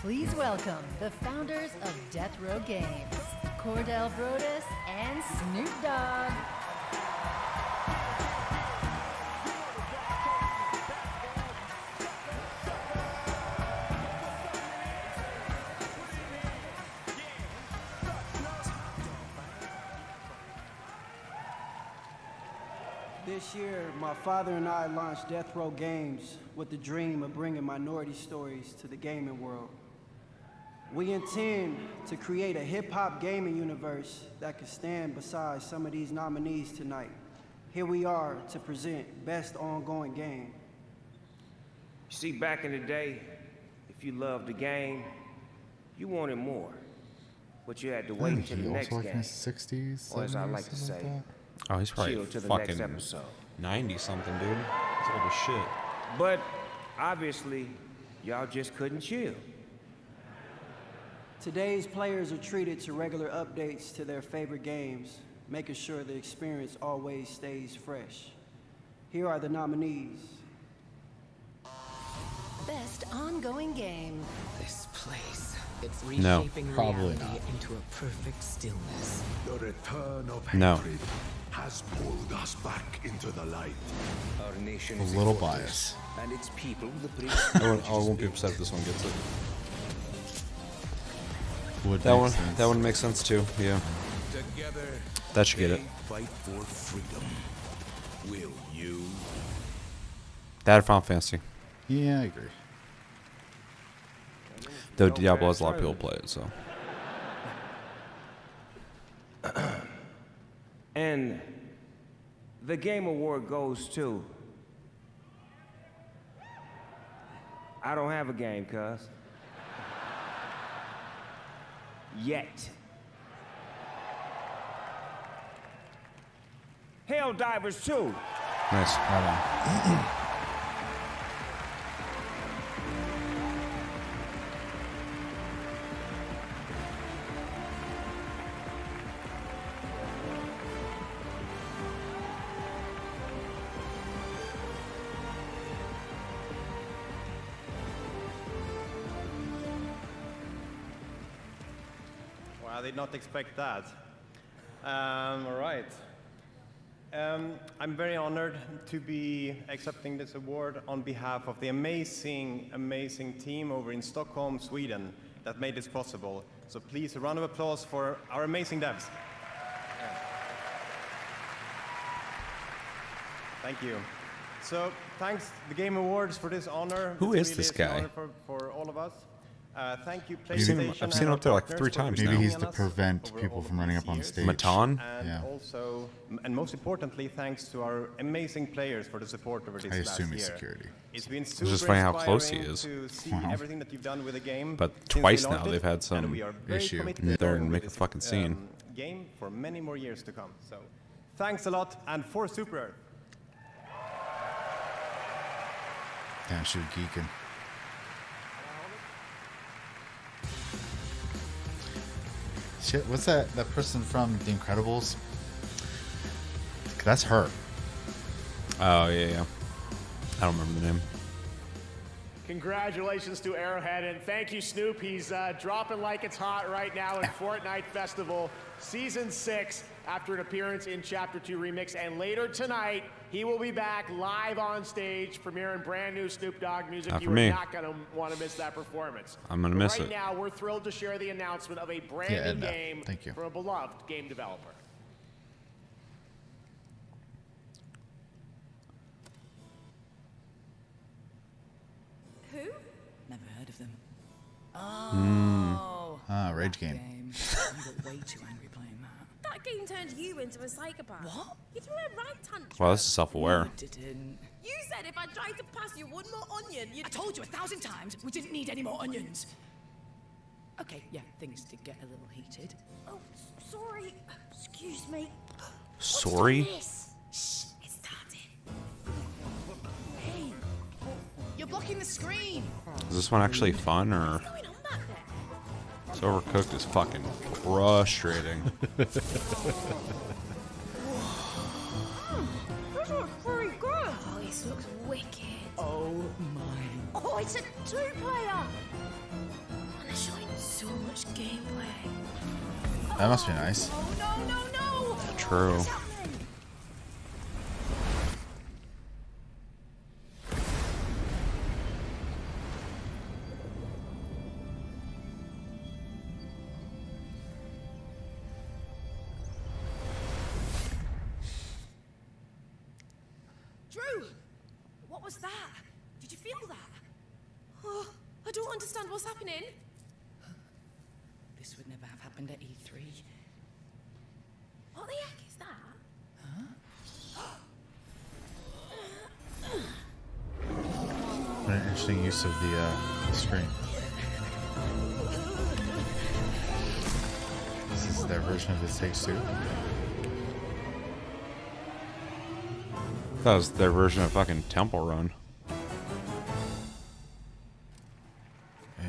Please welcome the founders of Death Row Games, Cordell Brodus and Snoop Dogg. This year, my father and I launched Death Row Games with the dream of bringing minority stories to the gaming world. We intend to create a hip-hop gaming universe that could stand beside some of these nominees tonight. Here we are to present Best Ongoing Game. You see, back in the day, if you loved the game, you wanted more. But you had to wait until the next also like in game. his 60s, Or as I 70s, like to something say, like that. Oh, he's probably chill to the fucking next episode. 90 something, dude. He's old as shit. But obviously, y'all just couldn't chill. Today's players are treated to regular updates to their favorite games, making sure the experience always stays fresh. Here are the nominees. Best Ongoing Game. This place. It's No, reshaping probably reality not. into a perfect stillness. The return of No. hatred has pulled us back into the light. Our nation A is little fortress, bias. and its people the I won't be upset if this one gets it. Would That make one, sense. that one makes sense too. Yeah, Together, that should get they it. fight for freedom. Will you? That or Final Fantasy. Yeah, I agree. Though Diablo has a lot of people play it, so. And the Game Award goes to... I don't have a game, cuz. Yet. Helldivers 2. Nice. Well, I did not expect that. All right. I'm very honored to be accepting this award on behalf of the amazing, amazing team over in Stockholm, Sweden that made this possible. So please, a round of applause for our amazing devs. Thank you. So thanks the Game Awards for this honor. Who This is this an guy? honor for all of us. Thank you, I've seen him- PlayStation. I've seen him and up there our like 3 partners for times Maybe now. he's believing to in us prevent over people all from of running these up on years. stage. Matan? And Yeah. also, and most importantly, thanks to our amazing players for the support over this I last assume he's year. security. It's been It's super just funny how close he inspiring is. to see Wow. everything that you've done with the game. But since we twice now launched it, they've had and some we are very issue committed there to and with make a this, fucking scene. Game for many more years to come. So, thanks a lot, and for Super Earth. Damn, she was geeking. Shit, what's that person from The Incredibles? That's her. Oh, yeah. I don't remember the name. Congratulations to Arrowhead, and thank you, Snoop. He's dropping like it's hot right now in Fortnite Festival Season 6 after an appearance in Chapter 2 Remix. And later tonight, he will be back live on stage, premiering brand new Snoop Dogg music. Not You for are me. not going to want to miss that performance. I'm gonna But miss right it. now, we're thrilled to share the announcement of a brand Yeah, new Edna. game Thank you. from a beloved game developer. Who? Never heard of them. Ah, Rage Game. You got way too angry playing that. that game turned you into a psychopath. What? You threw a right tantrum. Wow, this is self-aware. Didn't. You said if I tried to pass you one more onion, you'd... I told you 1,000 times we didn't need any more onions. Okay, yeah, things did get a little heated. Oh, sorry. Excuse me. Sorry? Shh, it's starting. Hey, you're blocking the screen. Is this one actually fun, or? It's Overcooked is fucking frustrating. This looks pretty good. Oh, this looks wicked. Oh my. Oh, it's a two-player. And they're showing so much gameplay. That must be nice. Oh, no. True. What's happening? Drew, what was that? Did you feel that? Oh, I don't understand what's happening. This would never have happened at E3. What the heck is that? What an interesting use of the screen. This is their version of It Takes Two. That was their version of fucking Temple Run.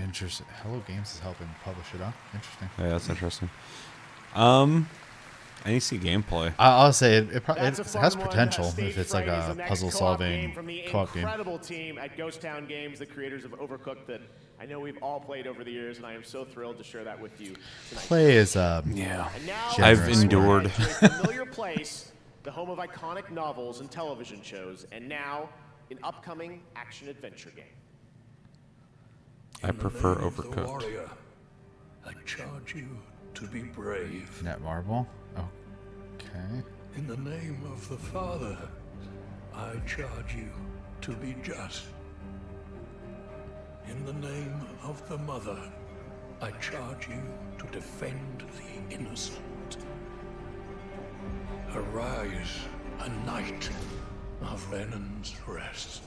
Interesting. Hello Games is helping publish it, huh? Interesting. Yeah, that's interesting. I need to see gameplay. I'll say it has one potential Stage if it's Fright like is the a next puzzle-solving from the co-op game. incredible team at Ghost Town Games, the creators of Overcooked, that I know we've all played over the years, and I am so thrilled to share that with you tonight. Play is yeah. And now I've we're endured. to a familiar place, the home of iconic novels and television shows, and now an upcoming action-adventure game. I prefer The Overcooked. warrior, I charge you to be brave. Netmarble. Okay. In the name of the Father, I charge you to be just. In the name of the Mother, I charge you to defend the innocent. Arise, a knight of Renan's Rest.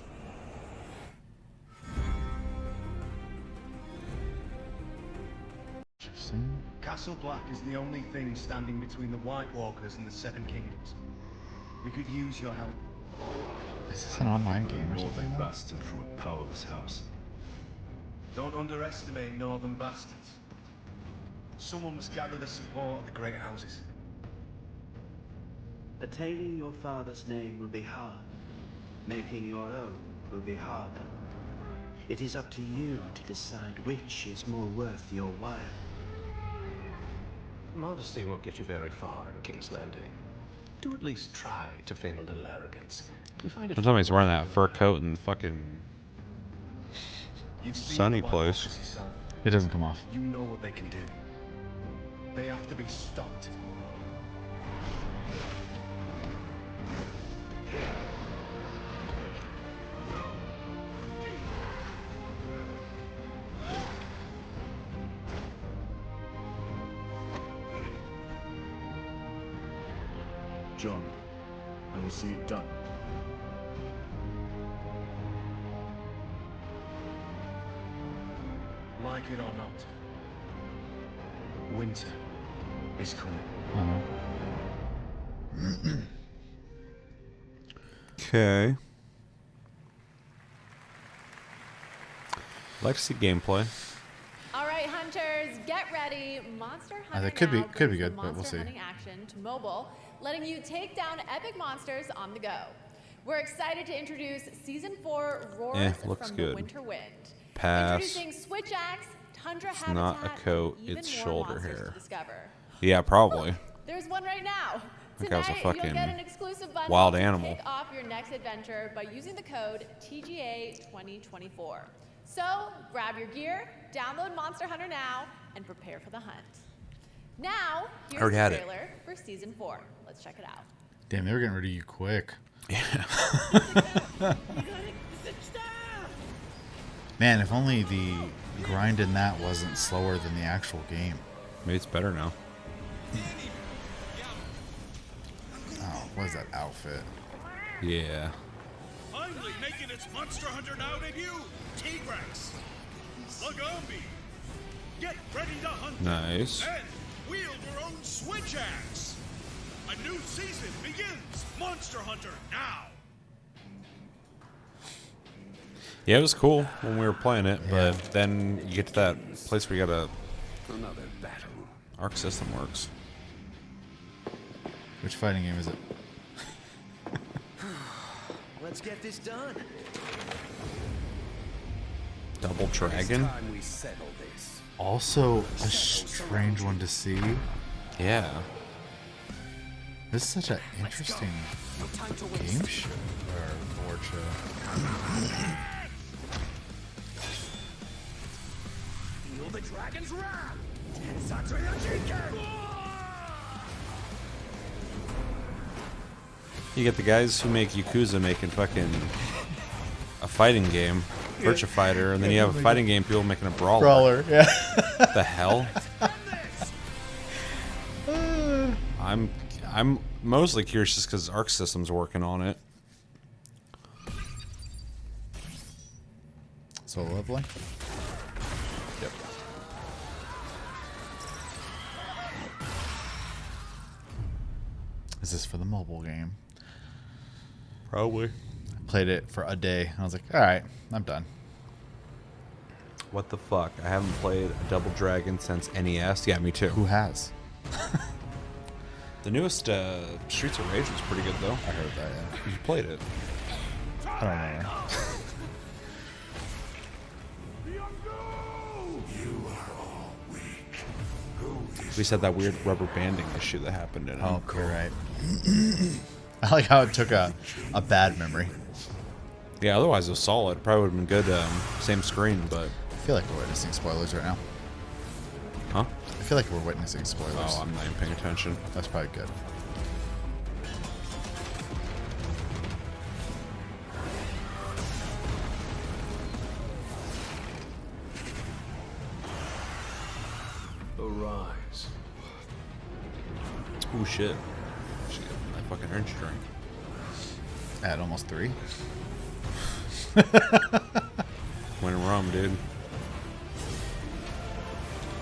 Interesting. Castle Black is the only thing standing between the White Walkers and the Seven Kingdoms. We could use your help. Is this an online game or Northern something? bastard from a powerless house. Don't underestimate Northern bastards. Someone must gather the support of the great houses. Attaining your father's name will be hard. Making your own will be harder. It is up to you to decide which is more worth your while. Modesty won't get you very far in King's Landing. Do at least try to feign a little arrogance. You find it. Don't tell me he's wearing that fur coat and fucking You've seen sunny the White place. Walkers yourself. It doesn't come off. You know what they can do. They have to be stopped. John, I will see it done. Like it or not, winter is coming. Okay. Like to see gameplay. All right, hunters, get ready. Monster Hunter that could be now good, brings the but we'll monster see. hunting action to mobile, letting you take down epic monsters on the go. We're excited to introduce Season 4 Roars looks from good. the Winter Wind. Pass. Introducing Switch Axe, Tundra It's Habitat, not a coat, and even it's more shoulder monsters hair. to discover. Yeah, probably. There's one right now. That guy was a Tonight, you'll fucking get an exclusive bundle wild to animal. kick off your next adventure by using the code TGA2024. So, grab your gear, download Monster Hunter now, and prepare for the hunt. Now, here's Already the had it. trailer for Season 4. Let's check it out. Damn, they were getting rid of you quick. Man, if only the grind in that wasn't slower than the actual game. Maybe it's better now. What is that outfit? Yeah. Finally making its Monster Hunter Now debut, T-Rex. Lagombi. Get ready to hunt. Nice. And wield your own switch axe. A new season begins. Monster Hunter Now. Yeah, it was cool when we were playing it, but then you get to that place where you gotta. Another battle. Arc system works. Which fighting game is it? Let's get this done. Double Dragon. Time we settle this. Also a strange one to see. Yeah. This is such an interesting game show or board show. Feel the dragon's wrath. You get the guys who make Yakuza making fucking a fighting game, Virtua Fighter, and then you have a fighting game people making a brawler. Brawler, yeah. What the hell? I'm mostly curious just because Arc System's working on it. Solo leveling? Yep. Is this for the mobile game? Probably. I played it for a day. I was like, all right, I'm done. What the fuck? I haven't played a Double Dragon since NES. Yeah, me too. Who has? The newest Streets of Rage was pretty good, though. I heard that, yeah. You played it. I don't know. We said that weird rubber banding issue that happened in it. Oh, you're right. I like how it took a bad memory. Yeah, otherwise it was solid. Probably would have been good, same screen, but... I feel like we're witnessing spoilers right now. Huh? I feel like we're witnessing spoilers. Oh, I'm not even paying attention. That's probably good. Arise. Oh shit. Should get my fucking energy drink. At almost 3. Winning rum, dude.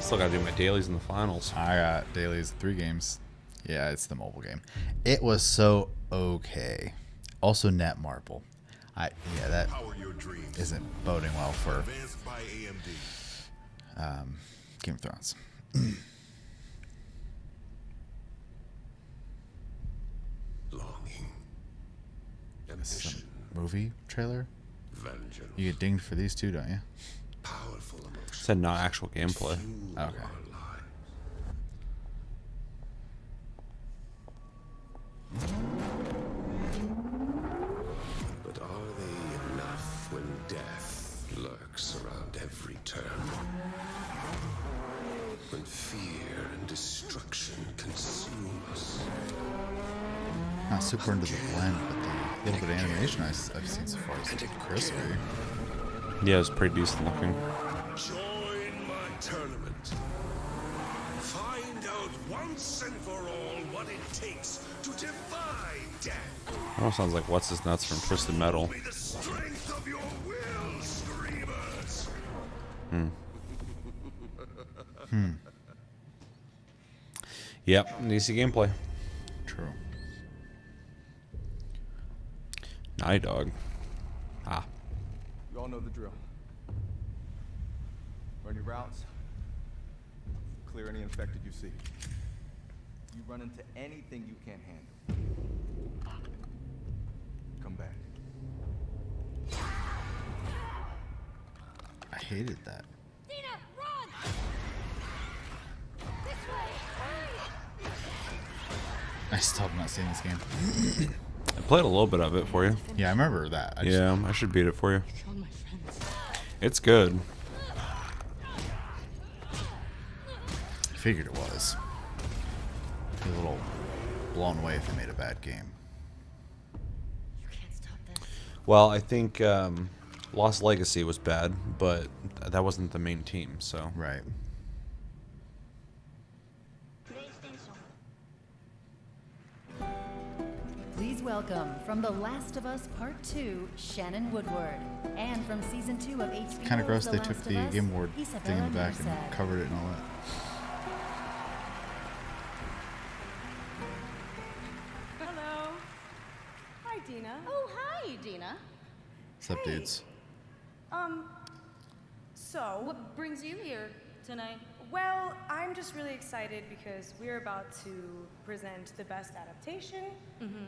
Still gotta do my dailies in the finals. I got dailies 3 games. Yeah, it's the mobile game. It was so okay. Also, Netmarble. Yeah, that isn't boding well for Game of Thrones. Longing. Some movie trailer? Vengeance. You get dinged for these too, don't you? Powerful emotion. Said not actual gameplay. Okay. But are they enough when death lurks around every turn? When fear and destruction consume us? Not super into the blend, but the little bit of animation I've seen so far is crispy. Yeah, it was pretty decent looking. Join my tournament. Find out once and for all what it takes to defy death. Almost sounds like What's His Nuts from Twisted Metal. Be the strength of your will, screamers. Yep, DC gameplay. True. Naughty Dog. Ah. You all know the drill. Run your routes. Clear any infected you see. You run into anything you can't handle. Come back. I hated that. Dina, run! This way! I still have not seen this game. I played a little bit of it for you. Yeah, I remember that. I should beat it for you. It's good. I figured it was. Be a little blown away if they made a bad game. Well, I think Lost Legacy was bad, but that wasn't the main team, so. Right. Please welcome from The Last of Us Part 2, Shannon Woodward, and from Season 2 of HBO's Kind of gross The they Last took of the Us, Game Award thing in Isabella the back and Merced. covered it and all that. Hello. Hi, Dina. Oh, hi, Dina. What's up, dudes? So. What brings you here tonight? Well, I'm just really excited because we're about to present the best adaptation.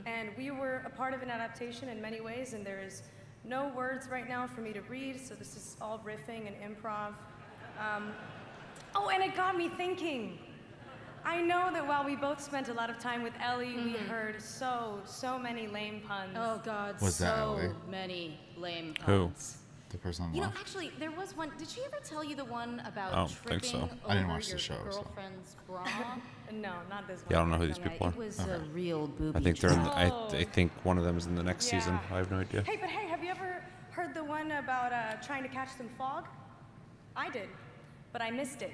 And we were a part of an adaptation in many ways, and there is no words right now for me to read, so this is all riffing and improv. Oh, and it got me thinking. I know that while we both spent a lot of time with Ellie, we heard so many lame puns. Oh, God, Was that so Ellie? many lame Who? puns. The person on You know, left? actually, there was one. Did she ever tell you the one about I don't think tripping so. over I didn't watch the your show, so. girlfriend's bra? No, not this one. Yeah, I don't know who these Yeah, people are. It was a real booby I think they're in. trap. I think one of them is in the next season. I have no idea. Hey, but hey, have you ever heard the one about trying to catch some fog? I did, but I missed it.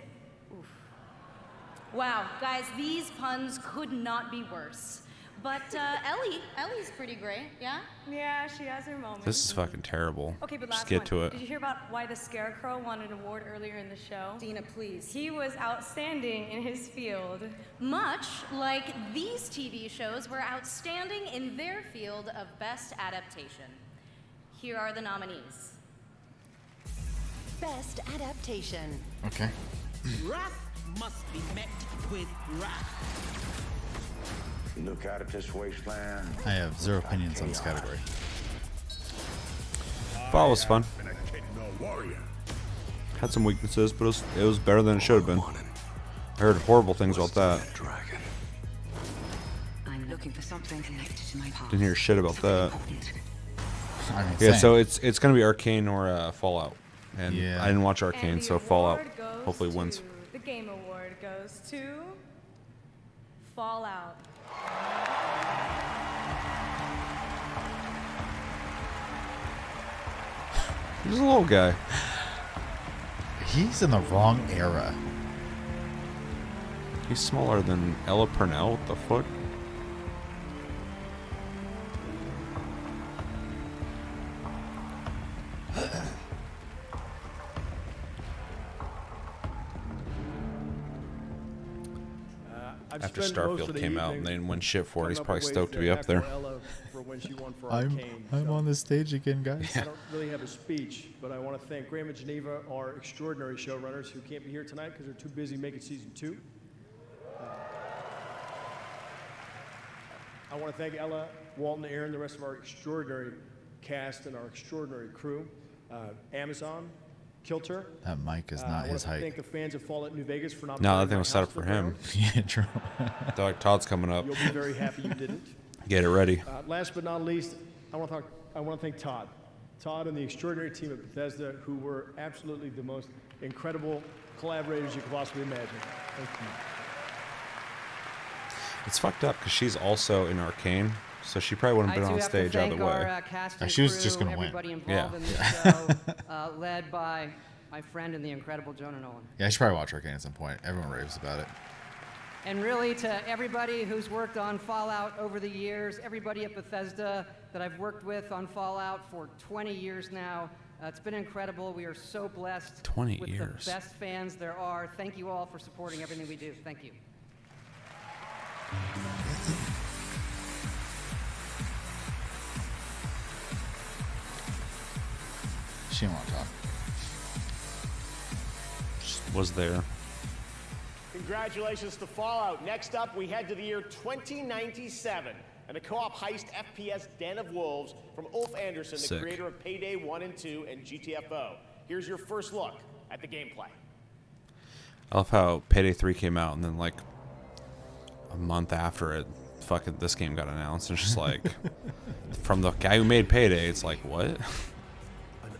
Wow, guys, these puns could not be worse. But Ellie's pretty great, yeah? Yeah, she has her moments. This is fucking terrible. Okay, but Just last get one. to it. Did you hear about why the Scarecrow won an award earlier in the show? Dina, please. He was outstanding in his field. Much like these TV shows were outstanding in their field of best adaptation. Here are the nominees. Best Adaptation. Okay. Wrath must be met with wrath. Look out at this wasteland. I have zero opinions on this category. Fall was fun. No warrior. Had some weaknesses, but it was better than it should have been. I heard horrible things about that. I'm looking for something connected to my past. Didn't hear shit about that. I mean, Yeah, same. so it's gonna be Arcane or Fallout, and Yeah. I didn't watch Arcane, And the so Fallout award goes hopefully wins. to- The Game Award goes to Fallout. He's a little guy. He's in the wrong era. He's smaller than Ella Purnell. What the fuck? I've After spent most of Starfield the came out and evening they didn't win shit for it, he's coming up probably with ways stoked to be up there. heckle Ella for when she won for I'm Arcane, so on the stage again, guys. I don't really have a speech, but I want to thank Graham and Geneva, our extraordinary showrunners who can't be here tonight because they're too busy making season 2. I want to thank Ella, Walton, Aaron, the rest of our extraordinary cast and our extraordinary crew. Amazon, Kilter. That mic is I not want his to height. thank the fans of Fallout New Vegas for not No, burning that thing my was set house up for to the him. ground. Yeah, true. They're like, Todd's coming up. You'll be very happy you didn't. Get it ready. Last but not least, I want to thank Todd. Todd and the extraordinary team at Bethesda, who were absolutely the most incredible collaborators you could possibly imagine. Thank you. It's fucked up because she's also in Arcane, so she probably wouldn't have been on stage either way. Cast and She was crew, just gonna win. everybody involved Yeah. in this show, led by my friend and the incredible Jonah Nolan. Yeah, I should probably watch Arcane at some point. Everyone raves about it. And really to everybody who's worked on Fallout over the years, everybody at Bethesda that I've worked with on Fallout for 20 years now, it's been incredible. We are so blessed 20 with years. the best fans there are. Thank you all for supporting everything we do. Thank you. She didn't want to talk. Just was there. Congratulations to Fallout. Next up, we head to the year 2097 and a co-op heist FPS Den of Wolves from Ulf Anderson, the Sick. creator of Payday 1 and 2 and GTFO. Here's your first look at the gameplay. I love how Payday 3 came out and then like a month after it, fucking this game got announced. And it's just like, from the guy who made Payday, it's like, what? An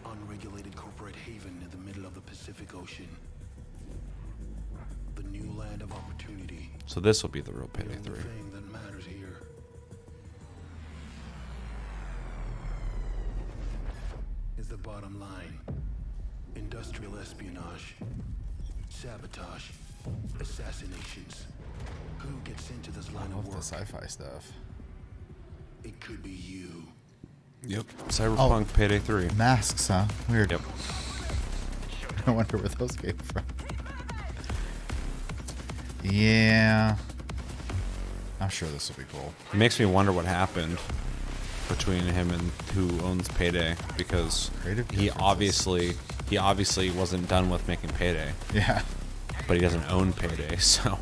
unregulated corporate haven in the middle of the Pacific Ocean. The new land of opportunity. So this will be the real Payday 3. Thing that matters here. Is the bottom line. Industrial espionage. Sabotage. Assassinations. Who gets into this line I of love work? the sci-fi stuff. it could be you. Yep. Cyberpunk Payday 3. Masks, huh? Weird. Yep. I wonder where those came from. Yeah. I'm sure this will be cool. It makes me wonder what happened between him and who owns Payday, because he obviously wasn't done with making Payday. Yeah. But he doesn't own Payday, so.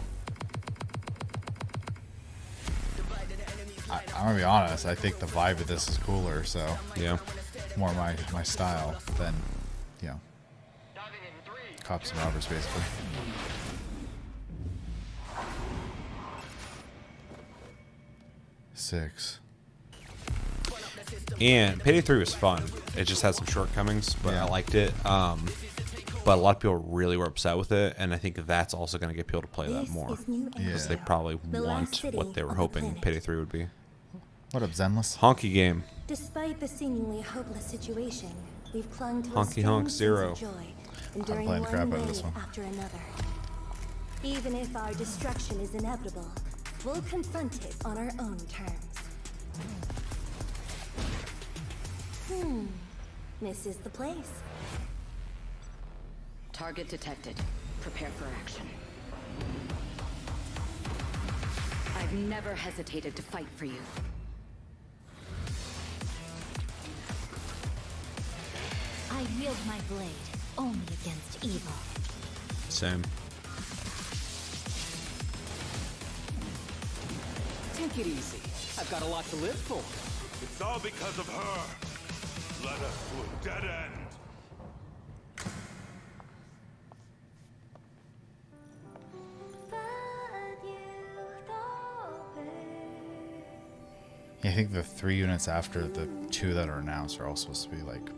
I'm gonna be honest. I think the vibe of this is cooler. So yeah, more my style than, you know, cops and robbers, basically. Six. And Payday 3 was fun. It just had some shortcomings, but I liked it. But a lot of people really were upset with it, and I think that's also going to get people to play that more. Because they probably want what they were hoping Payday 3 would be. What up, Zenless? Honky game. Despite the seemingly hopeless situation, we've clung to Honky a Honk sense Zero. of joy, enduring playing the crap one out of this wave one. after another. Even if our destruction is inevitable, we'll confront it on our own terms. This is the place. Target detected. Prepare for action. I've never hesitated to fight for you. I wield my blade only against evil. Same. Take it easy. I've got a lot to live for. It's all because of her. Led us to a dead end. Yeah, I think the 3 units after the 2 that are announced are all supposed to be like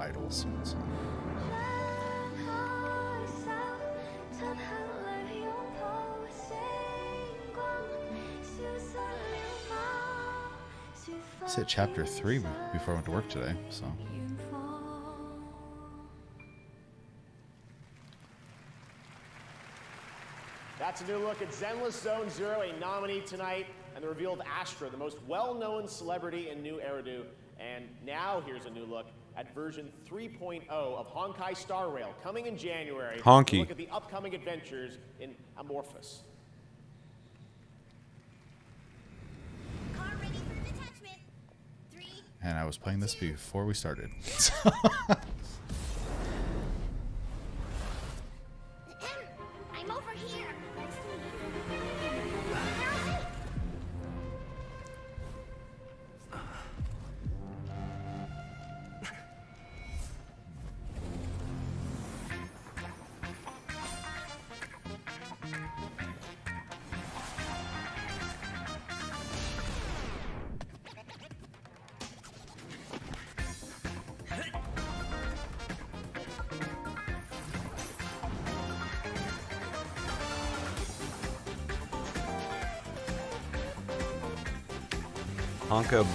idols. So. It's at chapter 3 before I went to work today, so. That's a new look at Zenless Zone Zero, a nominee tonight, and the reveal of Astra, the most well-known celebrity in New Eridu. And now here's a new look at version 3.0 of Honkai Star Rail, coming in January. Honky. Look at the upcoming adventures in Amorphous. And I was playing this before we started. I'm over here. Honka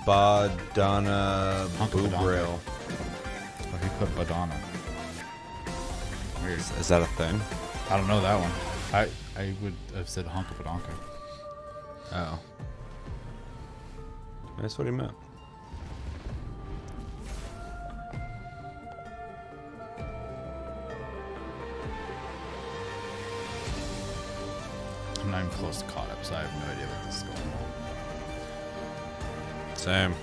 Badana Boobrail. Oh, he put Badana. Weird. Is that a thing? I don't know that one. I would have said Honka Badonka. Oh. That's what he meant. I'm not even close to caught up, so I have no idea what this is going on. Same.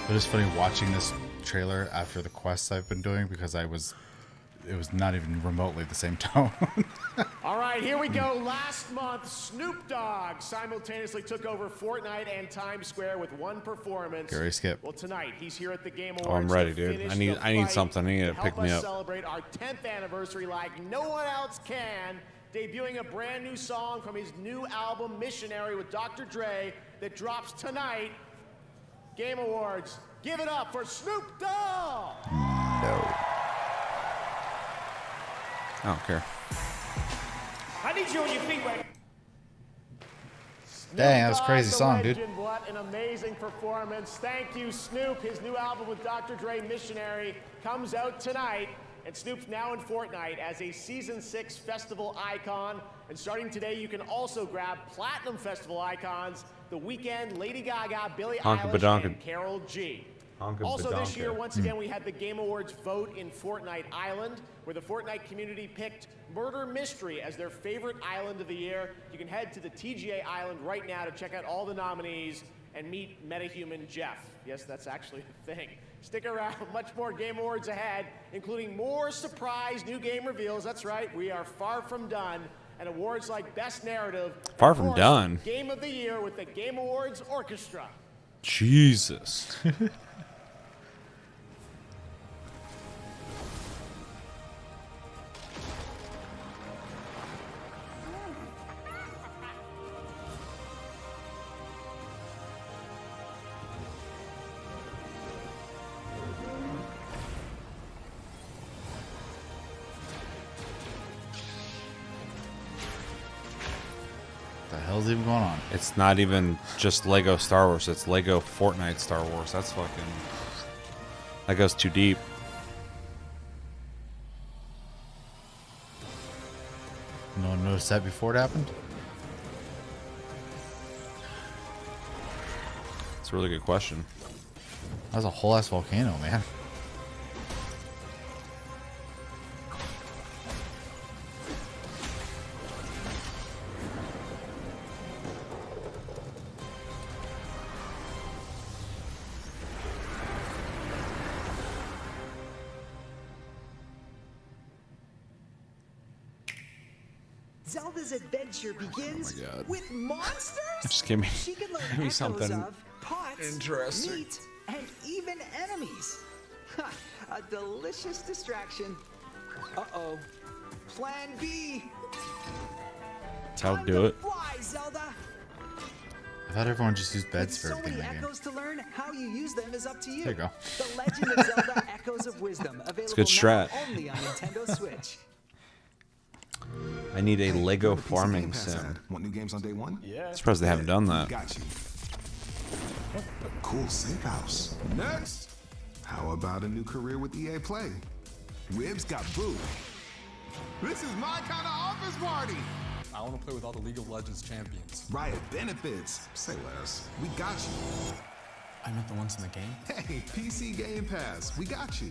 It is funny watching this trailer after the quests I've been doing because it was not even remotely the same tone. All right, here we go. Last month, Snoop Dogg simultaneously took over Fortnite and Times Square with one performance. Gary Skip. Well, tonight he's here at the Game Awards. Oh, I'm ready, to dude. finish I the need fight something. I need and to pick help me us up. Celebrate our 10th anniversary like no one else can. Debuting a brand new song from his new album Missionary with Dr. Dre that drops tonight. Game Awards. Give it up for Snoop Dogg. No. I don't care. I need you on your feet right. Dang, that was a crazy the song, dude. legend. What an amazing performance. Thank you, Snoop. His new album with Dr. Dre, Missionary, comes out tonight. And Snoop's now in Fortnite as a Season 6 Festival icon. And starting today, you can also grab Platinum Festival icons, The Weeknd, Lady Gaga, Billie Eilish, and Karol G. Also this year, once again, we had the Game Awards vote in Fortnite Island, where the Fortnite community picked Murder Mystery as their favorite island of the year. You can head to the TGA Island right now to check out all the nominees and meet MetaHuman Jeff. Yes, that's actually a thing. Stick around, much more Game Awards ahead, including more surprise new game reveals. That's right, we are far from done. And awards like Best Narrative. Far from done. Game of the Year with the Game Awards Orchestra. Jesus. The hell's even going on? It's not even just Lego Star Wars. It's Lego Fortnite Star Wars. That's fucking... That goes too deep. No one noticed that before it happened? It's a really good question. That was a whole ass volcano, man. Zelda's adventure begins with monsters. Just give me, She can learn give me echoes something of pots, interesting. meat, and even enemies. Ha, a delicious distraction. Uh-oh. Plan B. That's how to do it. Fly, Zelda. I thought everyone just used beds for So everything many in the game. echoes to learn. How you use them is up to you. There you go. The Legend of Zelda: Echoes of Wisdom, available good strat. now only on Nintendo Switch. I need a Lego PC farming Game Pass sim. ad. Want new games on day one? Yeah. Surprised they haven't done that. Got you. A cool safe house. Next. How about a new career with EA Play? Ribs got booed. This is my kind of office party. I want to play with all the League of Legends champions. Riot benefits. Say less. We got you. I meant the ones in the game? Hey, PC Game Pass. We got you.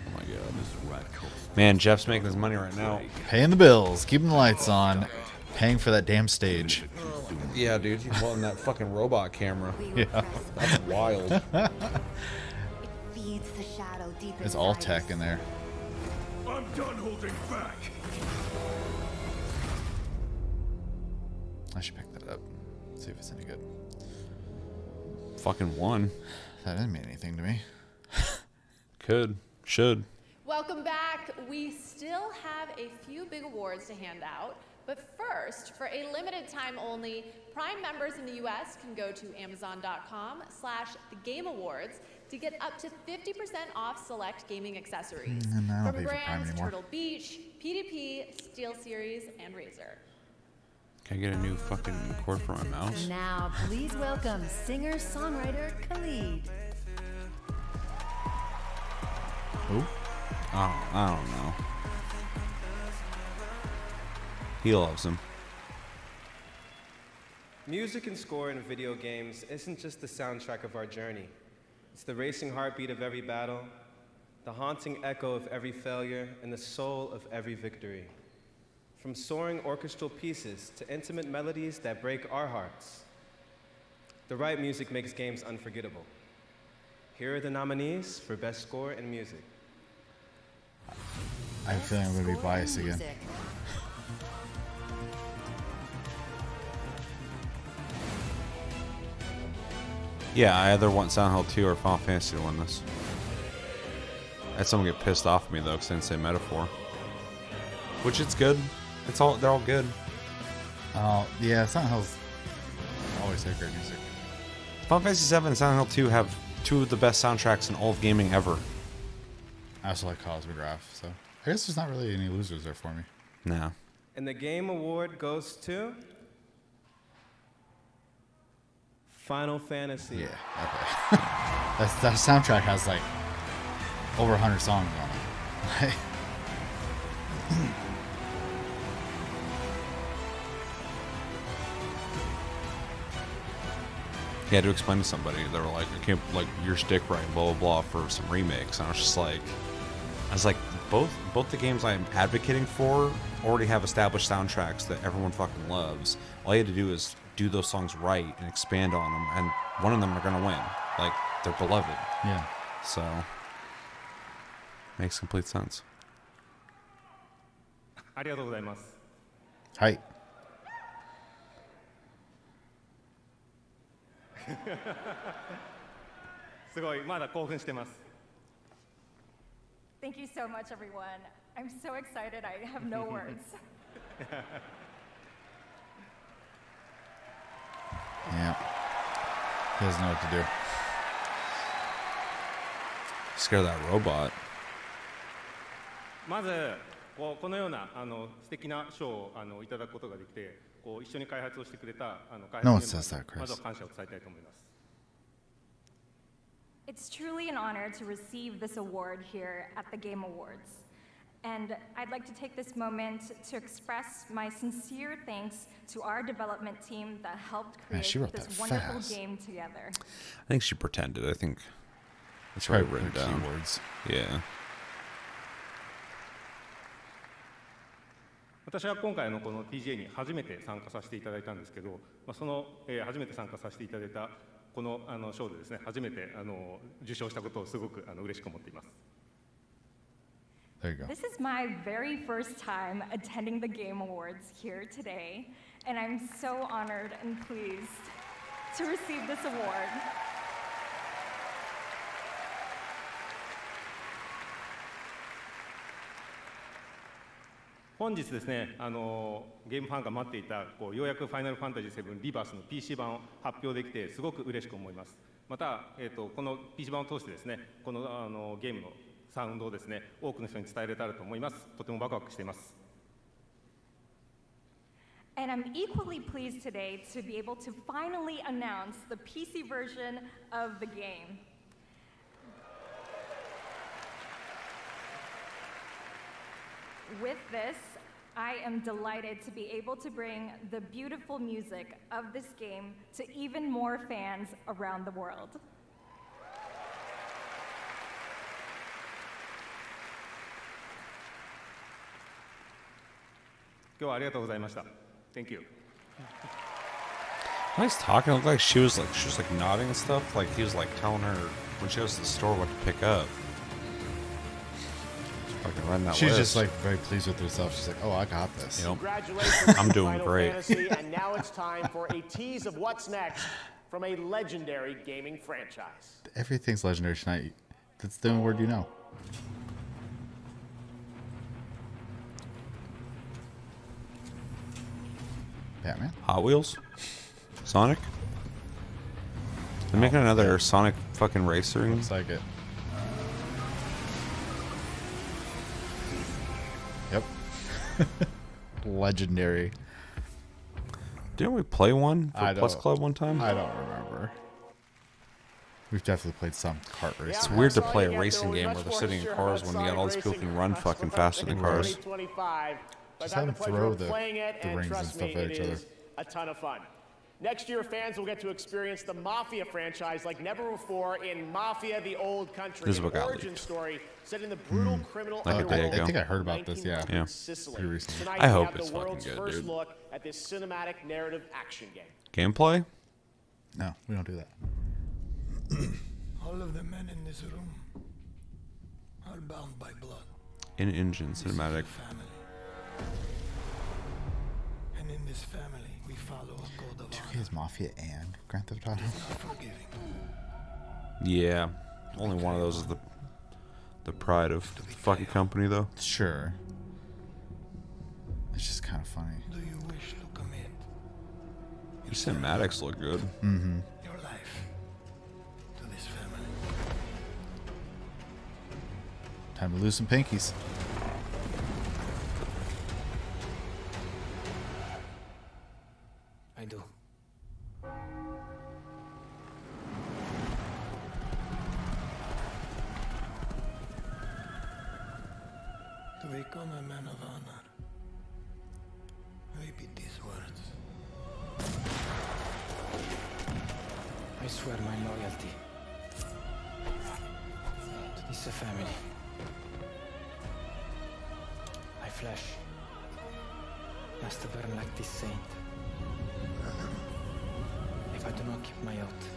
Oh my god. Man, Jeff's making his money right now. Paying the bills, keeping the lights on, paying for that damn stage. Yeah, dude, he's holding that fucking robot camera. Yeah. That's wild. Feeds the shadow deep It's all tech in there. I'm done holding back. I should pick that up. See if it's any good. Fucking one. That didn't mean anything to me. Could. Should. Welcome back. We still have a few big awards to hand out, but first, for a limited time only, Prime members in the US can go to amazon.com/thegameawards to get up to 50% off select gaming accessories And I don't from pay for Prime brands anymore. Turtle Beach, PDP, SteelSeries, and Razer. Can I get a new fucking cord for my mouse? Now, please welcome singer-songwriter Khalid. Who? I don't know. He loves him. Music and score in video games isn't just the soundtrack of our journey. It's the racing heartbeat of every battle, the haunting echo of every failure, and the soul of every victory. From soaring orchestral pieces to intimate melodies that break our hearts, the right music makes games unforgettable. Here are the nominees for Best Score in Music. I have a feeling I'm going to be biased again. Yeah, I either want Silent Hill 2 or Final Fantasy to win this. I had someone get pissed off at me though because I didn't say Metaphor. Which it's good. They're all good. Oh, yeah, Silent Hill's always had great music. Final Fantasy 7 and Silent Hill 2 have two of the best soundtracks in all of gaming ever. I also like Cosmograph, so I guess there's not really any losers there for me. No. And the game award goes to Final Fantasy. Yeah, okay. that soundtrack has like over 100 songs on it. He had to explain to somebody. They were like, "I can't like your stick right, blah blah blah," for some remakes. And I was like, both the games I'm advocating for already have established soundtracks that everyone fucking loves. All you had to do is do those songs right and expand on them, and one of them are gonna win. Like, they're beloved. Yeah. So makes complete sense. ありがとうございます。はい。すごい、まだ興奮してます。Thank you so much, everyone. I'm so excited, I have no words. Yeah. He doesn't know what to do. Scare that robot. まずこのような素敵な賞をいただくことができて、一緒に開発をしてくれた開発メンバーにまずは感謝を伝えたいと思います。It's truly an honor to receive this award here at the Game Awards. And I'd like to take this moment to express my sincere thanks to our development team that helped Man, she create wrote this that wonderful fast. game together. I think she pretended. I think it's right written down. Keywords. Yeah. 私は今回この TGA に初めて参加させていただいたんですけど、その初めて参加させていただいたこの賞でですね、初めて受賞したことをすごく嬉しく思っています。There you go. This is my very first time attending the Game Awards here today, and I'm so honored and pleased to receive this award. 本日ですね、ゲームファンが待っていたようやくファイナルファンタジー7リバースの PC 版を発表できてすごく嬉しく思います。また、この PC 版を通してですね、このゲームのサウンドをですね、多くの人に伝えられたらと思います。とてもワクワクしています。And I'm equally pleased today to be able to finally announce the PC version of the game. With this, I am delighted to be able to bring the beautiful music of this game to even more fans around the world. 今日はありがとうございました。Thank you. Nice talking. It looked like she was nodding and stuff. Like he was like telling her when she goes to the store what to pick up. Fucking run that She's list. just like very pleased with herself. She's like, "Oh, I got this." Yep. Congratulations I'm to doing Final great. Fantasy, and now it's time for a tease of what's next from a legendary gaming franchise. Everything's legendary tonight. That's the only word you know. Batman. Hot Wheels? Sonic? They're making another Sonic fucking racer. Looks like it. Yep. Legendary. Didn't we play one for Plus Club one time? I don't remember. We've definitely played some kart races. It's weird to play a racing game where they're sitting in cars when you got all these people who can run fucking faster than cars. Just have them throw the rings and stuff at each other. A ton of fun. Next year, fans will get to experience the Mafia franchise like never before in Mafia The Old Country, This is an what got origin leaked. story set in the brutal criminal Like a day underworld ago. I think I heard about this, yeah. Yeah. Sicily. Pretty recently. Tonight, I we hope have it's the world's fucking good, first dude. look at this cinematic narrative action game. Gameplay? No, we don't do that. All of the men in this room are bound by blood. In-engine cinematic. Family. And in this family, we follow a code of 2K's Mafia and Grand Theft Auto. Yeah. Only one of those is the pride of the fucking company, though. Sure. It's just kind of funny. Do you wish to commit The cinematics look good. Mm-hmm. your life to this family? Time to lose some pinkies. I do. become a man of honor. Repeat these words. I swear my loyalty to this family. My flesh must burn like this saint. If I do not keep my oath.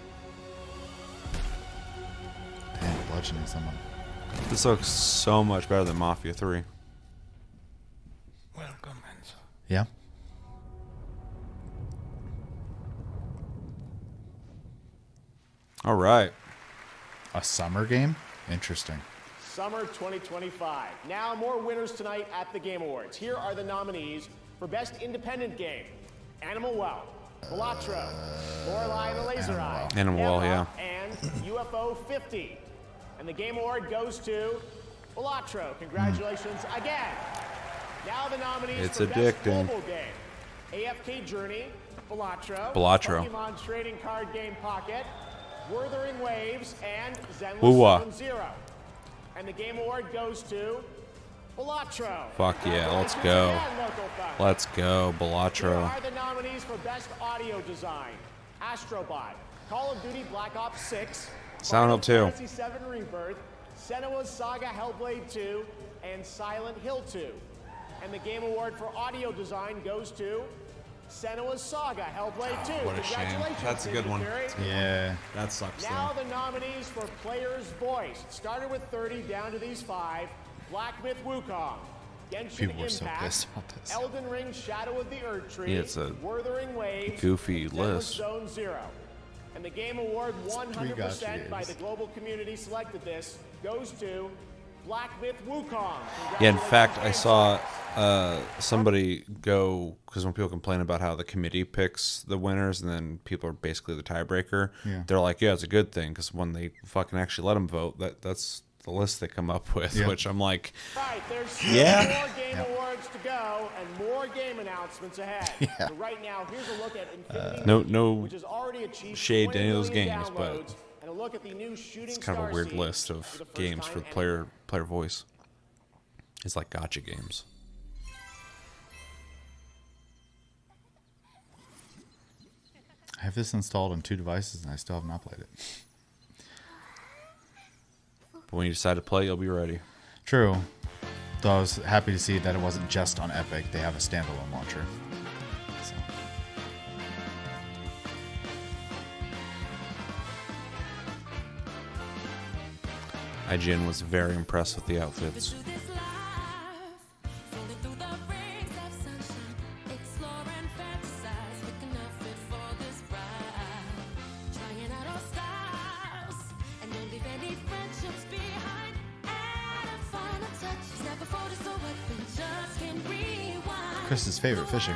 Damn, bludgeoning someone. This looks so much better than Mafia 3. Welcome, Enzo. Yeah. All right. A summer game? Interesting. Summer 2025. Now, more winners tonight at the Game Awards. Here are the nominees for Best Independent Game. Animal Well, Balatro, Lorelei and the Laser Eye, Animal Well, yeah. and UFO 50. And the Game Award goes to Balatro. Congratulations again. Now the nominees It's for Best addicting. Mobile Game. AFK Journey, Balatro, Balatro. Pokemon Trading Card Game Pocket, Wuthering Waves, and Zenless Woo-wah. Zone Zero. And the Game Award goes to Balatro. Fuck yeah, let's go. Let's go, Here Balatro. are the nominees for Best Audio Design. Astrobot, Call of Duty Black Ops 6, Silent Hill 2. Fantasy 7 Rebirth, Senua's Saga Hellblade 2, and Silent Hill 2. And the Game Award for Audio Design goes to Senua's Saga Hellblade 2. What a shame. Congratulations, That's a good David one. Fury. Yeah. That sucks, Now though. the nominees for Player's Voice. It started with 30, down to these 5. Black Myth Wukong, Genshin People were so Impact, pissed about this. Elden Ring Shadow of the Erd Tree, Yeah, it's a Wuthering Waves, goofy Zenless list. Zone Zero. And the Game Award, 100% gotcha by games. the global community selected this, goes to Black Myth Wukong. Yeah, in fact, I saw somebody go, because when people complain about how the committee picks the winners and then people are basically the tiebreaker, Yeah. they're like, yeah, it's a good thing, because when they fucking actually let them vote, that's the list they come up with, Yeah. which I'm like, Right, there's Yeah. more Game Awards to go and more game announcements ahead. Yeah. But right now, here's a look at Infinity no which has already achieved shade to 20 any of those million games, but downloads, and a look at the new Shooting it's kind of Star a weird series list for of the first games for time the player voice. It's like gotcha games. I have this installed on 2 devices and I still have not played it. But when you decide to play, you'll be ready. True. Though I was happy to see that it wasn't just on Epic. They have a standalone launcher. So. IGN was very impressed with the outfits. Chris's favorite fishing.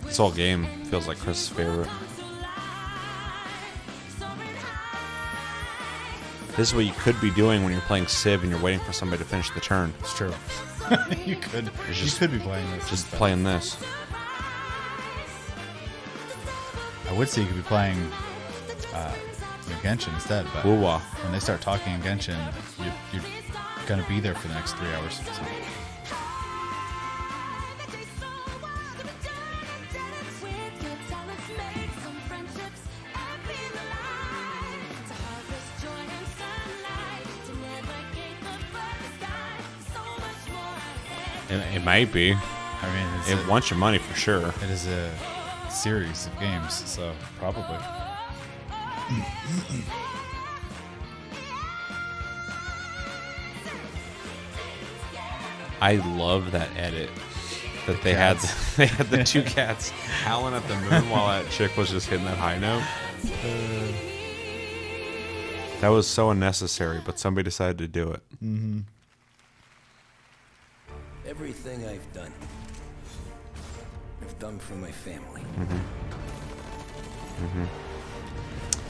This whole game feels like Chris's favorite. This is what you could be doing when you're playing Civ and you're waiting for somebody to finish the turn. It's true. you could. It's You could be playing this. Just instead. playing this. I would say you could be playing Genshin instead, but Woo-wah. when they start talking in Genshin, you're going to be there for the next 3 hours. So. It might be. I mean, It wants your money for sure. It is a series of games, so probably. I love that edit that they had. They had the 2 cats howling at the moon while that chick was just hitting that high note. That was so unnecessary, but somebody decided to do it. Mm-hmm. Everything I've done for my family.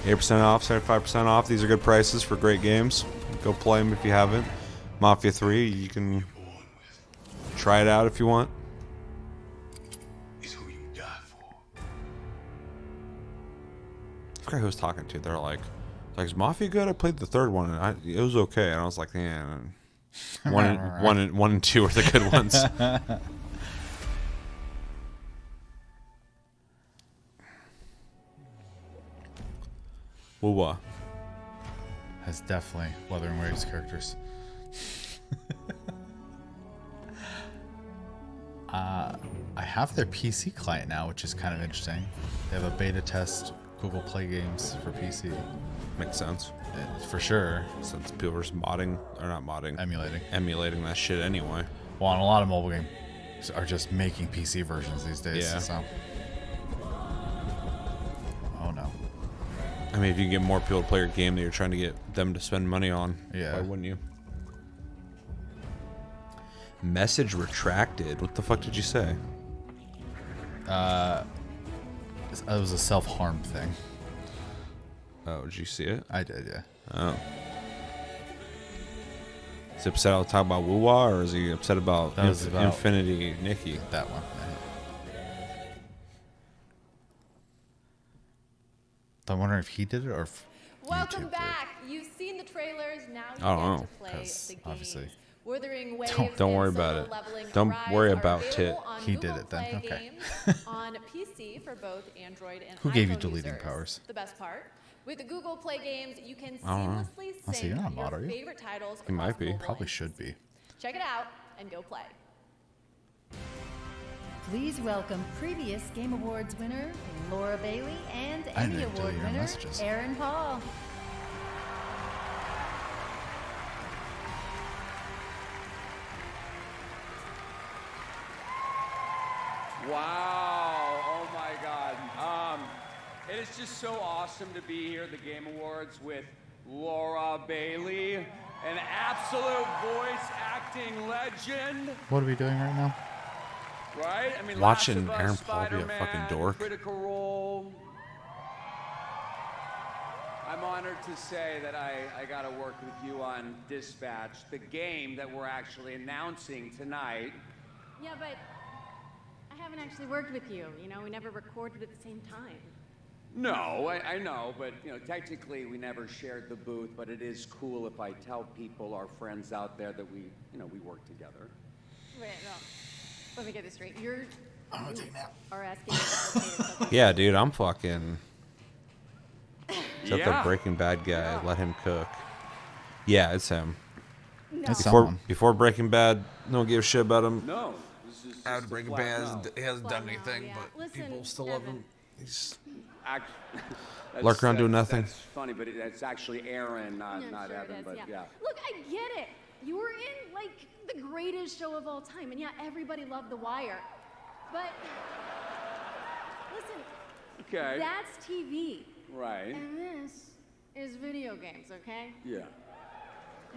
8% off, 75% off. These are good prices for great games. Go play them if you haven't. Mafia 3, you can try it out if you want. I forgot who I was talking to. They're like, Like, is Mafia good? I played the third one, and it was okay. And I was like, yeah, one and two are the good ones. Woo-wah. Has definitely Wuthering Waves characters. I have their PC client now, which is kind of interesting. They have a beta test Google Play Games for PC. Makes sense. For sure. Since people are just modding, or not modding, emulating that shit anyway. Well, and a lot of mobile games are just making PC versions these days. Yeah. So. Oh no. I mean, if you can get more people to play your game that you're trying to get them to spend money on, yeah, why wouldn't you? Message retracted. What the fuck did you say? It was a self-harm thing. Oh, did you see it? I did, yeah. Oh. Is he upset about talking about Woo-Wah, or is he upset about, about Infinity Nikki? That one. I'm wondering if he did it or if Welcome YouTube back. You've seen the trailers. Now you I don't get know, to play the games. obviously. Wuthering Waves Don't worry and about Solo it. Leveling Don't Arise worry are about available it. on He Google did it then, Play okay. Games on PC for both Android and Who gave you iPhone deleting users. powers? The best part. With the Google Play Games, you can I don't know. seamlessly I'll see, sync you're not a mod, your are you? favorite titles He might across be. mobile Probably and should be. Check it out and go play. Please welcome previous Game Awards winner Laura Bailey and I Emmy didn't Award delete your winner messages. Aaron Paul. Wow, oh my God. It is just so awesome to be here at the Game Awards with Laura Bailey, an absolute voice acting legend, What are we doing right now? right? I mean, Watching Last of Aaron Us, Paul be a Spider-Man, fucking dork. Critical Role. I'm honored to say that I got to work with you on Dispatch, the game that we're actually announcing tonight. Yeah, but I haven't actually worked with you. You know, we never recorded at the same time. No, I know, but you know, technically we never shared the booth, but it is cool if I tell people, our friends out there, that we work together. Wait, no. Let me get this straight. You are asking me to okay, Yeah, dude, I'm fucking. Is that Yeah. the Breaking Bad guy? Let him cook. Yeah, it's him. No. It's Before someone. before Breaking Bad, no one gave a shit about him. No, this is After just Breaking a Bad, flat no. he hasn't done Flat no, anything, yeah. but Listen, people still love Evan. him. He's That's- Lurk around doing that's- nothing. That's funny, but it's actually Aaron, not sure Evan. it is, But yeah. Look, I get it. You were in like the greatest show of all time, and yeah, everybody loved The Wire. But listen, Okay. that's TV, Right. and this is video games. Okay? Yeah.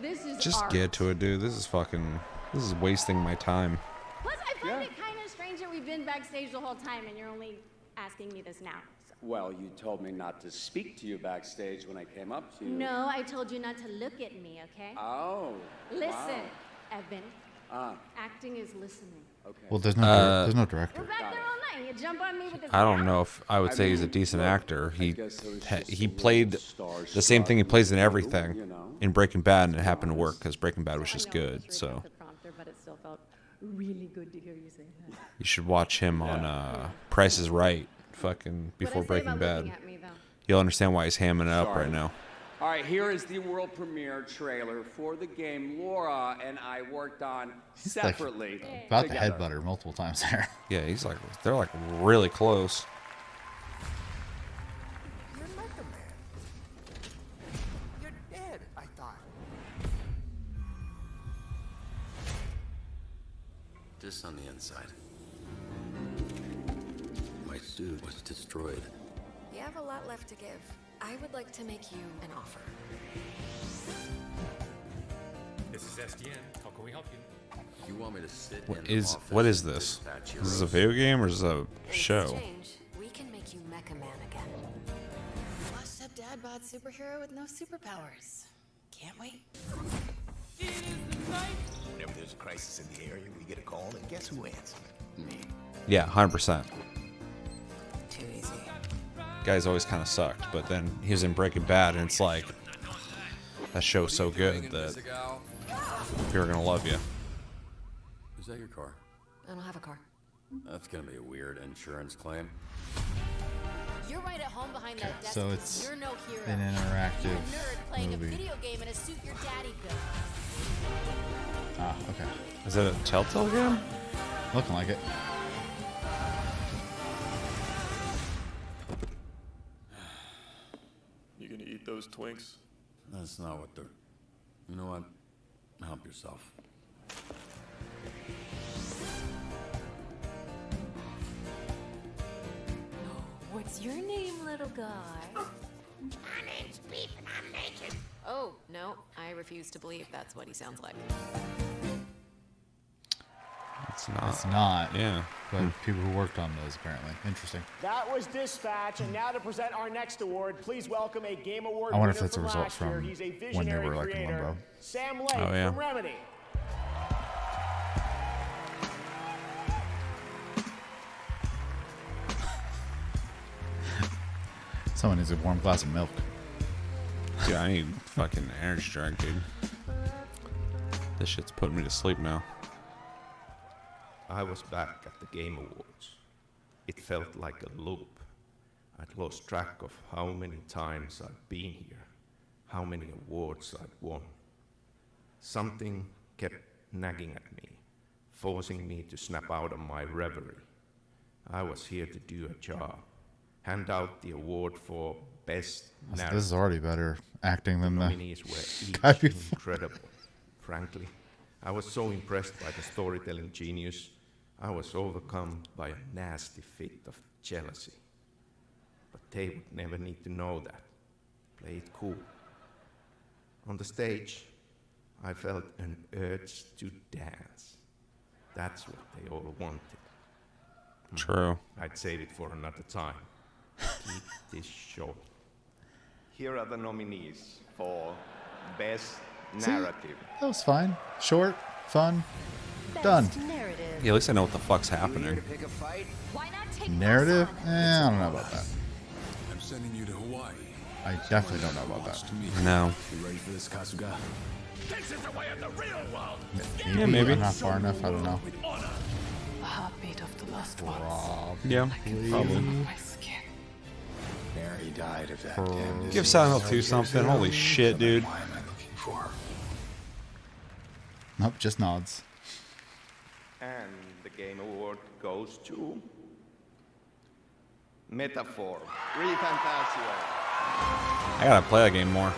This is just art. get to it, dude. This is wasting my time. Plus, I find Yeah. it kind of strange that we've been backstage the whole time, and you're only asking me this now. Well, you told me not to speak to you backstage when I came up to you. No, I told you not to look at me, okay? Oh. Listen, Wow. Evan. Acting is listening. Okay. Well, there's no We're director. back there all night. You jump on me with this. I don't now? know if I would say he's a decent actor. He guess it was just he a little played the same thing he plays in starstruck, everything you know? in Breaking Bad, and it happened to work because Breaking Bad was just I know it good. was So the prompter, but it still felt really good to hear you say that. you should watch him on Price is Right, fucking before What'd I say Breaking about Bad. looking at me, though? You'll understand why he's hamming it up Sorry. right now. All right, here is the world premiere trailer for the game Laura and I worked on He's like separately. about to together. headbutt her multiple times there. Yeah, they're like really close. You're not the man. You're dead, I thought. This on the inside. My suit was destroyed. You have a lot left to give. I would like to make you an offer. This is SDN. How can we help you? You want me to sit What in is office what is and this? dispatch Is this a heroes? video game or is this a In show? exchange, we can make you Mecha Man again. Washed up dad bod superhero with no superpowers. Can't wait. Whenever there's a crisis in the area, we get a call, and guess who answers? Me. Yeah, 100%. Too easy. guys always kind of sucked. But then he was in Breaking Bad, and it's like that show's so good that people are gonna love you. Is that your car? I don't have a car. That's gonna be a weird insurance claim. You're right at home behind that desk. So it's You're no hero. an interactive You're a nerd playing movie. a video game in a suit your daddy built. Ah, okay. Is that a Telltale game? Looking like it. You gonna eat those Twinks? That's not what they're... You know what? Help yourself. What's your name, little guy? My name's Beef and I'm naked. Oh, no, I refuse to believe that's what he sounds like. It's not. It's not. Yeah. But people who worked on those, apparently. Interesting. That was Dispatch, and now to present our next award, please welcome a Game Award I wonder winner if that's a from result last year. from He's a when they visionary were like in creator, Limbo. Sam Lake Oh, yeah. from Remedy. Someone needs a warm glass of milk. Dude, I need fucking energy drink, dude. This shit's putting me to sleep now. I was back at the Game Awards. It felt like a loop. I'd lost track of how many times I'd been here, how many awards I'd won. Something kept nagging at me, forcing me to snap out of my reverie. I was here to do a job, hand out the award for Best Narrative. This is already better acting than the nominees were guy each before. incredible. Frankly, I was so impressed by the storytelling genius, I was overcome by a nasty fit of jealousy. But they would never need to know that. Play it cool. On the stage, I felt an urge to dance. That's what they all wanted. True. I'd save it for another time. Keep this short. Here are the nominees for Best See? Narrative. That was fine. Short, fun, done. Yeah, at least I know what the fuck's happening. Why not take Narrative? I don't know about that. I'm sending you to Hawaii. I definitely don't know about that. No. You ready for this, Kasuga? This is the way of the real world. Maybe, Yeah, maybe. I'm not far enough. I don't know. The heartbeat of the lost ones. Yeah, probably. My skin. Mary died of that damn Give Silent Hill 2 something. Holy shit, dude. Nope, just nods. And the Game Award goes to Metaphor. ReFantasio. I gotta play that game more.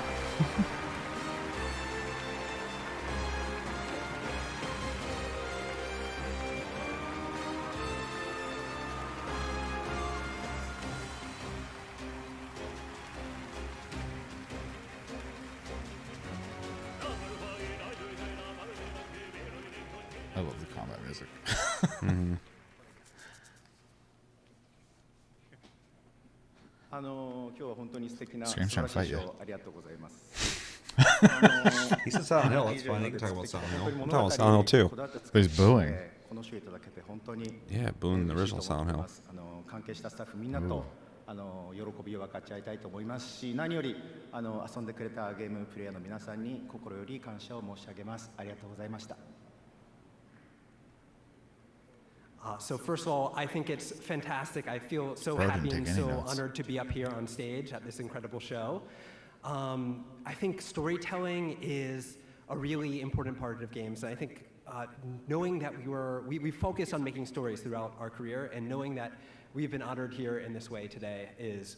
I love the combat music. Mhm. 今日は本当に素敵な Scream's 素晴 trying to らし fight い you. ショーありがとうございます。 He said Silent Hill, that's fine. You can talk about Silent Hill. I'm talking about Silent Hill too. But he's booing. この賞いただけて本当に Yeah, booing the original 嬉しいと思 Silent ってま Hill. す関係したスタッフみんなと喜びを分かち合いたいと思いますし、何より遊んでくれたゲームプレイヤーの皆さんに心より感謝を申し上げます。ありがとうございました。 So first of all, I think it's fantastic. I feel so Bro didn't happy and take any so notes. honored to be up here on stage at this incredible show. I think storytelling is a really important part of games. And I think knowing that we focus on making stories throughout our career, and knowing that we've been honored here in this way today is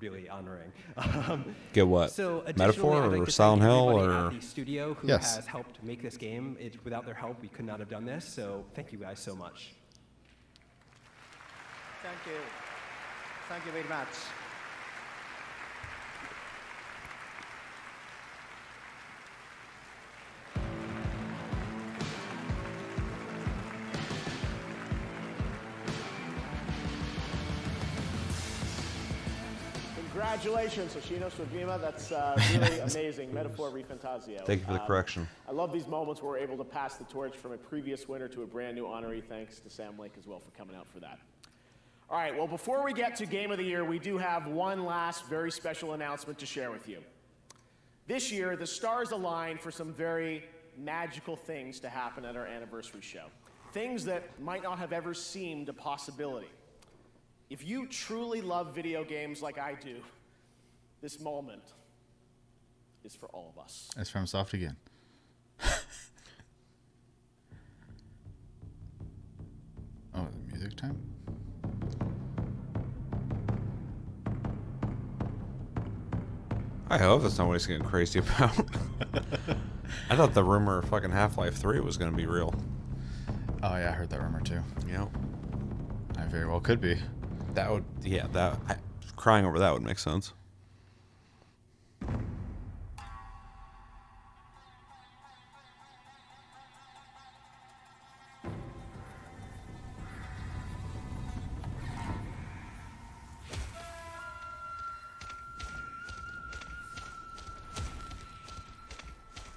really honoring. Get what? So additionally, Metaphor I'd like or to Silent thank Hill everybody or at the studio who Yes. has helped make this game. Without their help, we could not have done this. So thank you guys so much. Thank you. Thank you very much. Congratulations, Hoshino Sugima. That's really amazing. Metaphor ReFantasio. Thank you for the correction. I love these moments where we're able to pass the torch from a previous winner to a brand new honoree. Thanks to Sam Lake as well for coming out for that. All right, well, before we get to Game of the Year, we do have one last very special announcement to share with you. This year, the stars aligned for some very magical things to happen at our anniversary show. Things that might not have ever seemed a possibility. If you truly love video games like I do, this moment is for all of us. It's from Soft again. Oh, the music time? I hope that's not what he's getting crazy about. I thought the rumor of fucking Half-Life 3 was going to be real. Oh, yeah, I heard that rumor too. Yeah. I very well could be. That would, yeah, crying over that would make sense.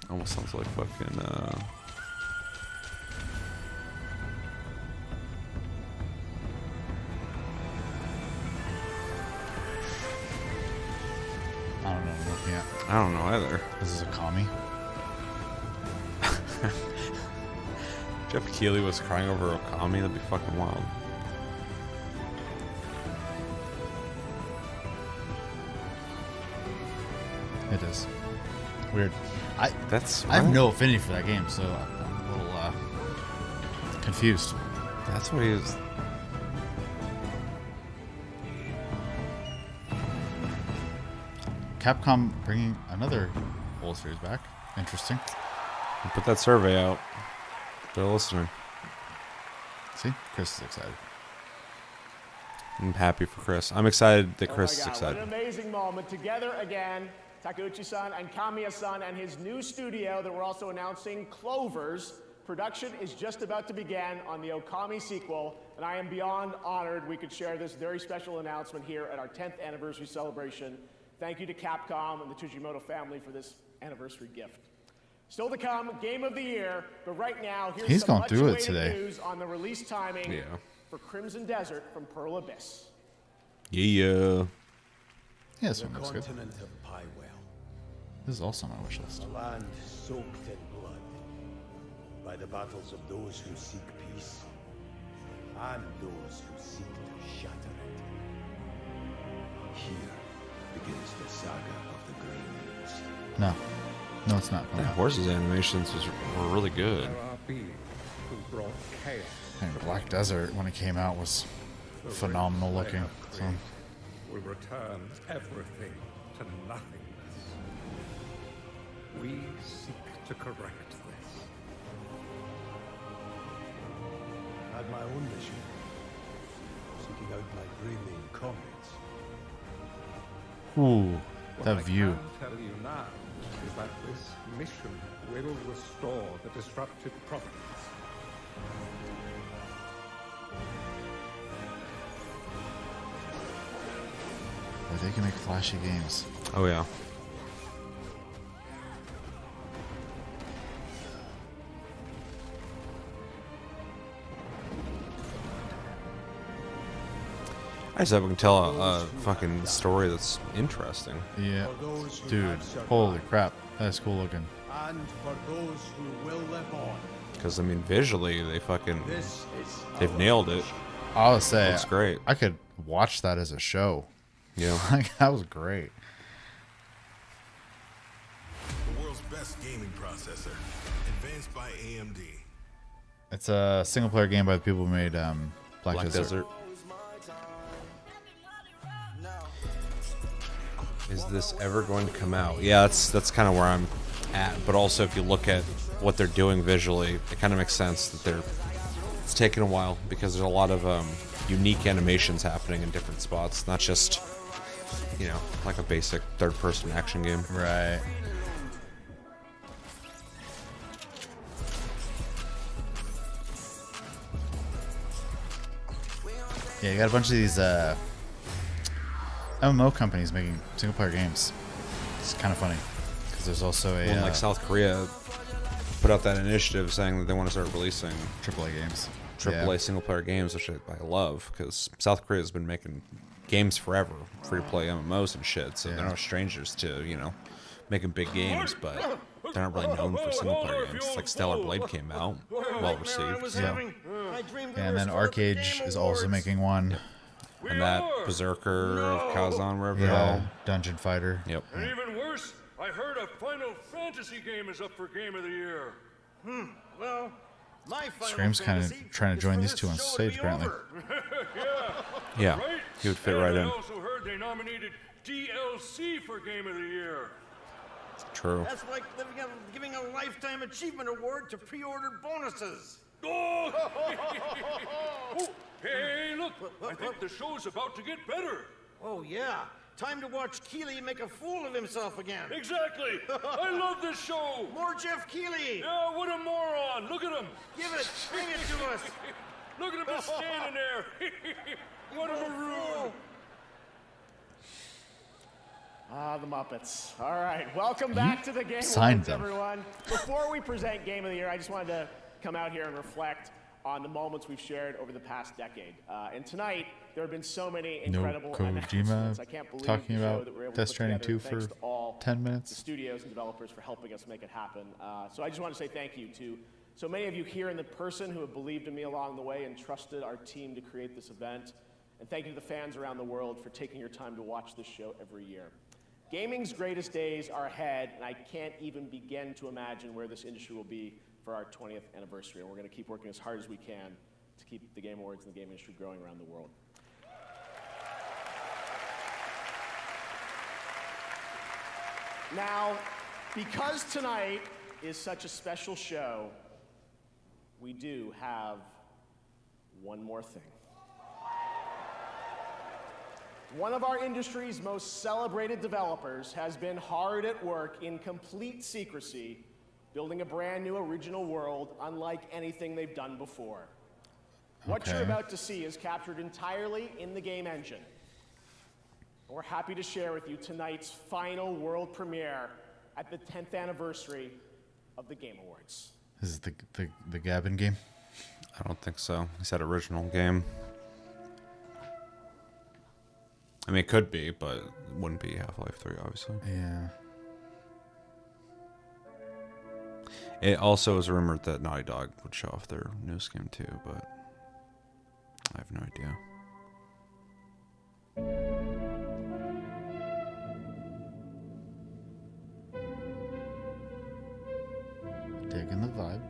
Almost sounds like fucking, I don't know what I'm looking at. I don't know either. This is a commie. Jeff Keighley was crying over Okami. That'd be fucking wild. It is. Weird. I have right. No affinity for that game, so I'm a little confused. That's what he is. Capcom bringing another old series back. Interesting. We'll put that survey out. They're listening. See, Chris is excited. I'm happy for Chris. I'm excited that Chris is excited. What an amazing moment. Together again, Takeuchi-san and Kamiya-san and his new studio that we're also announcing, Clovers. Production is just about to begin on the Okami sequel, and I am beyond honored we could share this very special announcement here at our 10th anniversary celebration. Thank you to Capcom and the Tujimoto family for this anniversary gift. Still to come, Game of the Year, but right now, here's some much-awaited news on the release timing for Crimson Desert from Pearl Abyss. Yeah. Yeah, this one looks good. Continent of Piewell. This is also on my wish list. A land soaked in blood by the battles of those who seek peace and those who seek to shatter it. Here begins the saga of the Grey Mist. No. No, it's not. Yeah, Horse's animations were really good. And Black Desert, when it came out, was phenomenal looking. So. Will return everything to nothingness. We seek to correct this. I had my own mission, seeking out my dreaming comrades. Ooh, that view. What I can tell you now is that this mission will restore the disrupted providence. Or they can make flashy games. Oh yeah. I just hope we can tell a fucking story that's interesting. Yeah. Dude, holy crap. That's cool looking. And for those who will live on. Because, I mean, visually, they've nailed it. I would say, it's great. I could watch that as a show. Yeah. Like, that was great. The world's best gaming processor, advanced by AMD. It's a single player game by the people who made Black Desert. Is this ever going to come out? Yeah, that's kind of where I'm at. But also, if you look at what they're doing visually, it kind of makes sense that it's taken a while because there's a lot of unique animations happening in different spots, not just, you know, like a basic third-person action game. Right. Yeah, you got a bunch of these MMO companies making single-player games. It's kind of funny because there's also like South Korea put out that initiative saying that they want to start releasing AAA games. AAA single player games, which I love, because South Korea has been making games forever, free to play MMOs and shit. So they're no strangers to making big games, but they're not really known for single player games. It's like Stellar Blade came out, well received. Yeah. And then Arcage is also making one. And that Berserker of Kazan, wherever the Yeah, hell. Dungeon Fighter. Yep. And even worse, I heard a Final Fantasy game is up for Game of the Year. Well, my Final Scream's kind of Fantasy trying to is join for these this two on show to stage, be apparently. over. Yeah, Right? he would fit And right in. I also heard they nominated DLC for Game of the Year. True. That's like giving a Lifetime Achievement Award to pre-order bonuses. Oh! Oh, hey, look! I think the show's about to get better. Oh, yeah. Time to watch Keighley make a fool of himself again. Exactly! I love this show! More Jeff Keighley! Yeah, what a moron! Look at him! Give it! Bring it to us! Look at him just standing there! What a maroon! Ah, the Muppets. All right, welcome back to the Game signed Awards, them. everyone. Before we present Game of the Year, I just wanted to come out here and reflect on the moments we've shared over the past decade. And tonight, there have been so many incredible announcements. I can't believe talking the show about that we're able to Death put Stranding together. 2 Thanks for to all 10 the minutes. studios and developers for helping us make it happen. So I just want to say thank you to so many of you here in the person who have believed in me along the way and trusted our team to create this event. And thank you to the fans around the world for taking your time to watch this show every year. Gaming's greatest days are ahead, and I can't even begin to imagine where this industry will be for our 20th anniversary. And we're going to keep working as hard as we can to keep the Game Awards and the game industry growing around the world. Now, because tonight is such a special show, we do have one more thing. One of our industry's most celebrated developers has been hard at work in complete secrecy, building a brand new original world unlike anything they've done before. What you're about to see is captured entirely in the game engine. We're happy to share with you tonight's final world premiere at the 10th anniversary of the Game Awards. This is the Gavin game? I don't think so. He said original game. I mean, it could be, but it wouldn't be Half-Life 3, obviously. Yeah. It also is rumored that Naughty Dog would show off their newest game too, but I have no idea. Digging the vibe.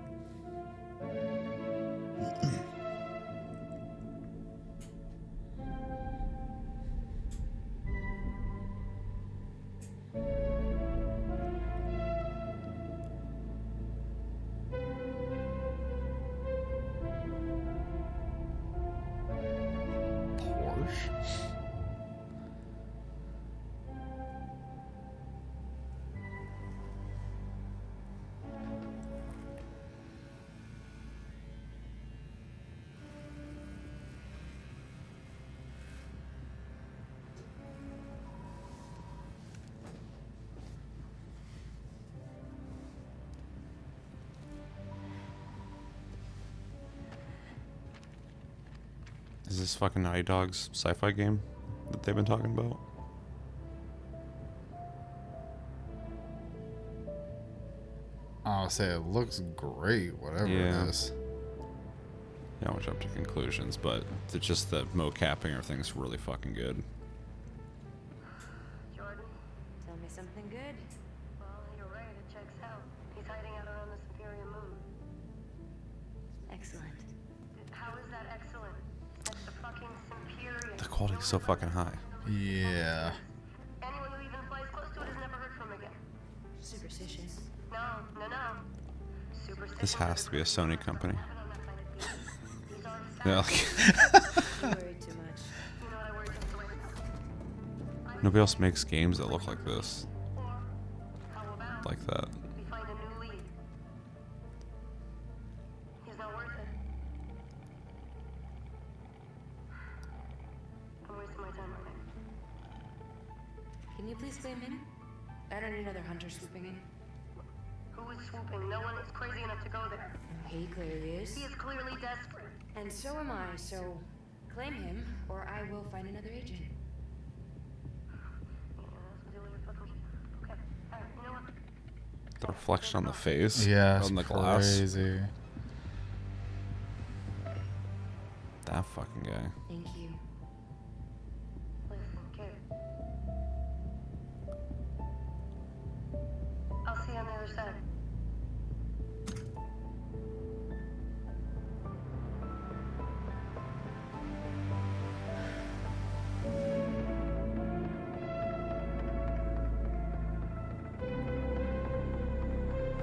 Is this fucking Naughty Dog's sci-fi game that they've been talking about? I'll say it looks great, whatever Yeah. it is. Yeah, I won't jump to conclusions, but it's just the mocapping, everything's really fucking good. Jordan, tell me something good. Well, you're right, it checks out. He's hiding out around the Superior Moon. Excellent. How is that excellent? That's the fucking Superior. The quality's so fucking high. Yeah. Anyone who even flies close to it is never heard from again. Superstitious. No. Superstitious. This has to be a Sony company. Yeah, like You worry too much. You know what I worry just away from. nobody else makes games that look like this. Like that. We find a new lead. He's not worth it. I'm wasting my time on it. Can you please blame him? I don't need another hunter swooping in. Who is swooping? No one is crazy enough to go there. He clearly is. He is clearly desperate. And so am I, so claim him, or I will find another agent. The reflection on the face. Yeah, On the it's glass. crazy. That fucking guy. Thank you. Listen, kid. I'll see you on the other side.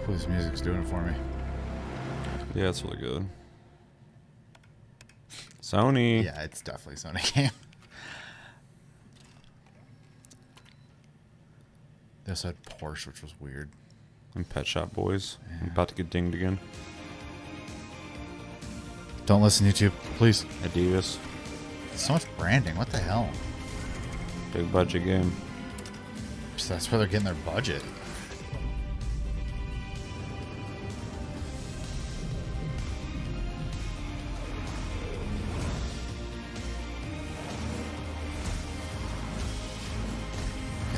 This music's doing it for me. Yeah, it's really good. Sony. Yeah, it's definitely a Sony game. They also had Porsche, which was weird. And Pet Shop Boys. I'm about to get dinged again. Don't listen, YouTube, please. Adidas. So much branding. What the hell? Big budget game. So that's where they're getting their budget.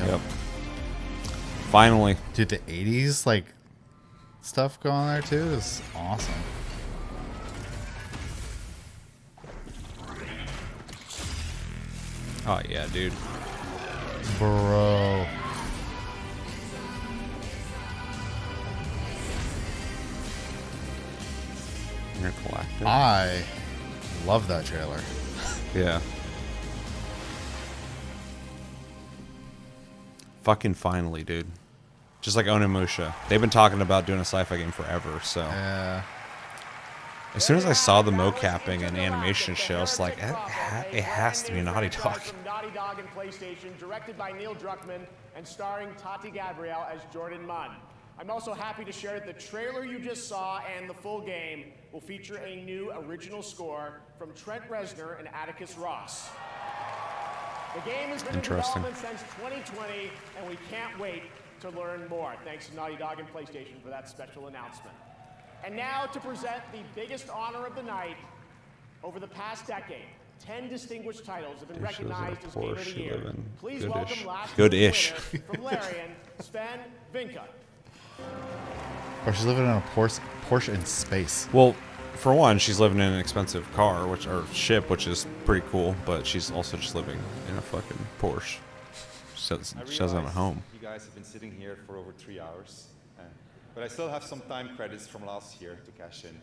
Yep. Finally. Dude, the 80s like stuff going on there too is awesome. Oh yeah, dude. Bro. Intergalactic. I love that trailer. Yeah. Fucking finally, dude. Just like Onimusha. They've been talking about doing a sci-fi game forever, so. Yeah. As soon as I saw the mocapping and animation show, I was like, it has to be Naughty Dog. From Naughty Dog and PlayStation, directed by Neil Druckmann and starring Tati Gabrielle as Jordan Munn. I'm also happy to share that the trailer you just saw and the full game will feature a new original score from Trent Reznor and Atticus Ross. The game has been in development since 2020, and we can't wait to learn more. Thanks to Naughty Dog and PlayStation for that special announcement. And now to present the biggest honor of the night. Over the past decade, 10 distinguished titles have been recognized as Game of the Year. Please welcome last year's winner from Larian, Sven Vinka. Or she's living in a Porsche in space. Well, for one, she's living in an expensive car, or ship, which is pretty cool, but she's also just living in a fucking Porsche. She doesn't have a home. You guys have been sitting here for over 3 hours, but I still have some time credits from last year to cash in.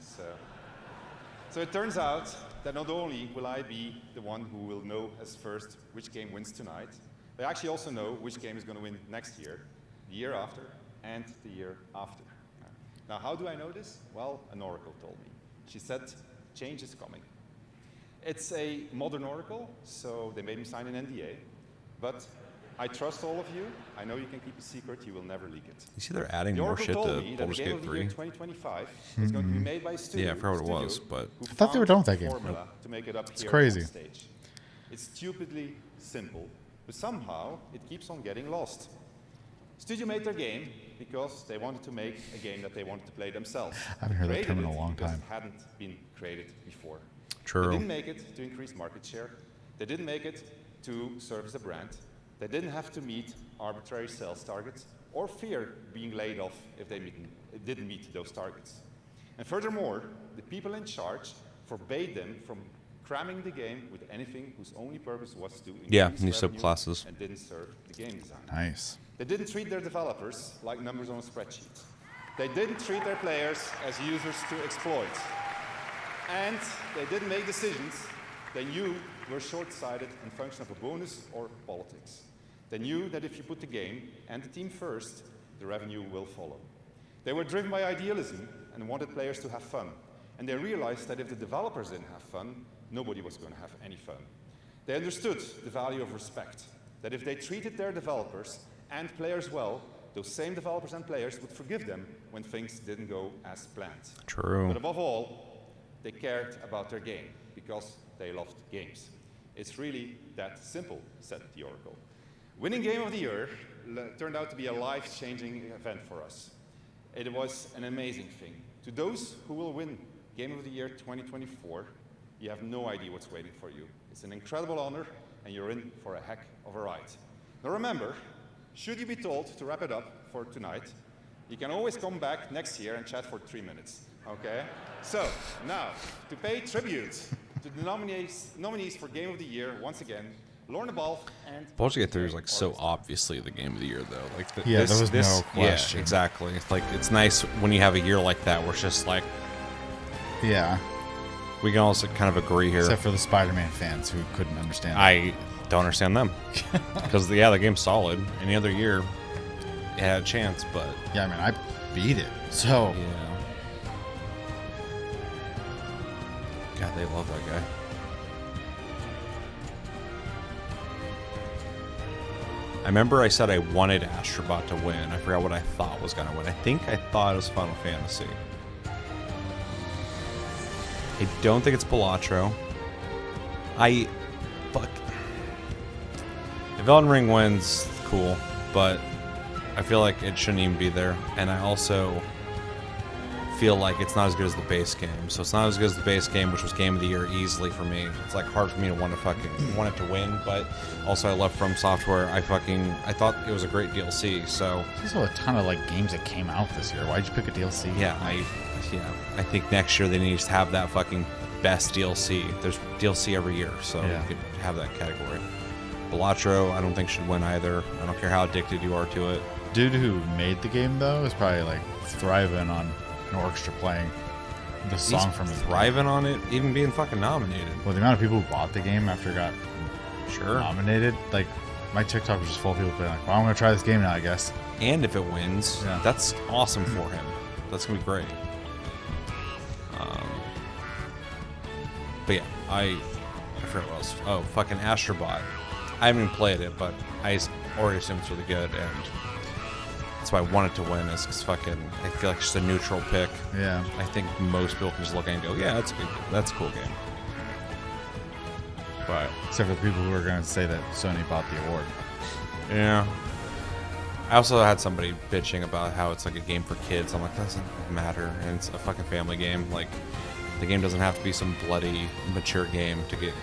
So it turns out that not only will I be the one who will know as first which game wins tonight, but I actually also know which game is going to win next year, the year after, and the year after. Now, how do I know this? Well, an oracle told me. She said, change is coming. It's a modern oracle, so they made me sign an NDA, but I trust all of you. I know you can keep a secret. You will never leak it. You see they're adding more shit to Baldur's Gate 3. 2025 is going to be made by a studio. Yeah, I forgot what it was, but I thought they were done with that game. To make it up it's here crazy. On stage. It's stupidly simple, but somehow it keeps on getting lost. Studio made their game because they wanted to make a game that they wanted to play themselves. I haven't heard that term in a long time. It hadn't been created before. True. They didn't make it to increase market share. They didn't make it to serve as a brand. They didn't have to meet arbitrary sales targets or fear being laid off if they didn't meet those targets. And furthermore, the people in charge forbade them from cramming the game with anything whose only purpose was to increase new revenue subclasses. and didn't serve the game design. Nice. They didn't treat their developers like numbers on a spreadsheet. They didn't treat their players as users to exploit. And they didn't make decisions they knew were short-sighted and function of a bonus or politics. They knew that if you put the game and the team first, the revenue will follow. They were driven by idealism and wanted players to have fun. And they realized that if the developers didn't have fun, nobody was going to have any fun. They understood the value of respect, that if they treated their developers and players well, those same developers and players would forgive them when things didn't go as planned. True. But above all, they cared about their game because they loved games. It's really that simple, said the Oracle. Winning Game of the Year turned out to be a life-changing event for us. It was an amazing thing. To those who will win Game of the Year 2024, you have no idea what's waiting for you. It's an incredible honor, and you're in for a heck of a ride. Now remember, should you be told to wrap it up for tonight, you can always come back next year and chat for 3 minutes, okay? So, now, to pay tribute to the nominees for Game of the Year, once again, Lorna Balf and... Baldur's Gate 3 is like so obviously the game of the year, though. Like there was no question. Yeah, exactly. It's like it's nice when you have a year like that where it's just like, yeah, we can also kind of agree here. Except for the Spider-Man fans who couldn't understand. I don't understand them because the game's solid. Any other year, it had a chance, but yeah, I mean, I beat it, so yeah. God, they love that guy. I remember I said I wanted Astrobot to win. I forgot what I thought was going to win. I think I thought it was Final Fantasy. I don't think it's Balatro. Fuck. If Elden Ring wins, cool. But I feel like it shouldn't even be there. And I also feel like it's not as good as the base game. So it's not as good as the base game, which was Game of the Year easily for me. It's like hard for me to want it to win, but also I love From Software. I thought it was a great DLC. So there's also a ton of like games that came out this year. Why'd you pick a DLC? Yeah, I think next year they need to have that fucking best DLC. There's DLC every year, so you could have that category. Balatro, I don't think should win either. I don't care how addicted you are to it. Dude who made the game though is probably like thriving on an orchestra playing the song from his thriving on it, even being fucking nominated. Well, the amount of people who bought the game after it got nominated, like my TikTok was just full of people being like, well, I'm gonna try this game now, I guess. And if it wins, that's awesome for him. That's gonna be great. But yeah, I forgot what else. Oh, fucking Astrobot. I haven't even played it, but I already assume it's really good, and that's why I wanted to win. Is because fucking I feel like it's just a neutral pick. Yeah. I think most people can just look at it and go, yeah, that's a cool game. But except for the people who are going to say that Sony bought the award. Yeah. I also had somebody bitching about how it's like a game for kids. I'm like, that doesn't matter, and it's a fucking family game. Like, the game doesn't have to be some bloody, mature game to get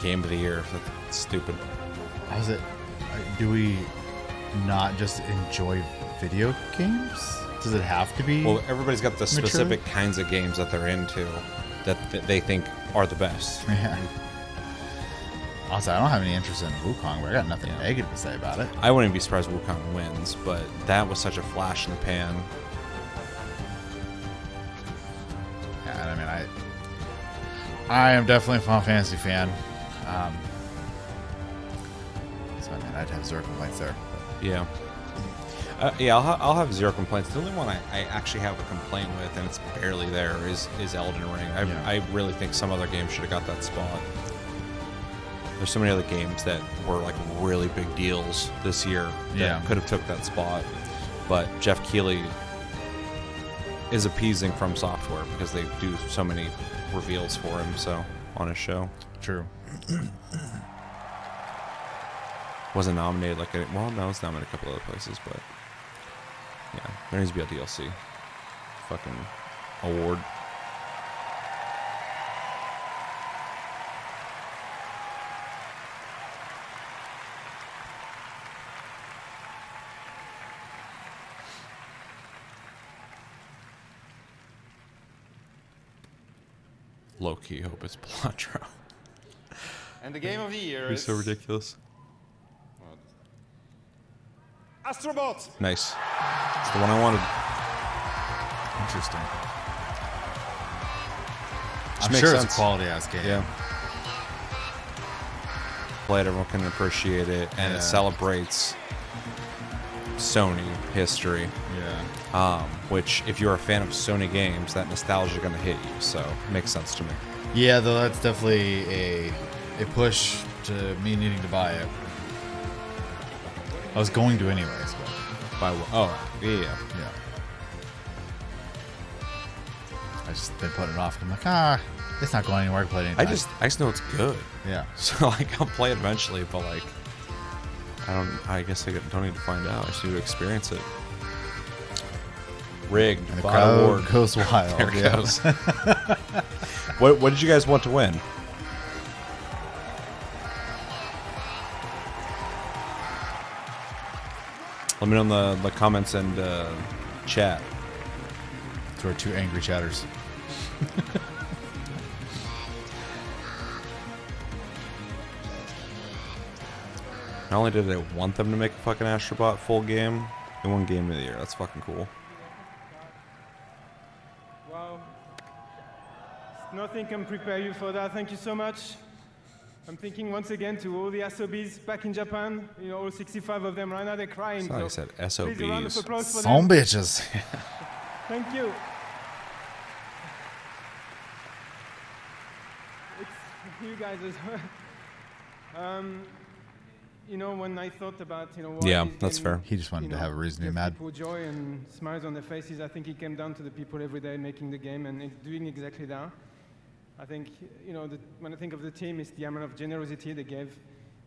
Game of the Year. That's stupid. How's it? Do we not just enjoy video games? Does it have to be? Well, everybody's got the mature? specific kinds of games that they're into that they think are the best. Yeah. Also, I don't have any interest in Wukong, but I got nothing negative to say about it. I wouldn't be surprised if Wukong wins, but that was such a flash in the pan. Yeah, I mean, I am definitely a Final Fantasy fan. So I mean, I'd have zero complaints there. But. Yeah. Yeah, I'll have zero complaints. The only one I actually have a complaint with, and it's barely there, is Elden Ring. I really think some other games should have got that spot. There's so many other games that were like really big deals this year that could have took that spot. But Jeff Keighley is appeasing From Software because they do so many reveals for him on his show. True. Wasn't nominated no, it was nominated a couple other places, but yeah, there needs to be a DLC fucking award. Low-key hope it's Balatro. And the Game of the Year is so ridiculous. Astrobot! Nice. It's the one I wanted. Interesting. Just I'm makes sure sense. it's a quality-ass game. Yeah. Play it, everyone can appreciate it, and it celebrates Sony history. Yeah. Which, if you're a fan of Sony games, that nostalgia is going to hit you, so it makes sense to me. Yeah, though that's definitely a push to me needing to buy it. I was going to anyways, but by what? Oh, yeah. I just been putting it off. I'm like, it's not going anywhere. I can play it anytime. I just know it's good. Yeah. So like, I'll play it eventually, but like, I guess I don't need to find out. I just need to experience it. Rigged. And the by crowd award. goes wild. There it goes. What did you guys want to win? Let me know in the comments and chat. To our 2 angry chatters. Not only did I want them to make a fucking Astrobot full game, they won Game of the Year. That's fucking cool. Wow. Nothing can prepare you for that. Thank you so much. I'm thinking once again to all the SOBs back in Japan. You know, all 65 of them right now, they're crying. Sorry, I said SOBs. Please, a round of applause for Some them. bitches. Thank you. It's you guys as well. You know, when I thought about, you know, why Yeah, these that's games, fair. He just wanted to have a reason to be give mad. people joy and smiles on their faces. I think it came down to the people every day making the game and doing exactly that. I think, you know, when I think of the team, it's the amount of generosity they gave.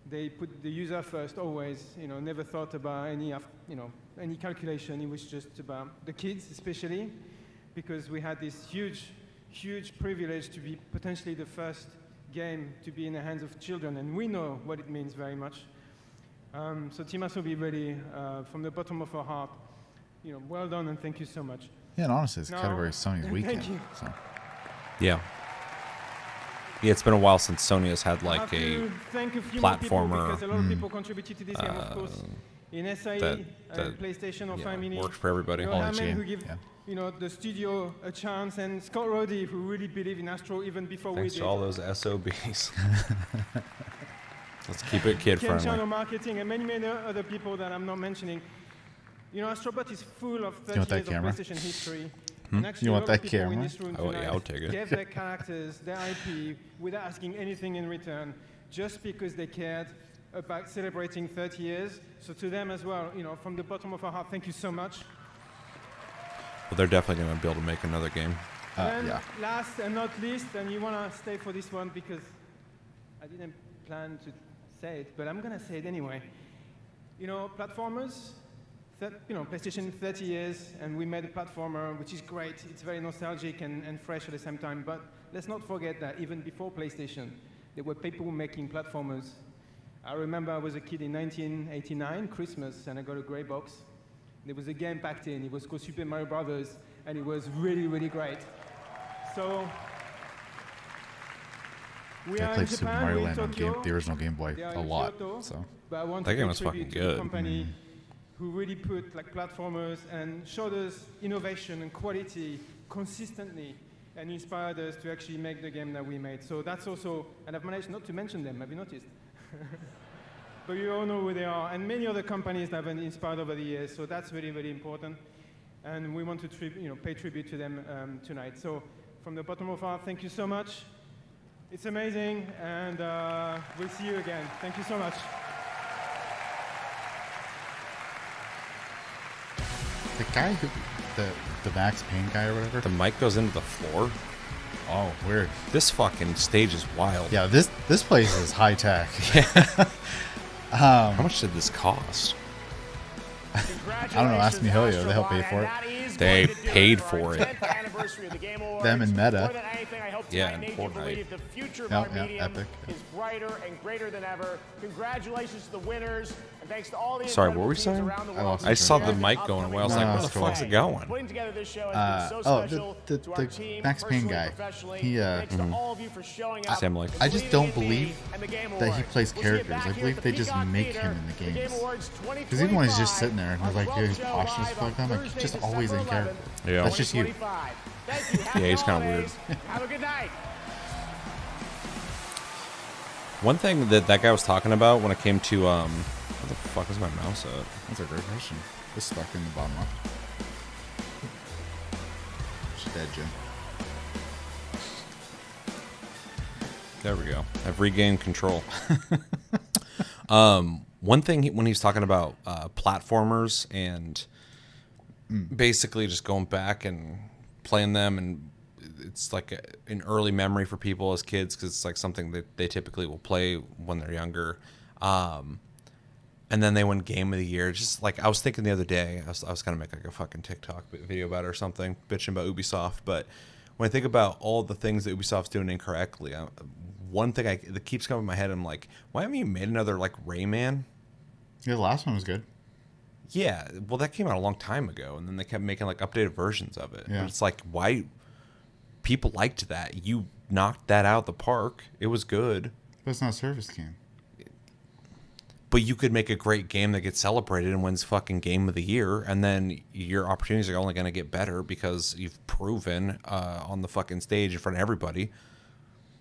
They put the user first always, you know, never thought about any, you know, any calculation. It was just about the kids especially, because we had this huge privilege to be potentially the first game to be in the hands of children, and we know what it means very much. So Team Asobi, really, from the bottom of our heart, you know, well done and thank you so much. Yeah, and honestly, it's Now- category Sony's weekend. Thank you. So. Yeah. Yeah, it's been a while since Sony has had I like have a to thank a few more people platformer because a lot of people contributed to this game, of course. In SAE, that PlayStation or yeah, Family. works for everybody. You know, Quality Hammond, game, who give yeah. you know, the studio a chance, and Scott Roddy, who really believed in Astro even before Thanks we to did. all those SOBs. Let's keep it kid Ken friendly. Channel Marketing and many other people that I'm not mentioning. You know, Astrobot is full of 30 want that years of camera? PlayStation history. Hmm? And actually, You a want lot of that people in camera? this room Oh, yeah, tonight I'll take it. gave their characters, their IP, without asking anything in return, just because they cared about celebrating 30 years. So to them as well, you know, from the bottom of our heart, thank you so much. But they're definitely going to be able to make another game. And last and not least, and you want to stay for this one because I didn't plan to say it, but I'm going to say it anyway. You know, platformers, you know, PlayStation 30 years, and we made a platformer, which is great. It's very nostalgic and fresh at the same time. But let's not forget that even before PlayStation, there were people making platformers. I remember I was a kid in 1989, Christmas, and I got a gray box. There was a game packed in. It was called Super Mario Brothers, and it was really, really great. So we I are in played Super Japan, Mario we're in Land on Tokyo. the original Game Boy They are a in lot. Kyoto, So but I want That to game pay was fucking tribute to good. the company who really put like platformers and showed us innovation and quality consistently and inspired us to actually make the game that we made. So that's also, and I've managed not to mention them, have you noticed? But you all know who they are, and many other companies that have been inspired over the years, so that's really, very important. And we want to pay tribute to them tonight. So from the bottom of our heart, thank you so much. It's amazing, and we'll see you again. Thank you so much. the guy who, the Max Payne guy or whatever. The mic goes into the floor. Oh, weird. This fucking stage is wild. Yeah, this place is high tech. How much did this cost? I don't know. Ask me Helio. They helped pay for it. They paid for it. Them and Meta. More than anything, I hope Yeah, tonight and made you Fortnite. believe the future of Yeah, our yeah, medium Epic. is brighter and greater than ever. Congratulations to the winners, and thanks to all the Sorry, what incredible were we teams saying? around the I world lost who I saw the shared mic this going away. I was upcoming like, No, where the it's fuck's cool. it going? Putting together this show has been so oh, special the to our team, Max Payne personally, guy. professionally. He, Thanks to all of you for showing up. Sam like. I just don't believe and the Game that he Awards. plays We'll see you characters. back I here believe at they the just Peacock make Theater him in the for Game games. Awards Because even when he's just 2025. sitting there and he's like, Our he's show cautious live like that, I'm on like, Thursday, just always in December character. 11th, Yeah. That's just you. 2025. Thank you. Happy Yeah, he's kinda weird. holidays. Have a good night. One thing that guy was talking about when it came to where the fuck is my mouse at? That's a great question. It's stuck in the bottom left. She's dead, Jim. There we go. I've regained control. One thing when he's talking about platformers and basically just going back and playing them, and it's like an early memory for people as kids because it's like something that they typically will play when they're younger. And then they win Game of the Year. Just like I was thinking the other day, I was gonna make like a fucking TikTok video about it or something, bitching about Ubisoft. But when I think about all the things that Ubisoft's doing incorrectly, one thing that keeps coming in my head, I'm like, why haven't you made another like Rayman? Yeah, the last one was good. Yeah, well, that came out a long time ago, and then they kept making like updated versions of it. Yeah. But it's like, why? People liked that. You knocked that out of the park. It was good. But it's not a service game. But you could make a great game that gets celebrated and wins fucking Game of the Year, and then your opportunities are only going to get better because you've proven on the fucking stage in front of everybody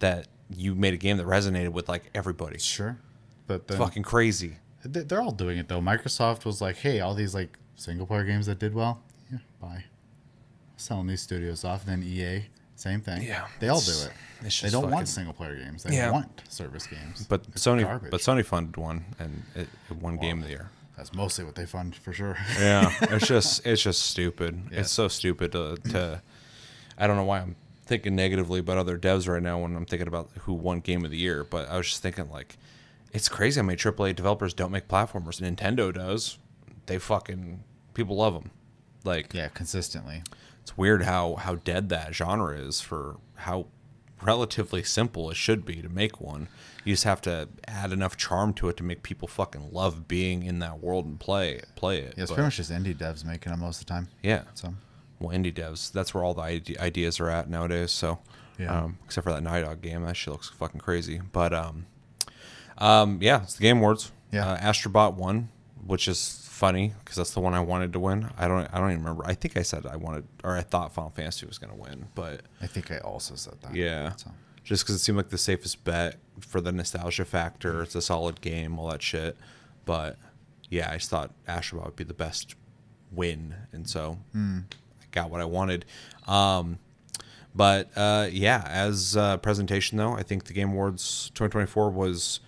that you made a game that resonated with like everybody. Sure, but it's fucking crazy. They're all doing it though. Microsoft was like, "Hey, all these like single player games that did well, yeah, bye." Selling these studios off. And then EA, same thing. Yeah, they all do it. It's just They don't fucking, want single player games. They want service games. But It's Sony, garbage. Sony funded one, and it won Game of the Year. That's mostly what they fund for sure. Yeah, it's just stupid. Yeah. It's so stupid to. I don't know why I'm thinking negatively about other devs right now when I'm thinking about who won Game of the Year. But I was just thinking like, it's crazy how many AAA developers don't make platformers. Nintendo does. They fucking people love them. Like consistently. It's weird how dead that genre is for how relatively simple it should be to make one. You just have to add enough charm to it to make people fucking love being in that world and play it. Yeah, it's pretty much just indie devs making them most of the time. Yeah. So, well, indie devs, that's where all the ideas are at nowadays. So, Yeah. Except for that Night Dog game, that shit looks fucking crazy. But yeah, it's the Game Awards. Yeah. Astrobot won, which is funny because that's the one I wanted to win. I don't even remember. I think I said I thought Final Fantasy was going to win, but I think I also said that. Yeah. So. Just because it seemed like the safest bet for the nostalgia factor. It's a solid game, all that shit. But yeah, I just thought Astrobot would be the best win, and so I got what I wanted. But yeah, as a presentation though, I think the Game Awards 2024 was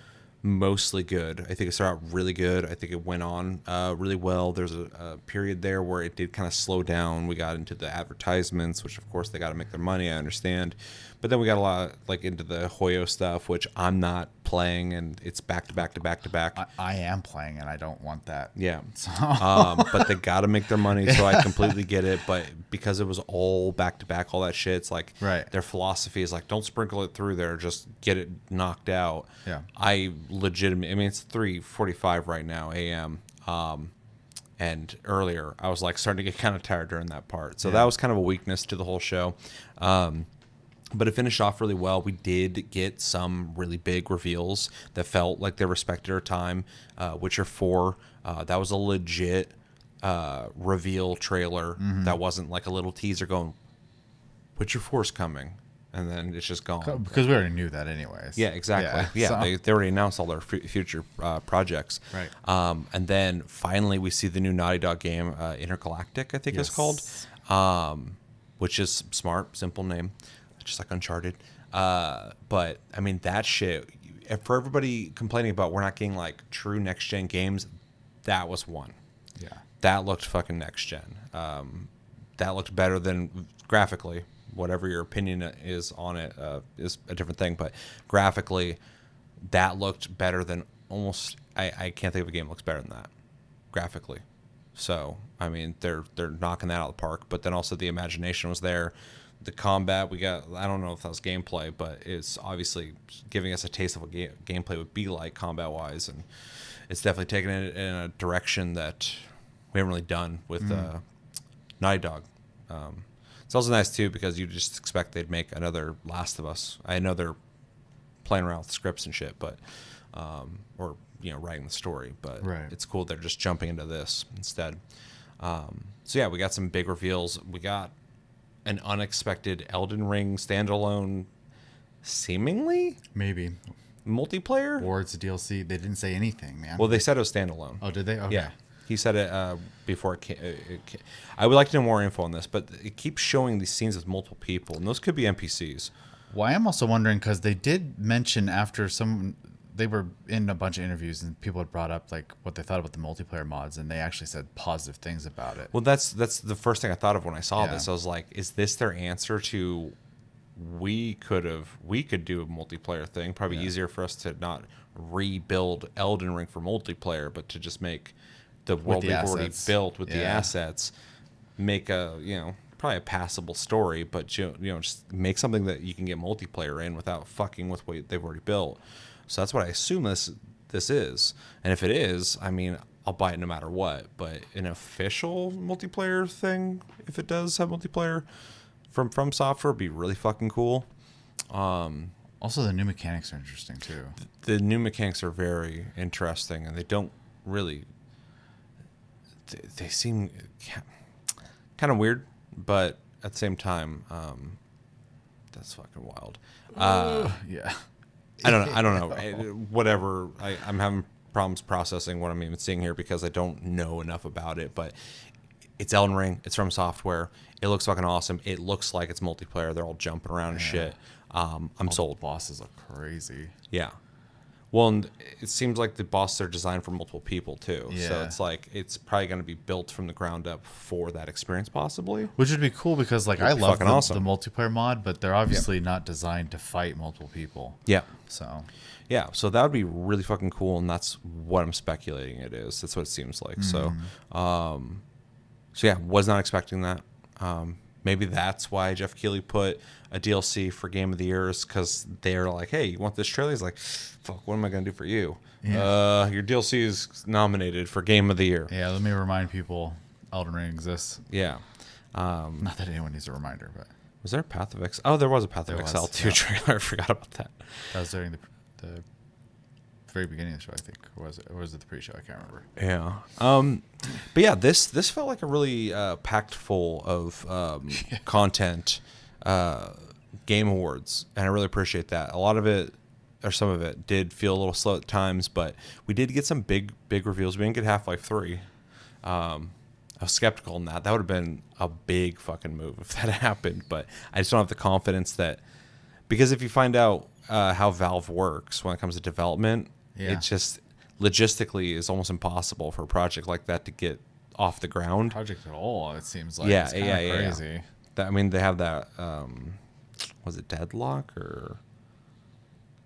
mostly good. I think it started out really good. I think it went on really well. There's a period there where it did kind of slow down. We got into the advertisements, which of course they got to make their money. I understand. But then we got a lot like into the Hoyo stuff, which I'm not playing, and it's back to back to back to back. I am playing, and I don't want that. Yeah. So. But they got to make their money, so I completely get it. But because it was all back to back, all that shit, it's like their philosophy is like, don't sprinkle it through there, just get it knocked out. Yeah. I legitimately, I mean, it's 3:45 right now a.m. And earlier, I was like starting to get kind of tired during that part. So that was kind of a weakness to the whole show. But it finished off really well. We did get some really big reveals that felt like they respected our time. Witcher 4, that was a legit reveal trailer. That wasn't like a little teaser going, Witcher 4's coming. And then it's just gone. Because we already knew that anyways. Yeah, exactly. Yeah, so. they already announced all their future projects. Right. And then finally we see the new Naughty Dog game, Intergalactic, I think it's called, which is smart, simple name. Just like Uncharted. But I mean, that shit, for everybody complaining about we're not getting like true next gen games, that was one. Yeah. That looked fucking next gen. That looked better than graphically. Whatever your opinion is on it is a different thing. But graphically, that looked better than almost. I can't think of a game that looks better than that graphically. So I mean, they're knocking that out of the park. But then also the imagination was there. The combat we got, I don't know if that was gameplay, but it's obviously giving us a taste of what gameplay would be like combat-wise, and it's definitely taken it in a direction that we haven't really done with Night Dog. It's also nice, too, because you just expect they'd make another Last of Us. I know they're playing around with scripts and shit, but or, you know, writing the story, but it's cool they're just jumping into this instead. So, yeah, we got some big reveals. We got an unexpected Elden Ring standalone, seemingly? Maybe. Multiplayer? Or it's a DLC. They didn't say anything, man. Well, they said it was standalone. Oh, did they? Okay. Yeah. He said it before it came. I would like to know more info on this, but it keeps showing these scenes with multiple people, and those could be NPCs. Well, I am also wondering, because they did mention after they were in a bunch of interviews and people had brought up like what they thought about the multiplayer mods, and they actually said positive things about it. Well, that's the first thing I thought of when I saw this. I was like, is this their answer to we could do a multiplayer thing? Probably easier for us to not rebuild Elden Ring for multiplayer, but to just make the world we've already built with the assets, make a, you know, probably a passable story, but you know, just make something that you can get multiplayer in without fucking with what they've already built. So that's what I assume this is. And if it is, I mean, I'll buy it no matter what. But an official multiplayer thing, if it does have multiplayer from Software, would be really fucking cool. Also, the new mechanics are interesting too. The new mechanics are very interesting, and they don't really. They seem kind of weird, but at the same time, that's fucking wild. Yeah. I don't know. Whatever. I'm having problems processing what I'm even seeing here because I don't know enough about it. But it's Elden Ring. It's from Software. It looks fucking awesome. It looks like it's multiplayer. They're all jumping around and shit. I'm sold. The bosses look crazy. Yeah. Well, and it seems like the bosses are designed for multiple people too. Yeah. So it's like it's probably going to be built from the ground up for that experience, possibly. Which would be cool because, like, I love the multiplayer mod, but they're obviously not designed to fight multiple people. Yeah. So. Yeah. So that would be really fucking cool, and that's what I'm speculating it is. That's what it seems like. So, so yeah, was not expecting that. Maybe that's why Jeff Keighley put a DLC for Game of the Year, is because they're like, hey, you want this trailer? He's like, fuck, what am I going to do for you? Yeah. Your DLC is nominated for Game of the Year. Yeah, let me remind people Elden Ring exists. Yeah. Not that anyone needs a reminder, but. Was there a Path of Exile? Oh, there was a Path of Exile 2 trailer. I forgot about that. That was during the very beginning of the show, I think. Or was it the pre-show? I can't remember. Yeah. But yeah, this felt like a really packed full of content, Game Awards, and I really appreciate that. A lot of it, or some of it, did feel a little slow at times, but we did get some big reveals. We didn't get Half-Life 3. I was skeptical in that. That would have been a big fucking move if that happened, but I just don't have the confidence that, because if you find out how Valve works when it comes to development, it just logistically is almost impossible for a project like that to get off the ground. Project at all, it seems like. Yeah, it's crazy. Yeah. That, I mean, they have that. Was it Deadlock or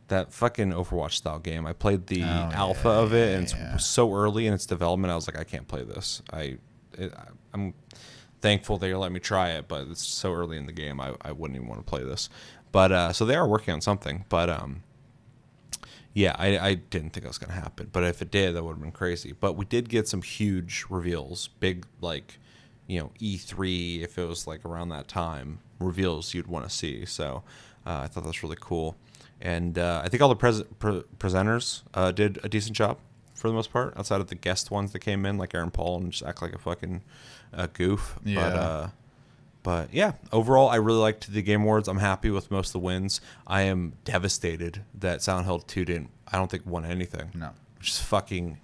that fucking Overwatch style game? I played the alpha of it, and it's so early in its development. I was like, I can't play this. I'm thankful they let me try it, but it's so early in the game, I wouldn't even want to play this. But so they are working on something. But yeah, I didn't think it was going to happen. But if it did, that would have been crazy. But we did get some huge reveals, big, like, E3, if it was like around that time, reveals you'd want to see. So I thought that was really cool. And I think all the presenters did a decent job for the most part, outside of the guest ones that came in, like Aaron Paul, and just act like a fucking goof. Yeah. But yeah, overall, I really liked the Game Awards. I'm happy with most of the wins. I am devastated that Silent Hill 2 I don't think won anything. No. Which is fucking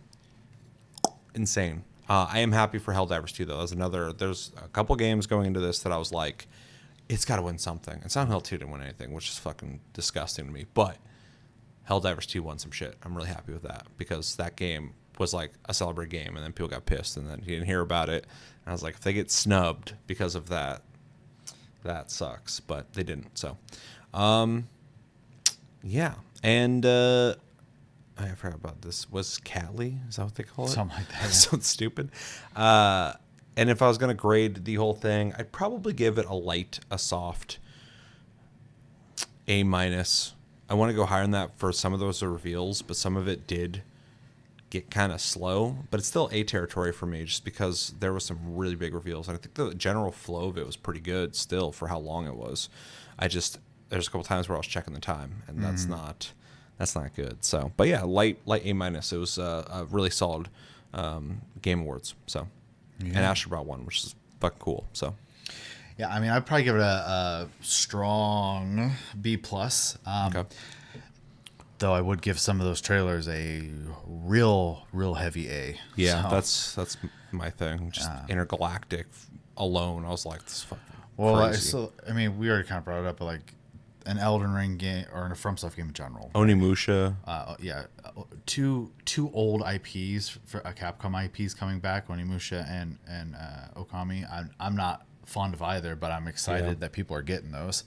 insane. I am happy for Helldivers 2, though. There's a couple games going into this that I was like, it's got to win something. And Silent Hill 2 didn't win anything, which is fucking disgusting to me. But Helldivers 2 won some shit. I'm really happy with that, because that game was like a celebrated game, and then people got pissed, and then you didn't hear about it. And I was like, if they get snubbed because of that, that sucks. But they didn't. So, yeah. And I forgot about this. Was Catly? Is that what they call it? Something like that. Yeah. Sounds stupid. And if I was going to grade the whole thing, I'd probably give it a soft A-. I want to go higher than that for some of those reveals, but some of it did get kind of slow. But it's still A territory for me, just because there was some really big reveals. And I think the general flow of it was pretty good still for how long it was. there's a couple times where I was checking the time, and that's not good. So, but yeah, light A-. It was a really solid Game Awards. So, and Asher brought one, which is fucking cool. So, yeah, I mean, I'd probably give it a strong B+. Okay. Though I would give some of those trailers a real heavy A. Yeah, so, that's my thing. Just Intergalactic alone, I was like, this is fucking crazy. I mean, we already kind of brought it up, but like an Elden Ring game or a FromSoft game in general. Onimusha. Yeah, two old IPs for Capcom IPs coming back, Onimusha and Okami. I'm not fond of either, but I'm excited that people are getting those.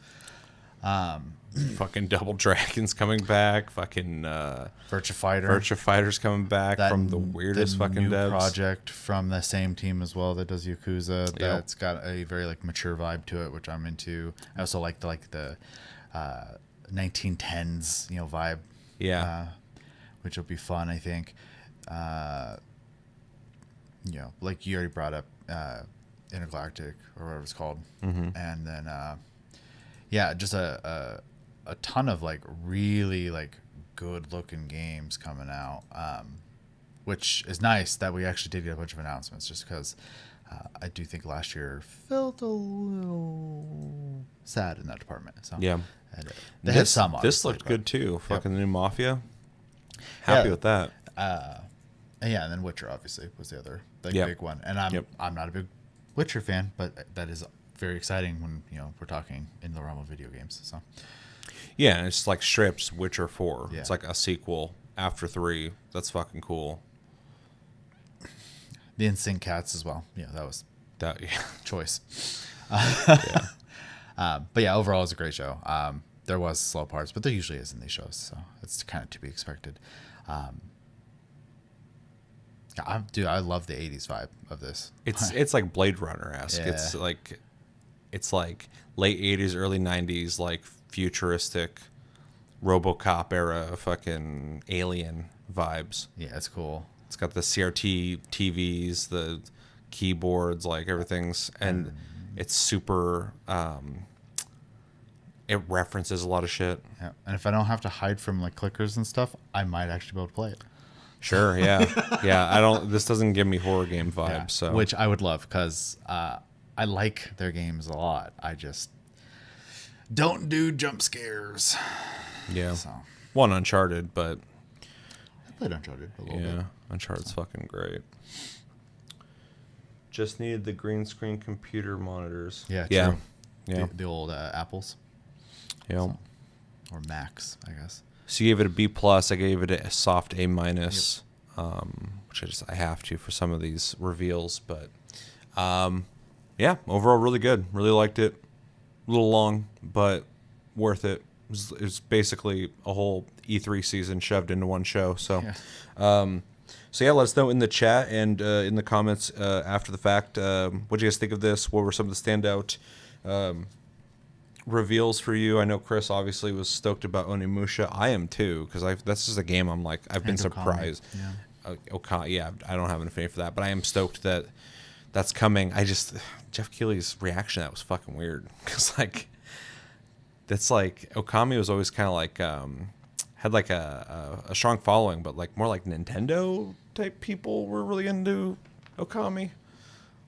Fucking Double Dragons coming back. Fucking Virtua Fighter's coming back from the weirdest fucking devs. Project from the same team as well that does Yakuza. That's got a very like mature vibe to it, which I'm into. I also like the 1910s vibe. Yeah, which will be fun, I think. you know, like you already brought up Intergalactic or whatever it's called, Mhm. and then yeah, just a ton of like really like good looking games coming out, which is nice that we actually did get a bunch of announcements, just because I do think last year felt a little sad in that department. So Yeah. and, they had some. This obviously, looked but- good too. Yep. Fucking the new Mafia. Happy with that. Yeah, and then Witcher obviously was the other Yep. big one. And I'm not a big Witcher fan, but that is very exciting when we're talking in the realm of video games. So Yeah, and it's like straight up just Witcher 4. Yeah. It's like a sequel after 3. That's fucking cool. the NSYNC Cats as well. Yeah, that was that choice. Yeah. But yeah, overall, it was a great show. There was slow parts, but there usually is in these shows, so it's kind of to be expected. I love the '80s vibe of this. It's like Blade Runner-esque. Yeah. It's like late 80s, early 90s, like futuristic RoboCop era fucking alien vibes. Yeah, it's cool. It's got the CRT TVs, the keyboards, like everything's, and it's super. It references a lot of shit. Yeah, and if I don't have to hide from like clickers and stuff, I might actually be able to play it. Sure, yeah, yeah. This doesn't give me horror game vibes, Yeah, so which I would love because I like their games a lot. I just don't do jump scares. yeah. So One Uncharted, but I played Uncharted a little yeah, bit. Uncharted's fucking great. Just needed the green screen computer monitors. Yeah, yeah, true. yeah. The old Apples. Yeah. So, or Macs, I guess. So you gave it a B+. I gave it a soft A-, which I have to for some of these reveals. But yeah, overall really good. Really liked it. A little long, but worth it. It was basically a whole E3 season shoved into one show. So, so yeah, let us know in the chat and in the comments after the fact. What do you guys think of this? What were some of the standout reveals for you? I know Chris obviously was stoked about Onimusha. I am too, because that's just a game I'm like, I've been And Okami, surprised. yeah. I don't have an affinity for that, but I am stoked that that's coming. Jeff Keighley's reaction to that was fucking weird, because like that's like Okami was always kind of like had like a strong following, but like more like Nintendo type people were really into Okami.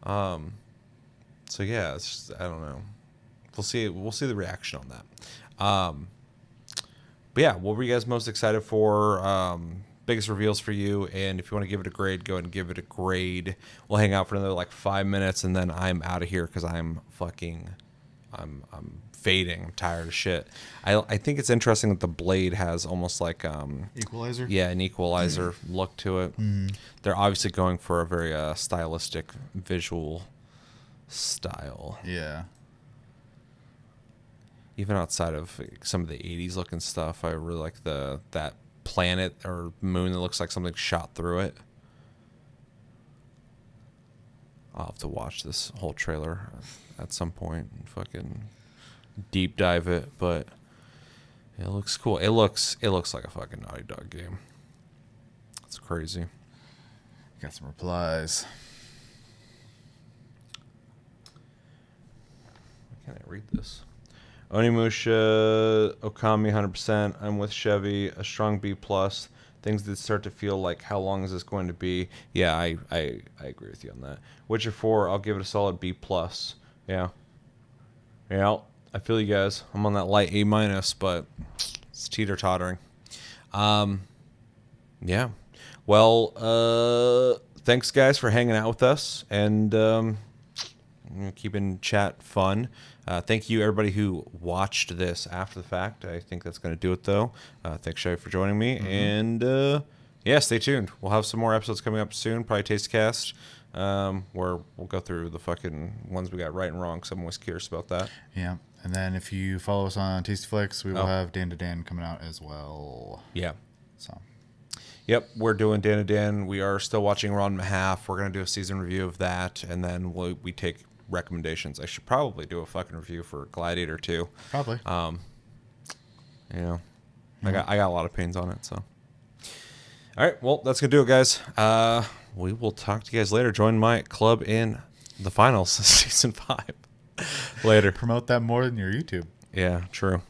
So yeah, it's just, I don't know. We'll see the reaction on that. But yeah, what were you guys most excited for? Biggest reveals for you, and if you want to give it a grade, go ahead and give it a grade. We'll hang out for another like 5 minutes, and then I'm out of here because I'm fading. I'm tired of shit. I think it's interesting that the blade has almost like Equalizer? Yeah, an equalizer look to it. Mhm. They're obviously going for a very stylistic visual style. Yeah. Even outside of some of the 80s looking stuff, I really like that planet or moon that looks like something shot through it. I'll have to watch this whole trailer at some point and fucking deep dive it, but it looks cool. It looks like a fucking Naughty Dog game. It's crazy. Got some replies. Why can't I read this? Onimusha, Okami, 100%. I'm with Chevy. A strong B+. Things that start to feel like, how long is this going to be? Yeah, I agree with you on that. Witcher 4, I'll give it a solid B+. Yeah. Yeah, I feel you guys. I'm on that light A-, but it's teeter-tottering. Yeah. Well, thanks, guys, for hanging out with us and keeping chat fun. Thank you, everybody who watched this after the fact. I think that's going to do it, though. Thanks, Shay, for joining me. Mm-hmm. And, yeah, stay tuned. We'll have some more episodes coming up soon, probably Tastecast, where we'll go through the fucking ones we got right and wrong, because I'm always curious about that. Yeah. And then if you follow us on Tasty Flicks, we will have Dan to Dan coming out as well. Yeah. So. Yep, we're doing Dan to Dan. We are still watching Ron Mahalf. We're going to do a season review of that, and then we take recommendations. I should probably do a fucking review for Gladiator too. Probably. You know, I got a lot of pains on it. So, all right, well, that's gonna do it, guys. we will talk to you guys later. Join my club in the finals of season 5 later. Promote that more than your YouTube. Yeah, true.